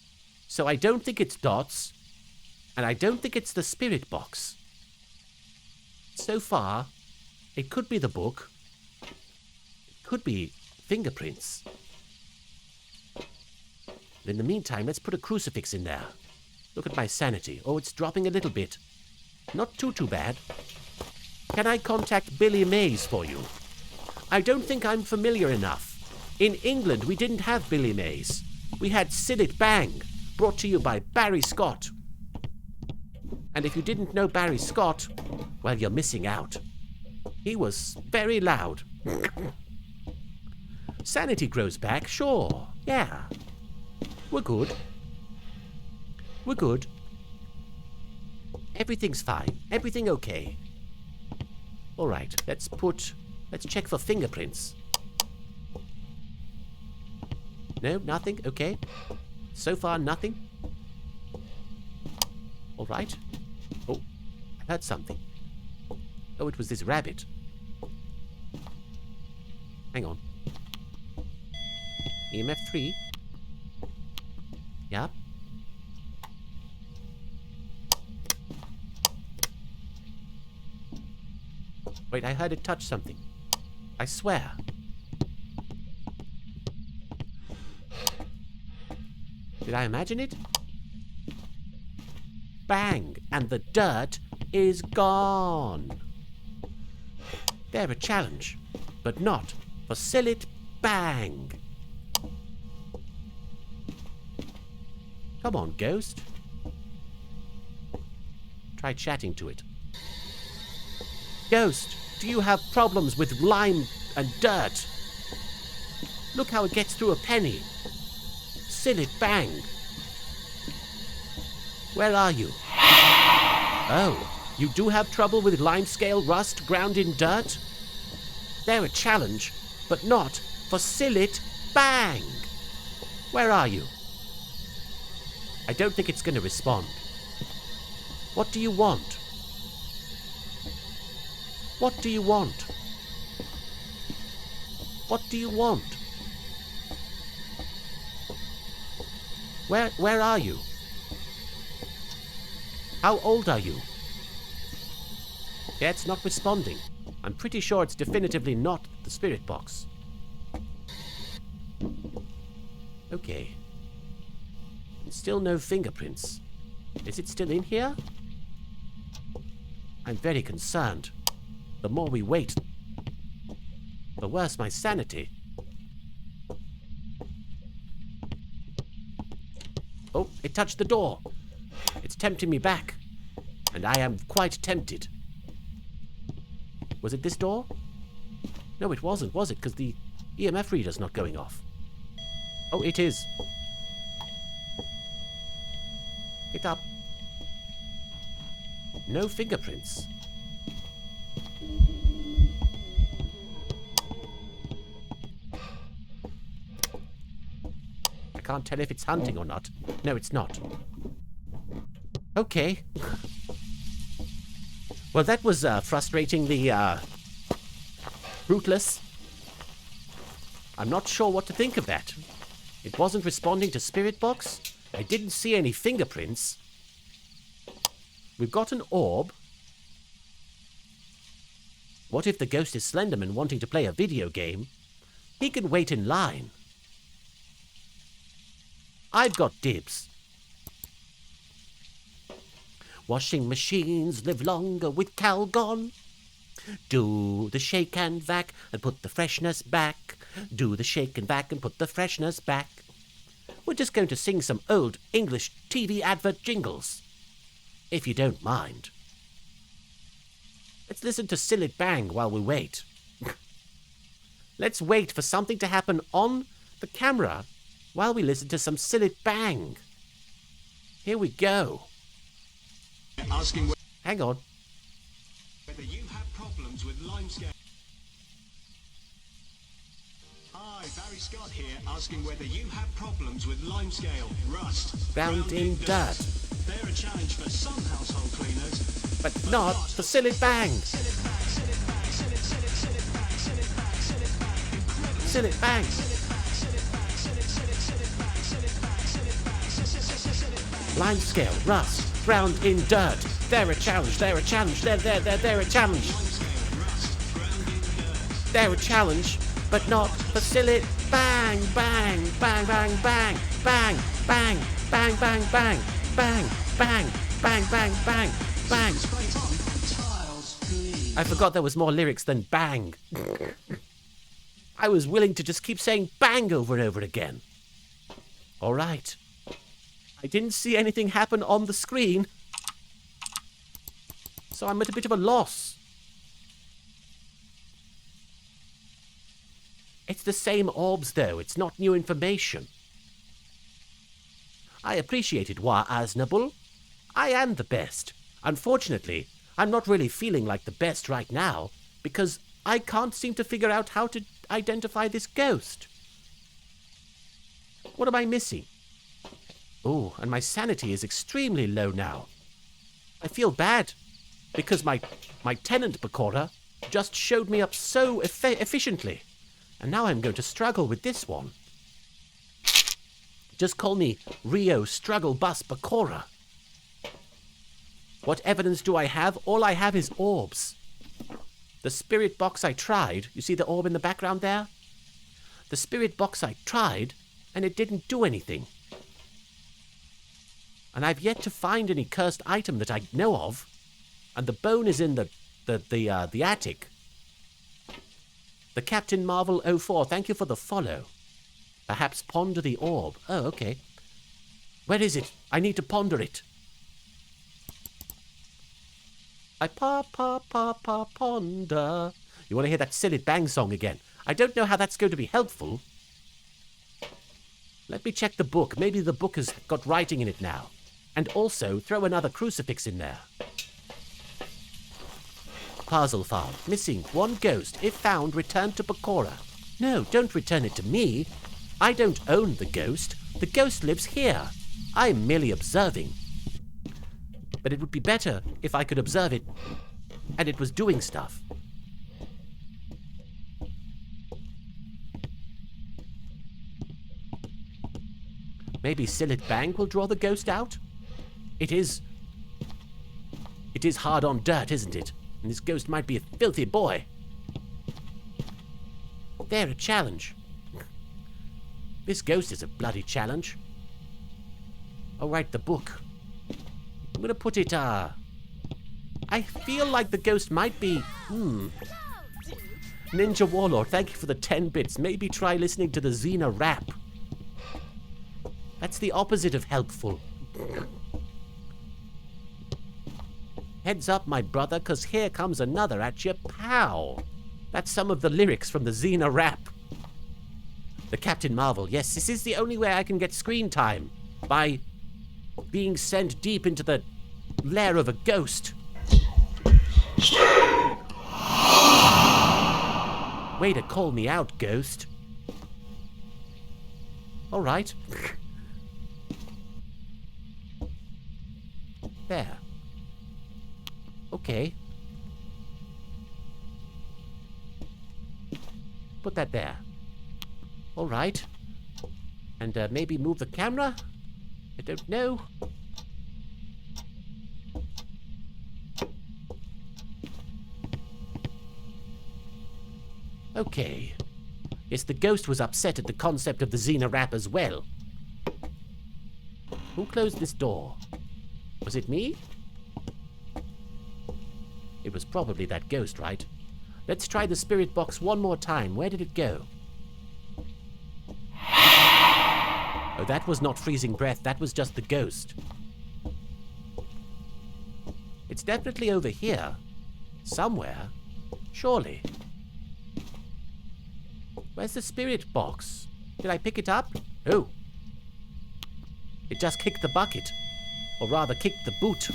So I don't think it's dots, and I don't think it's the spirit box. So far, it could be the book. It could be fingerprints. But in the meantime, let's put a crucifix in there. Look at my sanity. Oh, it's dropping a little bit. Not too bad. Can I contact Billy Mays for you? I don't think I'm familiar enough. In England, we didn't have Billy Mays. We had Sid It Bang, brought to you by Barry Scott. And if you didn't know Barry Scott, well, you're missing out. He was very loud. Sanity grows back, sure. Yeah. We're good. We're good. Everything's fine. Everything okay. All right, let's check for fingerprints. No, nothing? Okay. So far, nothing. All right. Oh, I heard something. Oh, it was this rabbit. Hang on. EMF 3. Yeah. Wait, I heard it touch something. I swear. Did I imagine it? Bang! And the dirt is gone. They're a challenge, but not for Sillet Bang. Come on, ghost. Try chatting to it. Ghost, do you have problems with lime and dirt? Look how it gets through a penny. Sillet Bang. Where are you? Oh, you do have trouble with limescale rust ground in dirt? They're a challenge, but not for Sillet Bang. Where are you? I don't think it's going to respond. What do you want? What do you want? What do you want? Where are you? How old are you? Yeah, it's not responding. I'm pretty sure it's definitively not the spirit box. Okay. Still no fingerprints. Is it still in here? I'm very concerned. The more we wait, the worse my sanity. Oh, it touched the door. It's tempting me back. And I am quite tempted. Was it this door? No, it wasn't, was it? Because the EMF reader's not going off. Oh, it is. Get up. No fingerprints. I can't tell if it's hunting or not. No, it's not. Okay. Well, that was frustratingly fruitless. I'm not sure what to think of that. It wasn't responding to Spirit Box. I didn't see any fingerprints. We've got an orb. What if the ghost is Slenderman wanting to play a video game? He can wait in line. I've got dibs. Washing machines live longer with Calgon. Do the shake and vac and put the freshness back. Do the shake and vac and put the freshness back. We're just going to sing some old English TV advert jingles, if you don't mind. Let's listen to Sillet Bang while we wait. Let's wait for something to happen on the camera while we listen to some Sillet Bang. Here we go. Hang on. Whether you have problems with limescale. Hi, Barry Scott here, asking whether you have problems with limescale, rust, Ground in dirt. They're a challenge for some household cleaners, but not for Sillet Bang. Sillet Bang. Limescale, rust, ground in dirt. They're a challenge, they're a challenge, they're a challenge. They're a challenge, but not for Sillet Bang, bang, bang, bang, bang, bang, bang, bang, bang, bang, bang, bang, bang, bang, bang, bang. I forgot there was more lyrics than bang. I was willing to just keep saying bang over and over again. All right. I didn't see anything happen on the screen, so I'm at a bit of a loss. It's the same orbs, though. It's not new information. I appreciate it, Wa Aznable. I am the best. Unfortunately, I'm not really feeling like the best right now, because I can't seem to figure out how to identify this ghost. What am I missing? Oh, and my sanity is extremely low now. I feel bad because my tenant, Bakura, just showed me up so efficiently. And now I'm going to struggle with this one. Just call me Rio Struggle Bus Bakura. What evidence do I have? All I have is orbs. The spirit box I tried, you see the orb in the background there? The spirit box I tried, and it didn't do anything. And I've yet to find any cursed item that I know of. And the bone is in the attic. The Captain Marvel 04, thank you for the follow. Perhaps ponder the orb. Oh, okay. Where is it? I need to ponder it. I ponder. You want to hear that silly bang song again? I don't know how that's going to be helpful. Let me check the book. Maybe the book has got writing in it now. And also, throw another crucifix in there. Puzzle file. Missing one ghost. If found, return to Bakura. No, don't return it to me. I don't own the ghost. The ghost lives here. I am merely observing. But it would be better if I could observe it and it was doing stuff. Maybe Sillet Bang will draw the ghost out? It is hard on dirt, isn't it? And this ghost might be a filthy boy. There, a challenge. This ghost is a bloody challenge. I'll write the book. I'm gonna put it, I feel like the ghost might be, Ninja Warlord, thank you for the 10 bits. Maybe try listening to the Xena rap. That's the opposite of helpful. Heads up, my brother, 'cause here comes another at you. Pow! That's some of the lyrics from the Xena rap. The Captain Marvel. Yes, this is the only way I can get screen time. By being sent deep into the lair of a ghost. Way to call me out, ghost. All right. There. Okay. Put that there. All right. And maybe move the camera? I don't know. Okay. Yes, the ghost was upset at the concept of the Xena rap as well. Who closed this door? Was it me? It was probably that ghost, right? Let's try the spirit box one more time. Where did it go? Oh, that was not freezing breath. That was just the ghost. It's definitely over here. Somewhere. Surely. Where's the spirit box? Did I pick it up? Oh. It just kicked the bucket. Or rather, kicked the boot.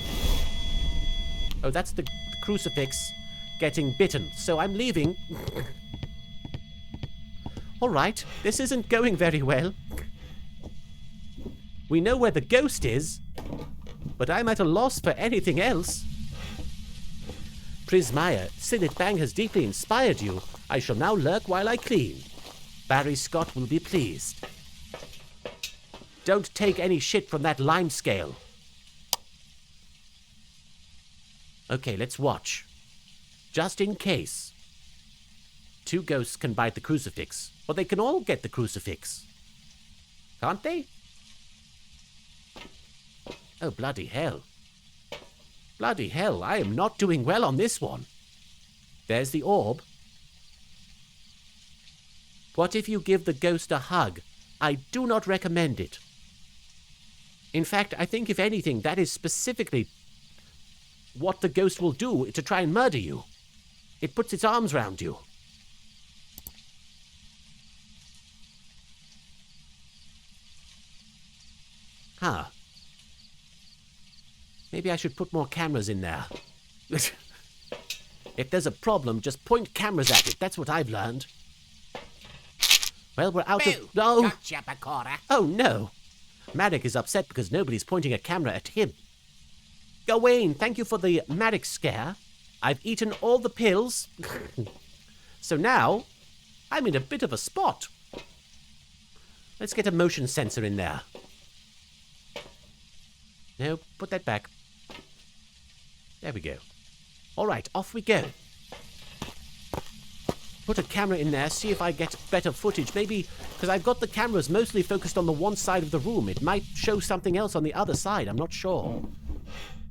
Oh, that's the crucifix getting bitten. So I'm leaving. All right. This isn't going very well. We know where the ghost is, but I'm at a loss for anything else. Prismaya, Sillet Bang has deeply inspired you. I shall now lurk while I clean. Barry Scott will be pleased. Don't take any shit from that lime scale. Okay, let's watch. Just in case. 2 ghosts can bite the crucifix, or they can all get the crucifix. Can't they? Oh, bloody hell. Bloody hell, I am not doing well on this one. There's the orb. What if you give the ghost a hug? I do not recommend it. In fact, I think if anything, that is specifically what the ghost will do to try and murder you. It puts its arms round you. Huh. Maybe I should put more cameras in there. If there's a problem, just point cameras at it. That's what I've learned. Well, we're out Boo! of... No! Gotcha, Bakura. Oh, no! Maddox is upset because nobody's pointing a camera at him. Gawain, thank you for the Maddox scare. I've eaten all the pills. So now, I'm in a bit of a spot. Let's get a motion sensor in there. No, put that back. There we go. All right, off we go. Put a camera in there, see if I get better footage. Maybe, because I've got the cameras mostly focused on the one side of the room. It might show something else on the other side, I'm not sure.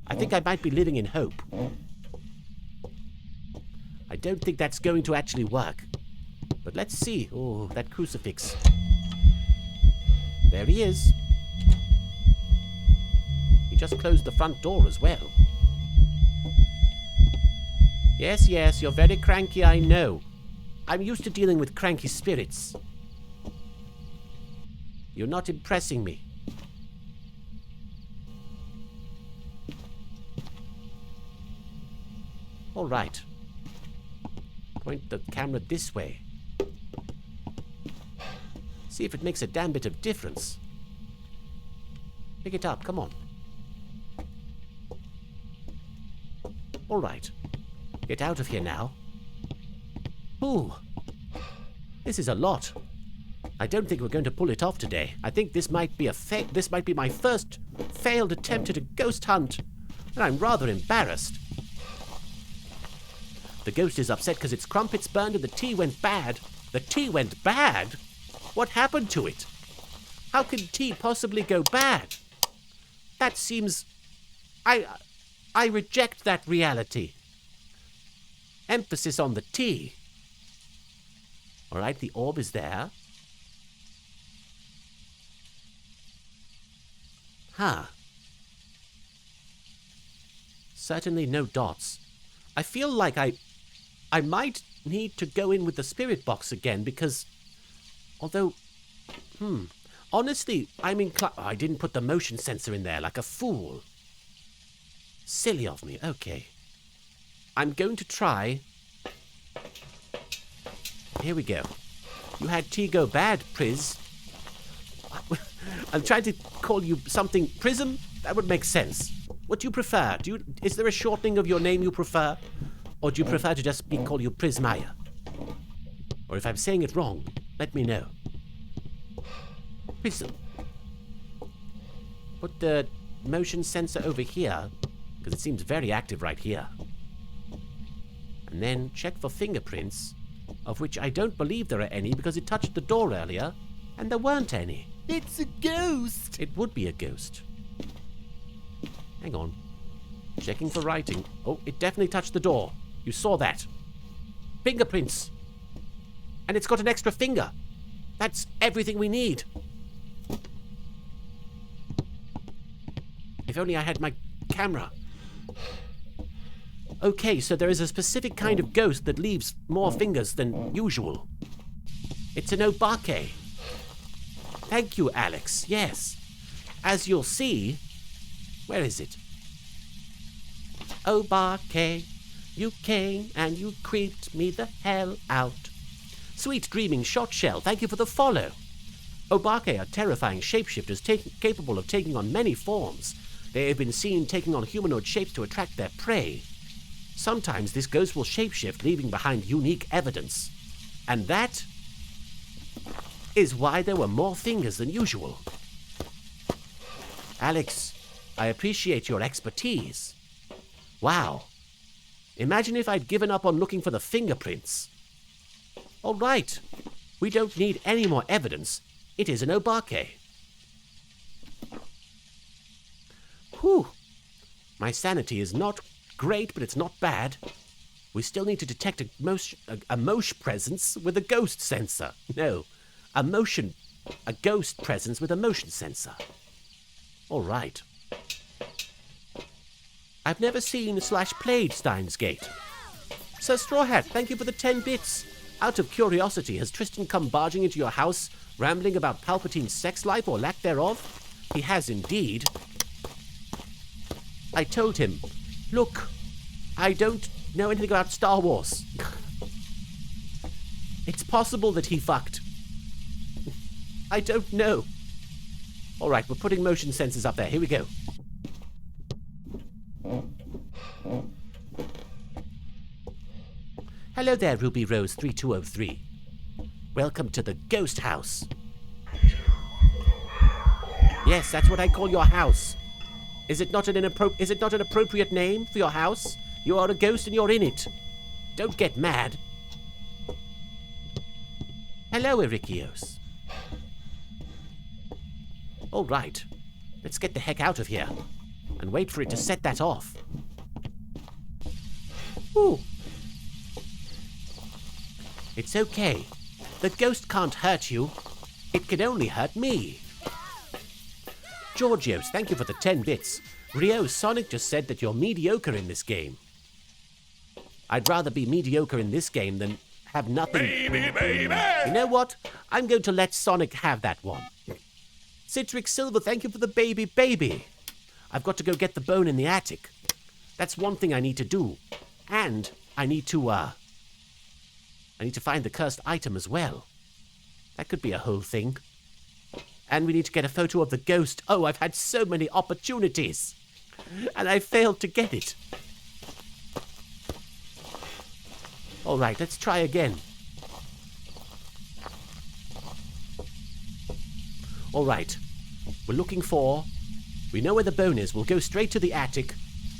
I think I might be living in hope. I don't think that's going to actually work. But let's see. Oh, that crucifix. There he is. He just closed the front door as well. Yes, yes, you're very cranky, I know. I'm used to dealing with cranky spirits. You're not impressing me. All right. Point the camera this way. See if it makes a damn bit of difference. Pick it up, come on. All right. Get out of here now. Ooh. This is a lot. I don't think we're going to pull it off today. I think this might be this might be my first failed attempt at a ghost hunt. And I'm rather embarrassed. The ghost is upset because its crumpets burned and the tea went bad. The tea went bad? What happened to it? How can tea possibly go bad? That seems... I reject that reality. Emphasis on the tea. All right, the orb is there. Huh. Certainly no dots. I feel like I might need to go in with the spirit box again because... Although... Honestly, I'm inclined... Oh, I didn't put the motion sensor in there like a fool. Silly of me. Okay. I'm going to try... Here we go. You had tea go bad, Priz. I'm trying to call you something... Prism? That would make sense. What do you prefer? Is there a shortening of your name you prefer? Or do you prefer to just call you Prismaya? Or if I'm saying it wrong, let me know. Prism. Put the motion sensor over here, because it seems very active right here. And then check for fingerprints, of which I don't believe there are any because it touched the door earlier, and there weren't any. It's a ghost! It would be a ghost. Hang on. Checking for writing. Oh, it definitely touched the door. You saw that. Fingerprints. And it's got an extra finger. That's everything we need. If only I had my camera. Okay, so there is a specific kind of ghost that leaves more fingers than usual. It's an obake. Thank you, Alex. Yes. As you'll see... Where is it? Obake, you came and you creeped me the hell out. Sweet dreaming shot shell, thank you for the follow. Obake are terrifying shapeshifters capable of taking on many forms. They have been seen taking on humanoid shapes to attract their prey. Sometimes this ghost will shapeshift, leaving behind unique evidence. And that is why there were more fingers than usual. Alex, I appreciate your expertise. Wow. Imagine if I'd given up on looking for the fingerprints. All right. We don't need any more evidence. It is an obake. Whew. My sanity is not great, but it's not bad. We still need to detect a mosh presence with a ghost sensor. No, a ghost presence with a motion sensor. All right. I've never seen / played Steins Gate. Sir Straw Hat, thank you for the 10 bits. Out of curiosity, has Tristan come barging into your house, rambling about Palpatine's sex life or lack thereof? He has indeed. I told him, look, I don't know anything about Star Wars. It's possible that he fucked. I don't know. All right, we're putting motion sensors up there. Here we go. Hello there, Ruby Rose 3203. Welcome to the ghost house. Yes, that's what I call your house. Is it not an appropriate name for your house? You are a ghost and you're in it. Don't get mad. Hello, Erikios. All right, let's get the heck out of here and wait for it to set that off. Ooh. It's okay. The ghost can't hurt you. It can only hurt me. Georgios, thank you for the 10 bits. Rio, Sonic just said that you're mediocre in this game. I'd rather be mediocre in this game than have nothing. Baby, baby! You know what? I'm going to let Sonic have that one. Citrix Silver, thank you for the baby. I've got to go get the bone in the attic. That's one thing I need to do. And I need to find the cursed item as well. That could be a whole thing. And we need to get a photo of the ghost. Oh, I've had so many opportunities. And I failed to get it. All right, let's try again. All right, we're looking for... We know where the bone is. We'll go straight to the attic,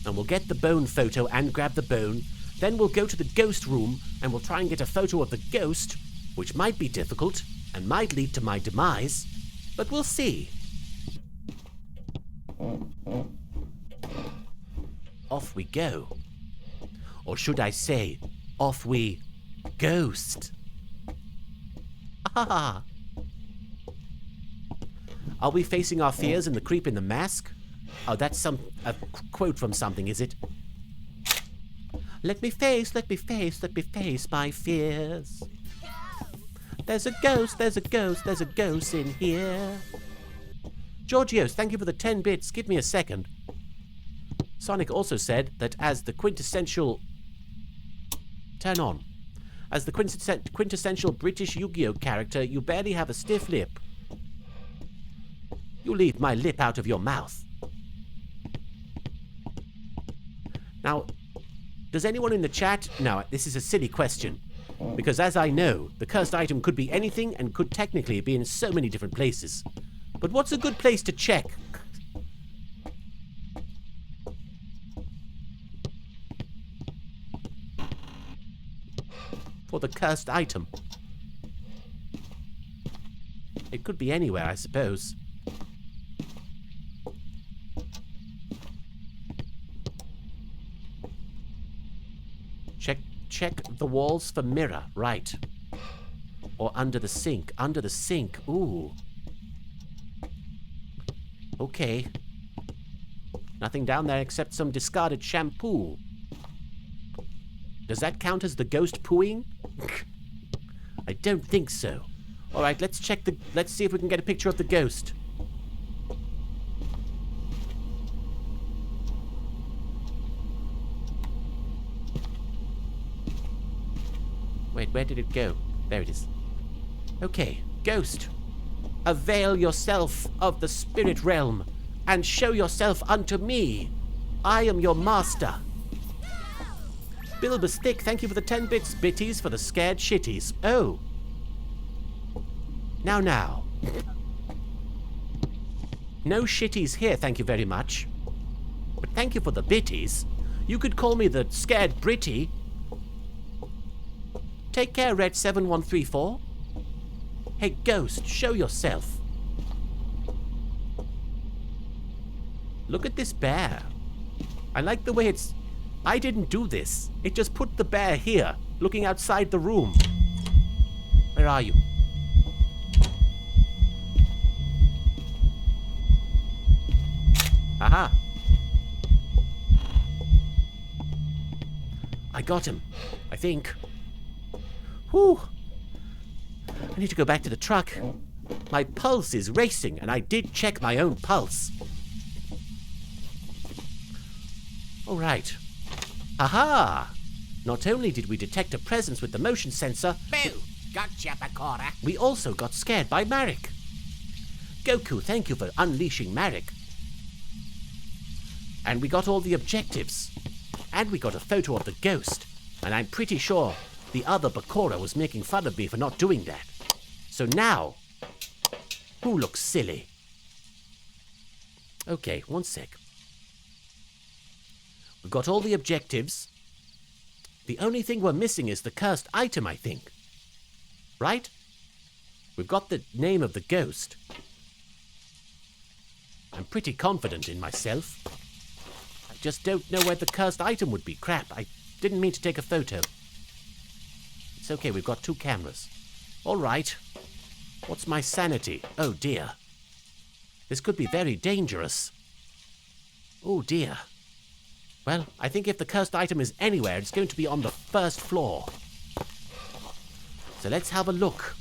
and we'll get the bone photo and grab the bone. Then we'll go to the ghost room, and we'll try and get a photo of the ghost, which might be difficult, and might lead to my demise, but we'll see. Off we go. Or should I say, off we ghost. Ah! Are we facing our fears in the creep in the mask? Oh, that's a quote from something, is it? Let me face my fears. There's a ghost in here. Georgios, thank you for the 10 bits. Give me a second. Sonic also said that as the quintessential... Turn on. As the quintessential British Yu-Gi-Oh character, you barely have a stiff lip. You leave my lip out of your mouth. Now, does anyone in the chat... Now, this is a silly question. Because as I know, the cursed item could be anything and could technically be in so many different places. But what's a good place to check? For the cursed item. It could be anywhere, I suppose. Check the walls for mirror, right. Or under the sink. Ooh. Okay. Nothing down there except some discarded shampoo. Does that count as the ghost pooing? I don't think so. All right, let's see if we can get a picture of the ghost. Wait, where did it go? There it is. Okay, ghost. Avail yourself of the spirit realm and show yourself unto me. I am your master. Bilbus Thick, thank you for the 10 bits. Bitties for the scared shitties. Oh. Now. No shitties here, thank you very much. But thank you for the bitties. You could call me the scared Britty. Take care, Red 7134. Hey, ghost, show yourself. Look at this bear. I like the way it's... I didn't do this. It just put the bear here, looking outside the room. Where are you? Aha. I got him, I think. Whew. I need to go back to the truck. My pulse is racing, and I did check my own pulse. All right. Aha! Not only did we detect a presence with the motion sensor... Boo! Gotcha, Bakura. We also got scared by Marek. Goku, thank you for unleashing Marek. And we got all the objectives. And we got a photo of the ghost. And I'm pretty sure the other Bakura was making fun of me for not doing that. So now, who looks silly? Okay, one sec. We've got all the objectives. The only thing we're missing is the cursed item, I think. Right? We've got the name of the ghost. I'm pretty confident in myself. I just don't know where the cursed item would be. Crap, I didn't mean to take a photo. It's okay, we've got 2 cameras. All right. What's my sanity? Oh dear. This could be very dangerous. Oh dear. Well, I think if the cursed item is anywhere, it's going to be on the 1st floor. So let's have a look.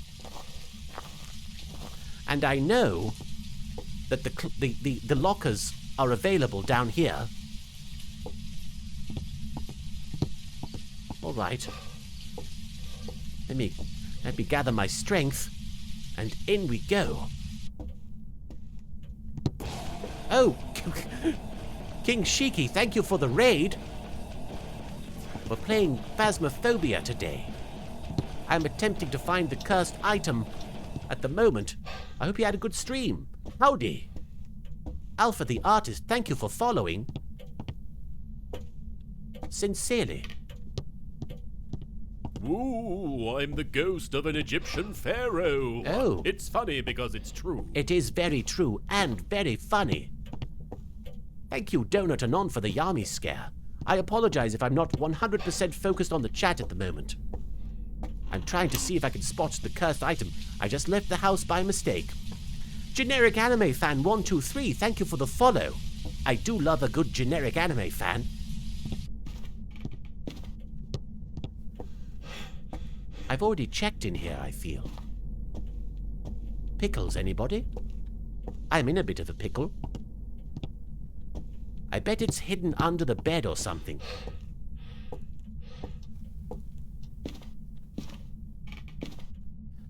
And I know that the lockers are available down here. All right. Let me gather my strength, and in we go. Oh, King Shiki, thank you for the raid. We're playing Phasmophobia today. I'm attempting to find the cursed item at the moment. I hope you had a good stream. Howdy. Alpha the artist, thank you for following. Sincerely. Ooh, I'm the ghost of an Egyptian pharaoh. Oh. It's funny because it's true. It is very true and very funny. Thank you, Donut Anon, for the Yami scare. I apologize if I'm not 100% focused on the chat at the moment. I'm trying to see if I can spot the cursed item. I just left the house by mistake. Generic Anime Fan 123, thank you for the follow. I do love a good generic anime fan. I've already checked in here, I feel. Pickles, anybody? I'm in a bit of a pickle. I bet it's hidden under the bed or something.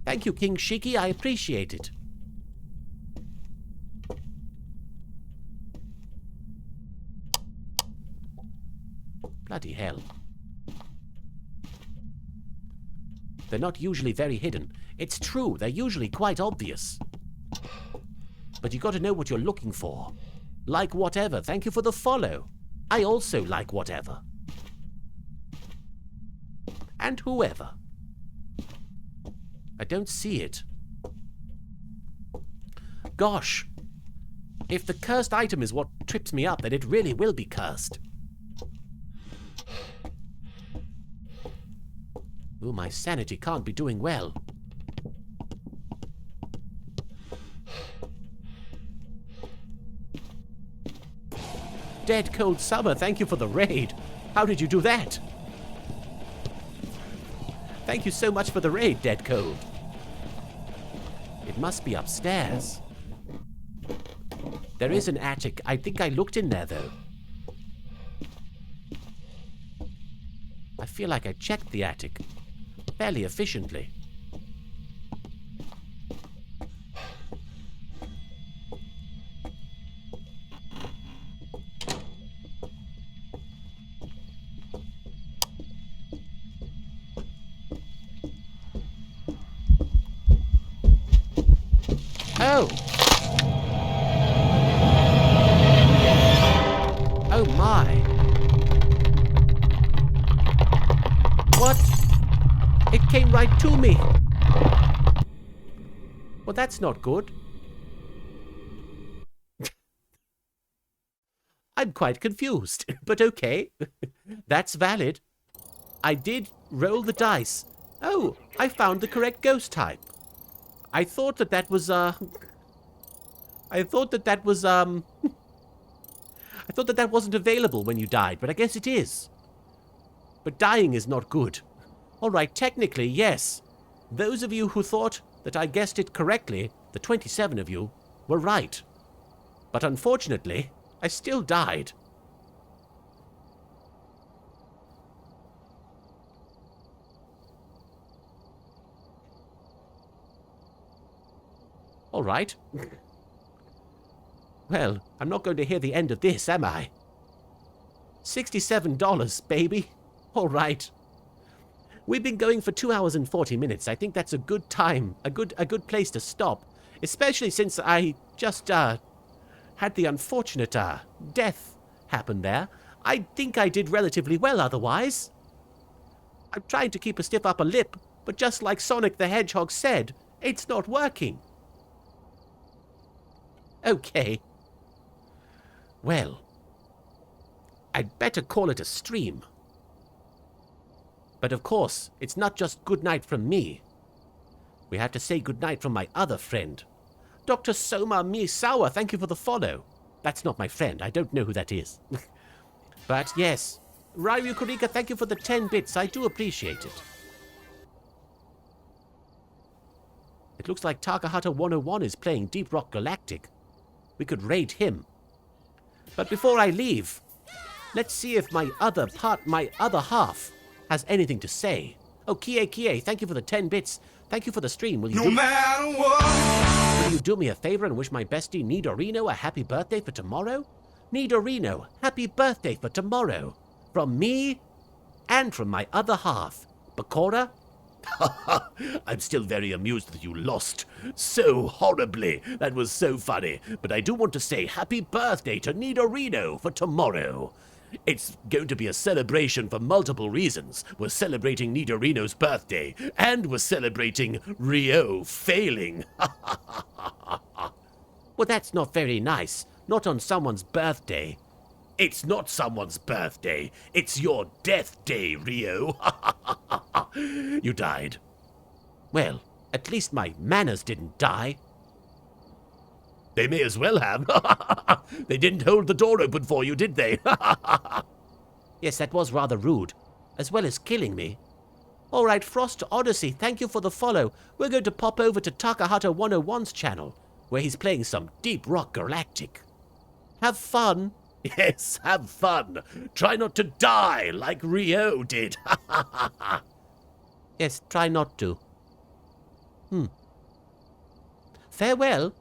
Thank you, King Shiki, I appreciate it. Bloody hell. They're not usually very hidden. It's true, they're usually quite obvious. But you gotta know what you're looking for. Like whatever, thank you for the follow. I also like whatever. And whoever. I don't see it. Gosh. If the cursed item is what trips me up, then it really will be cursed. Ooh, my sanity can't be doing well. Dead Cold Summer, thank you for the raid. How did you do that? Thank you so much for the raid, Dead Cold. It must be upstairs. There is an attic. I think I looked in there, though. I feel like I checked the attic fairly efficiently. Oh! Oh my! What? It came right to me! Well, that's not good. I'm quite confused, but okay. That's valid. I did roll the dice. Oh, I found the correct ghost type. I thought that was, I thought that wasn't available when you died, but I guess it is. But dying is not good. Alright, technically, yes. Those of you who thought that I guessed it correctly, the 27 of you, were right. But unfortunately, I still died. All right. Well, I'm not going to hear the end of this, am I? $67, baby. All right. We've been going for 2 hours and 40 minutes. I think that's a good time, a good place to stop, especially since I just had the unfortunate death happen there. I think I did relatively well otherwise. I'm trying to keep a stiff upper lip, but just like Sonic the Hedgehog said, it's not working. Okay. Well, I'd better call it a stream. But of course, it's not just good night from me. We have to say good night from my other friend. Dr. Soma Misawa, thank you for the follow. That's not my friend. I don't know who that is. But yes, Ryu Kurika, thank you for the 10 bits. I do appreciate it. It looks like Takahata 101 is playing Deep Rock Galactic. We could raid him. But before I leave, let's see if my other half, has anything to say. Oh, Kie, thank you for the 10 bits. Thank you for the stream. Will you do me a favor and wish my bestie Nidorino a happy birthday for tomorrow? Nidorino, happy birthday for tomorrow. From me and from my other half. Bakura? I'm still very amused that you lost so horribly. That was so funny. But I do want to say happy birthday to Nidorino for tomorrow. It's going to be a celebration for multiple reasons. We're celebrating Nidorino's birthday, and we're celebrating Rio failing. Well, that's not very nice. Not on someone's birthday. It's not someone's birthday. It's your death day, Rio. You died. Well, at least my manners didn't die. They may as well have. They didn't hold the door open for you, did they? Yes, that was rather rude, as well as killing me. All right, Frost Odyssey, thank you for the follow. We're going to pop over to Takahata 101's channel, where he's playing some Deep Rock Galactic. Have fun. Yes, have fun. Try not to die like Rio did. Yes, try not to. Farewell.